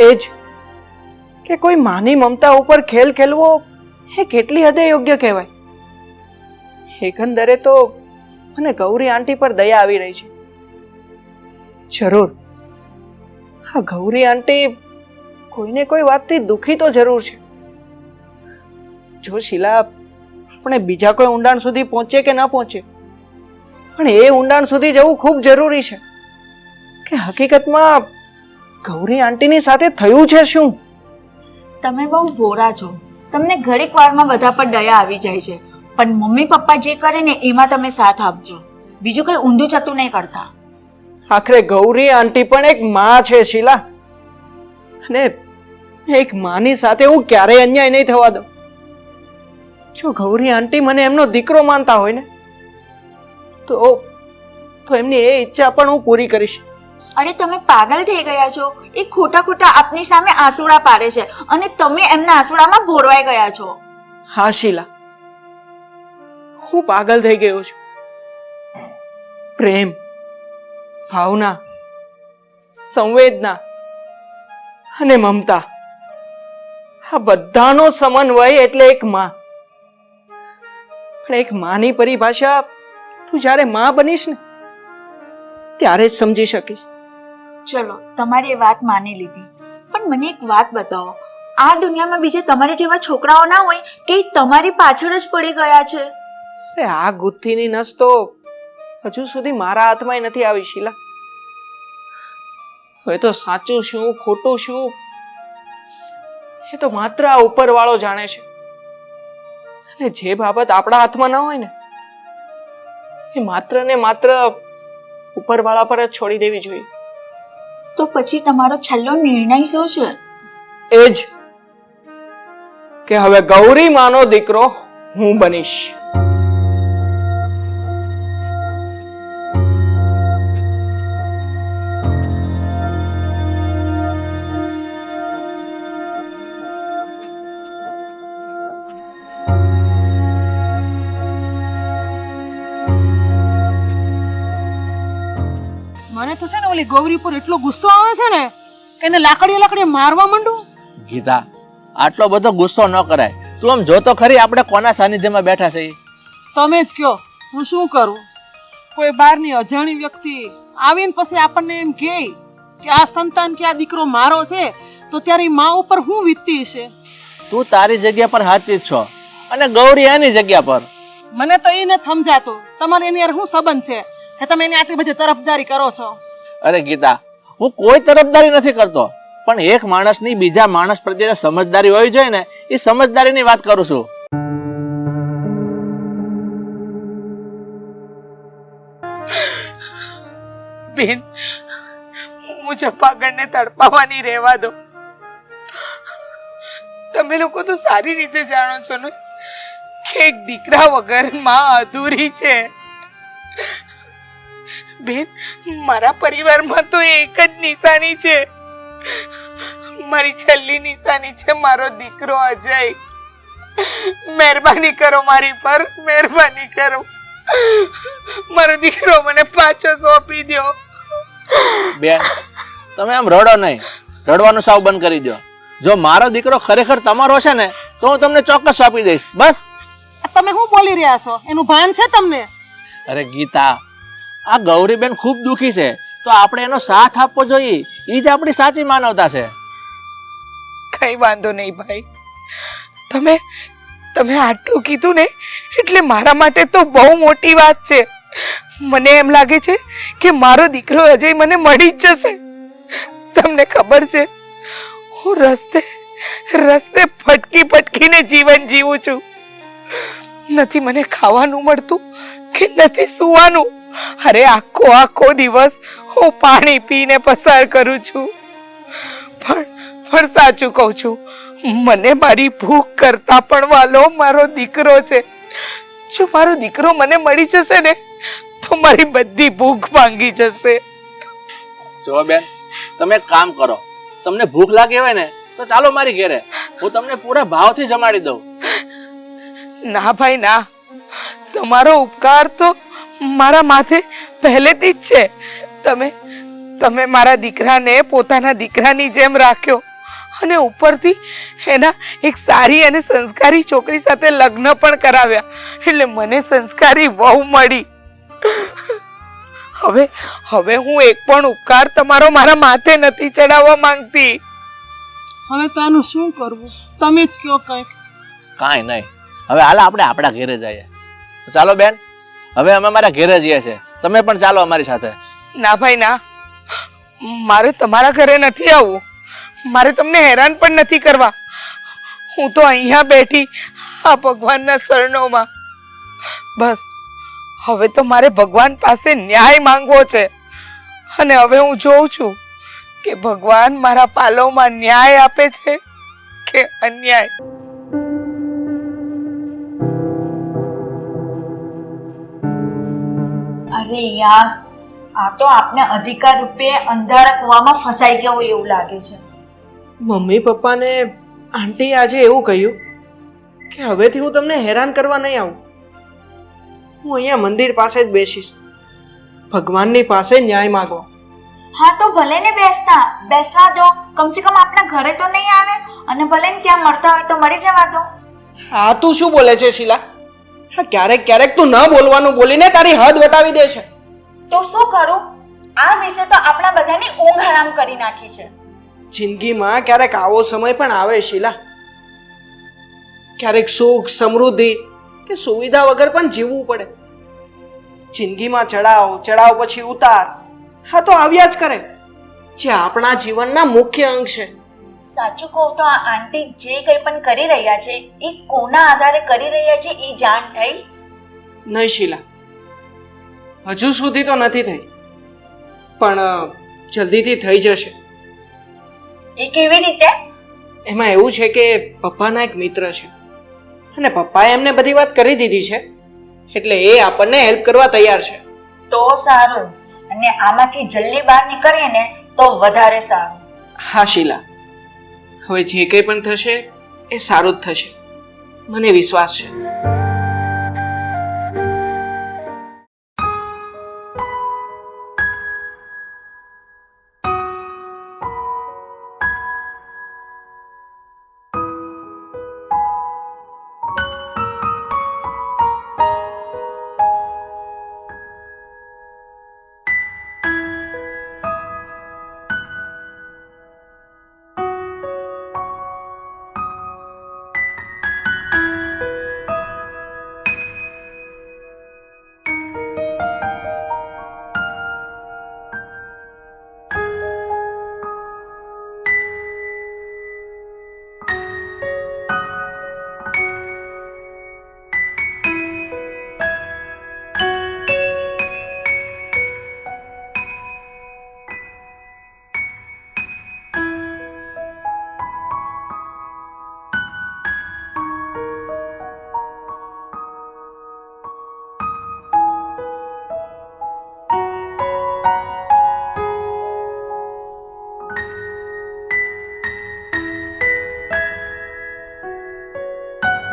એ જ કે કોઈ માની મમતા ઉપર ખેલ ખેલવો એ કેટલી હદે યોગ્ય કહેવાય. એકંદરે તો મને ગૌરી આંટી પર દયા આવી રહી છે. જરૂર, હા, ગૌરી આંટી કોઈને કોઈ વાતથી દુખી તો જરૂર છે. જો શીલા, આપણે બીજા કોઈ ઊંડાણ સુધી પહોંચે કે ના પહોંચે, પણ એ ઊંડાણ સુધી જવું ખૂબ જરૂરી છે કે હકીકતમાં ગૌરી આંટીની સાથે થયું છે શું. તમે બહુ ભોળા છો, તમને ઘડીક વારમાં બધા પર દયા આવી જાય છે, પણ મમ્મી પપ્પા જે કરે ને એમાં તમે સાથ આપજો, બીજું કઈ ઊંધું ચતું નહીં કરતા. આખરે ગૌરી આંટી પણ એક માં છે શીલા, અને એક માની સાથે હું ક્યારેય અન્યાય નહીં થવા દઉં. જો ગૌરી આંટી મને એમનો દીકરો માનતા હોય ને, તો એમની એ ઈચ્છા પણ હું પૂરી કરીશ. અરે તમે પાગલ થઈ ગયા છો, એ ખોટા ખોટા આપની સામે આંસુડા પાડે છે અને તમે એમના આંસુડામાં ભોરવાઈ ગયા છો. હા શીલા, હું પાગલ થઈ ગયો છું. પ્રેમ, ભાવના, સંવેદના અને મમતા, આ બધાનો સમન્વય એટલે એક માં. પણ એક માની પરિભાષા તું જ્યારે માં બનીશ ને ત્યારે જ સમજી શકીશ. ચલો, તમારી એ વાત માની લીધી, પણ મને એક વાત બતાવો, આ દુનિયામાં બીજા તમારી જેવા છોકરાઓ ના હોય કે તમારી પાછળ જ પડી ગયા છે? આ ગુથ્થીની નસ તો હજુ સુધી મારા હાથમાં નથી આવી શીલા. હવે તો સાચું શું ખોટું શું એ તો માત્ર આ ઉપરવાળો જાણે છે. અને જે બાબત આપણા હાથમાં ન હોય ને, એ માત્ર ને માત્ર ઉપરવાળા પર જ છોડી દેવી જોઈએ. તો પછી તમારો છેલ્લો નિર્ણય શું છે? એ જ કે હવે ગૌરી માનો દીકરો હું બનીશ. મને તો છે ને ઓલી ગૌરી પર એટલો ગુસ્સો આવે છે ને કે એને લાકડીએ મારવા માંડું. ગીતા, આટલો બધો ગુસ્સો ન કરાય. તું આમ જોતો ખરી આપણે કોના સાનિધ્યમાં બેઠા છે. તમે જ કયો હું શું કરું? કોઈ બહારની અજાણી વ્યક્તિ આવીને પછી આપણને એમ કહે કે આ સંતાન કે આ દીકરો મારો છે, તો ત્યારે ઈ મા ઉપર હું વીતતી છે. તું તારી જગ્યા પર સાચી જ છો અને ગૌરી એની જગ્યા પર. મને તો એ નથી સમજાતું તમારે એની હારે શું સંબંધ છે કે તમે એની આટલી બધી તરફદારી કરો છો? અરે ગીતા, હું કોઈ તરફદારી નથી કરતો, પણ એક માણસની બીજા માણસ પ્રત્યે સમજદારી હોવી જોઈએ ને, એ સમજદારીની વાત કરું છું. બેન, મુજફ્ફરગઢને તડપાવાની રહેવા દો. તમે લોકો તો સારી રીતે જાણો છો ને કે એક દીકરા વગર માં અધૂરી છે. બેન, મારા પરિવારમાં તો એક જ નિશાની છે, મારી છેલ્લી નિશાની છે મારો દીકરો અજય. મહેરબાની કરો મારી પર, મહેરબાની કરો. મારો દીકરો મને પાછો સોંપી દો. બેન, તમે આમ રડો નહીં, રડવાનું સાવ બંધ કરી દો. જો મારો દીકરો ખરેખર તમારો છે ને તો હું તમને ચોક્કસ સોંપી દઈશ. બસ. તમે શું બોલી રહ્યા છો? એનું ભાન છે તમને? અરે ગીતા, આ ગૌરીબેન ખૂબ દુખી છે, તો આપણે એનો સાથ આપવો જોઈએ. એ જ આપણી સાચી માનવતા છે. કઈ વાંધો નહીં ભાઈ, તમે આટલું કીધું ને એટલે મારા માટે તો બહુ મોટી વાત છે. મને એમ લાગે છે કે મારો દીકરો અજય મને મળી જ જશે. તમને ખબર છે, હું રસ્તે ફટકીને જીવન જીવું છું. નથી મને ખાવાનું મળતું કે નથી સુવાનું. અરે આખો દિવસ હું પાણી પીને પસાર કરું છું. પણ સાચું કહું છું, મને મારી ભૂખ કરતા પણ વાલો મારો દીકરો છે. જો મારો દીકરો મને મળી જશે ને તો મારી બધી ભૂખ ભાંગી જશે. જો બેન, તમે એક કામ કરો, તમને ભૂખ લાગી હોય ને તો ચાલો મારી ઘરે, હું તમને પૂરા ભાવથી જમાડી દઉં. ના ભાઈ ના, તમારો ઉપકાર તો મારા માથે પહેલેથી જ છે. તમે મારા દીકરાને પોતાના દીકરાની જેમ રાખ્યો અને ઉપરથી એના એક સારી અને સંસ્કારી છોકરી સાથે લગ્ન પણ કરાવ્યા, એટલે મને સંસ્કારી વહુ મળી. હવે હું એક પણ ઉપકાર તમારો મારા માથે નથી ચડાવવા માંગતી. હવે તો આનું શું કરવું? તમે જ કયો કંઈક. કાંઈ નહીં, હવે હાલ આપણે આપણા ઘરે જઈએ. ચાલો બેન, હવે અમે અમારા ઘરે જઈએ છીએ, તમે પણ ચાલો અમારી સાથે. ના ભાઈ ના, મારે તમારા ઘરે નથી આવવું. મારે તમને હેરાન પણ નથી કરવા. હું તો અહીંયા બેઠી આ ભગવાનના શરણોમાં. બસ હવે તો મારે ભગવાન પાસે ન્યાય માંગવો છે, અને હવે હું જોઉં છું કે ભગવાન મારા પાલોમાં ન્યાય આપે છે કે અન્યાય. અરે યાર, આ તો આપને અધિકાર રૂપે અંધારા કૂવામાં ફસાઈ ગયો હોય એવું લાગે છે. મમ્મી પપ્પાને આંટી આજે એવું કહ્યું કે હવેથી હું તમને હેરાન કરવા નહીં આવું. હું અહીંયા મંદિર પાસે જ બેસીશ, ભગવાનની પાસે ન્યાય માંગો. હા તો ભલે ને બેસવા દો. કમસે કમ આપના ઘરે તો નહીં આવે, અને ભલે ને ત્યાં મળતા હોય તો મળી જવા દો. હા, તું શું બોલે છે શીલા? હા, ક્યારેક તું ન બોલવાનું બોલીને તારી હદ વટાવી દે છે. તો શું કરું? આ વિશે તો આપણા બધાની ઊંઘ હરામ કરી નાખી છે. જિંદગીમાં ક્યારેક આવો સમય પણ આવે શીલા, ક્યારેક સુખ સમૃદ્ધિ કે સુવિધા વગર પણ જીવવું પડે. જિંદગીમાં ચડાવ પછી ઉતાર, હા તો આવ્યા જ કરે, જે આપણા જીવનના મુખ્ય અંગ છે. સાચું કહું તો આ આંટી જે કંઈ પણ કરી રહ્યા છે એ કોના આધારે કરી રહ્યા છે એ જાણ થઈ? નહીં શીલા, હજુ સુધી તો નથી થઈ, પણ જલ્દીથી થઈ જશે. એ કેવી રીતે? એમાં એવું છે કે પપ્પાના એક મિત્ર છે, અને પપ્પાએ એમને બધી વાત કરી દીધી છે, એટલે એ આપણને હેલ્પ કરવા તૈયાર છે. તો સારું, અને આમાંથી જલ્દી બહાર નીકળીએ ને તો વધારે સારું. હા શીલા, હવે જે કંઈ પણ થશે એ સારું જ થશે, મને વિશ્વાસ છે.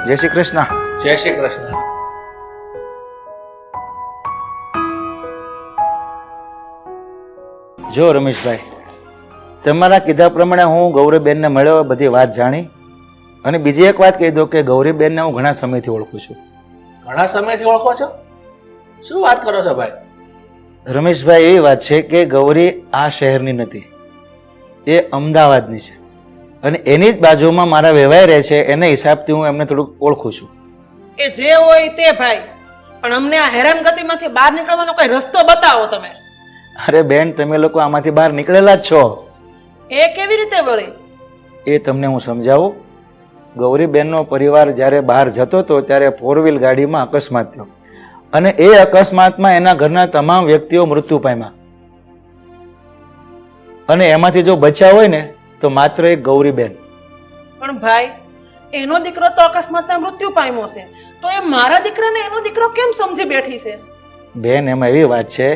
જય શ્રી કૃષ્ણ. જય શ્રી કૃષ્ણ. જો રમેશભાઈ, તમારા કીધા પ્રમાણે હું ગૌરીબેનને મળ્યો, બધી વાત જાણી. અને બીજી એક વાત કહી દો કે ગૌરીબેનને હું ઘણા સમયથી ઓળખું છું. ઘણા સમયથી ઓળખો છો? શું વાત કરો છો ભાઈ? રમેશભાઈ, એવી વાત છે કે ગૌરી આ શહેરની નથી, એ અમદાવાદની છે. અને એની જ બાજુમાં મારા વેવાઈ રહે છે, એના હિસાબથી હું એમને થોડુંક ઓળખું છું. એ જે હોય તે ભાઈ, પણ અમને આ હેરાનગતિમાંથી બહાર નીકળવાનો કઈ રસ્તો બતાવો તમે. અરે બેન, તમે લોકો આમાંથી બહાર નીકળેલા જ છો. એ કેવી રીતે વળી? એ તમને હું સમજાવું. ગૌરીબેનનો પરિવાર જ્યારે બહાર જતો હતો ત્યારે 4 વ્હીલ ગાડીમાં અકસ્માત થયો, અને એ અકસ્માતમાં એના ઘરના તમામ વ્યક્તિઓ મૃત્યુ પામ્યા. અને એમાંથી જો બચ્યા હોય ને તો માત્ર એક ગૌરીબેન. પણ ભાઈ, એનો દીકરો તો અકસ્માતમાં મૃત્યુ પામ્યો છે, તો એ મારા દીકરાને એનો દીકરો કેમ સમજી બેઠી છે? બેન, એમાં એવી વાત છે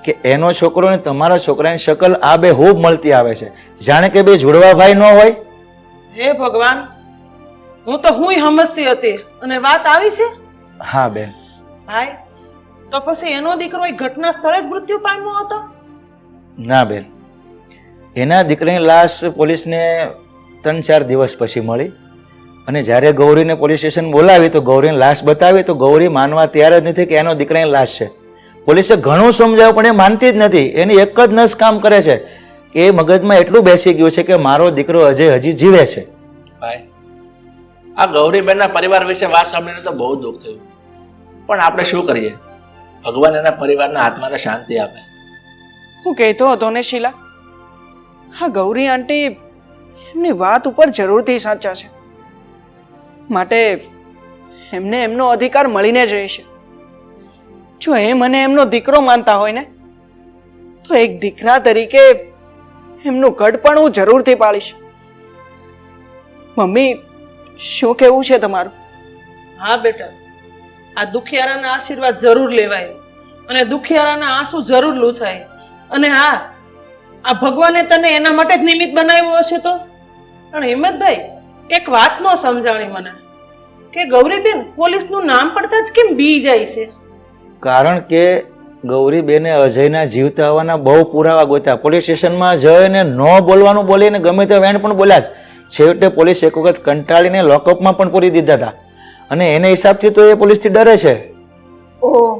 કે એનો છોકરો ને તમારા છોકરાની શકલ આબેહૂબ મળતી આવે છે, જાણે કે બે જોડવા ભાઈ ન હોય. હે ભગવાન, હું તો સમજતી હતી અને વાત આવી છે. હા બેન. ભાઈ, તો પછી એનો દીકરો એ ઘટના સ્થળે જ મૃત્યુ પામ્યો હતો? ના બેન, એના દીકરાની લાશ પોલીસને 3-4 દિવસ પછી મળી. અને જ્યારે ગૌરીને પોલીસ સ્ટેશન બોલાવી તો ગૌરીની લાશ બતાવી તો ગૌરી માનવા તૈયાર જ નથી કે એનો દીકરાની લાશ છે. પોલીસે ઘણું સમજાવ્યું પણ એ માનતી જ નથી. એની એક જ નસ કામ કરે છે કે એ મગજમાં એટલું બેસી ગયું છે કે મારો દીકરો અજય હજી જીવે છે. ભાઈ, આ ગૌરીબેનના પરિવાર વિશે વાત સાંભળીને તો બહુ દુઃખ થયું, પણ આપણે શું કરીએ? ભગવાન એના પરિવારના આત્માને શાંતિ આપે. હું કહેતો હતો ને શીલા, હા ગૌરી આંટી એમની વાત ઉપર જરૂરથી સાચા છે, માટે એમને એમનો અધિકાર મળીને જ રહેશે. જો એ મને એમનો દીકરો માનતા હોય ને તો એક દીકરા તરીકે એમનું ગઢ પણ હું જરૂરથી પાળીશ. મમ્મી, શું કહેવું છે તમારું? હા બેટા, આ દુખિયારાના આશીર્વાદ જરૂર લેવાય અને દુખિયારાના આંસુ જરૂર લૂછાય. અને હા, આ ભગવાને તને એના માટે જ નિમિત્ત બનાવ્યો હશે તો. પણ હિંમતભાઈ, એક વાત નો સમજાણી મને કે ગૌરીબેન પોલીસનું નામ પડતા જ કેમ બી જાય છે? કારણ કે ગૌરીબેને અજયના જીવતા હોવાના બહુ પુરાવા ગોત્યા. પોલીસ સ્ટેશનમાં જઈને ન બોલવાનું બોલીને ગમે તે વેણ પણ બોલ્યા જ. છેવટે પોલીસ એક વખત કંટાળીને લોકઅપમાં પણ પૂરી દીધા હતા. અને એને હિસાબથી તો એ પોલીસથી ડરે છે. ઓહ,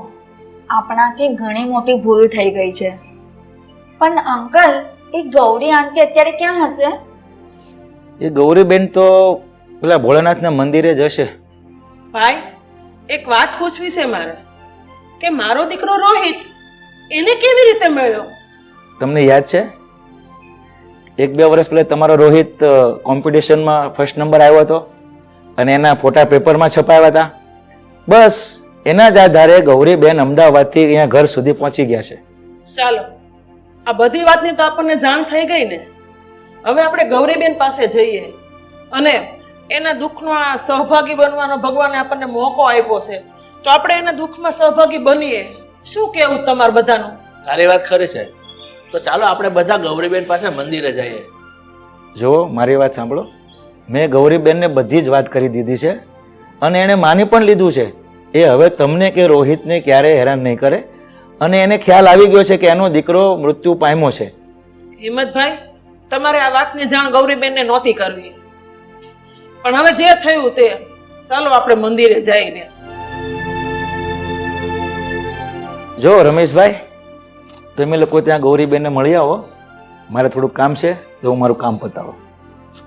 આપણાથી ઘણી મોટી ભૂલ થઈ ગઈ છે. પણ અંકલ, એ ગૌરી આંટી અત્યારે ક્યાં હશે? એ ગૌરીબેન તો પેલા ભોળાનાથના મંદિરે જશે. ભાઈ, એક વાત પૂછવી છે મારે કે મારો દીકરો રોહિત એને કેવી રીતે મળ્યો? તમને યાદ છે 1-2 વર્ષ પહેલા તમારો રોહિત કોમ્પિટિશનમાં ફર્સ્ટ નંબર આવ્યો હતો અને એના ફોટા પેપરમાં છપાયા હતા? બસ એના જ આધારે ગૌરીબેન અમદાવાદથી અહીંયા ઘર સુધી પહોંચી ગયા છે. ચાલો, આ બધી વાતની તો આપણને જાણ થઈ ગઈ ને. હવે આપણે ગૌરીબેન પાસે જઈએ અને એના દુઃખનો આ સહભાગી બનવાનો ભગવાને આપણને મોકો આપ્યો છે, તો આપણે એના દુઃખમાં સહભાગી બનીએ. શું કેવું તમારું બધાનું? તારી વાત ખરી છે, તો ચાલો આપણે બધા ગૌરીબેન પાસે મંદિરે જઈએ. જુઓ, મારી વાત સાંભળો. મેં ગૌરીબેનને બધી જ વાત કરી દીધી છે અને એણે માની પણ લીધું છે. એ હવે તમને કે રોહિતને ક્યારેય હેરાન નહીં કરે અને એને ખ્યાલ આવી ગયો છે કે એનો દીકરો મૃત્યુ પામ્યો છે. હિંમતભાઈ, તમારે આ વાતની જાણ ગૌરીબેનને નહોતી કરવી, પણ હવે જે થયું તે ચાલો આપણે મંદિરે જઈને. જો રમેશભાઈ, તમે લોકો ત્યાં ગૌરીબેનને મળી આવો. મારે થોડુંક કામ છે તો હું મારું કામ પતાવું.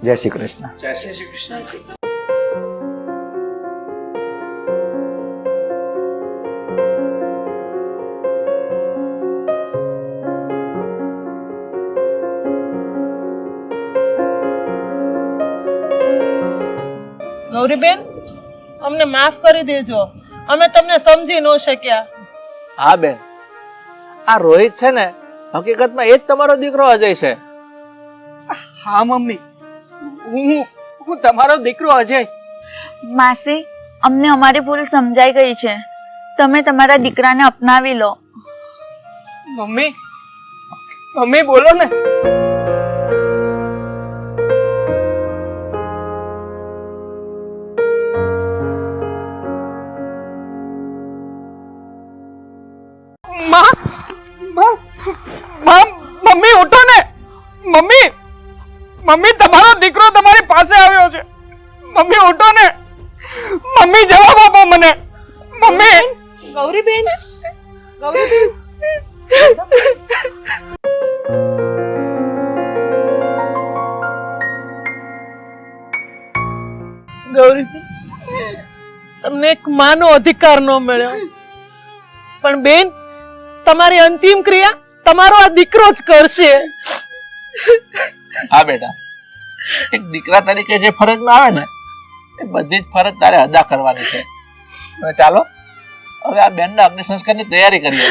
જય શ્રી કૃષ્ણ. જય શ્રી કૃષ્ણ. ગૌરીબેન, અમને માફ કરી દેજો, અમે તમને સમજી ન શક્યા. હા બેન, આ રોહિત છે ને હકીકતમાં એ જ તમારો દીકરો અજય છે. હા મમ્મી, હું તમારો દીકરો અજય. માસી, અમને અમારી ભૂલ સમજાઈ ગઈ છે. તમે તમારા દીકરાને અપનાવી લો. મમ્મી, મમ્મી બોલો ને. મમ્મી તમારો દીકરો તમારી પાસે આવ્યો છે. મમ્મી ઉઠો ને. મમ્મી જવાબ આપો મને. મમ્મી. ગૌરીબેન, ગૌરીબેન, તમને એક માનો અધિકાર ન મળ્યો, પણ બેન તમારી અંતિમ ક્રિયા તમારો આ દીકરો જ કરશે. હા બેટા, એક દીકરા તરીકે જે ફરજમાં આવે ને એ બધી જ ફરજ તારે અદા કરવાની છે. હવે ચાલો, હવે આ બેનના અગ્નિ સંસ્કારની તૈયારી કરીએ.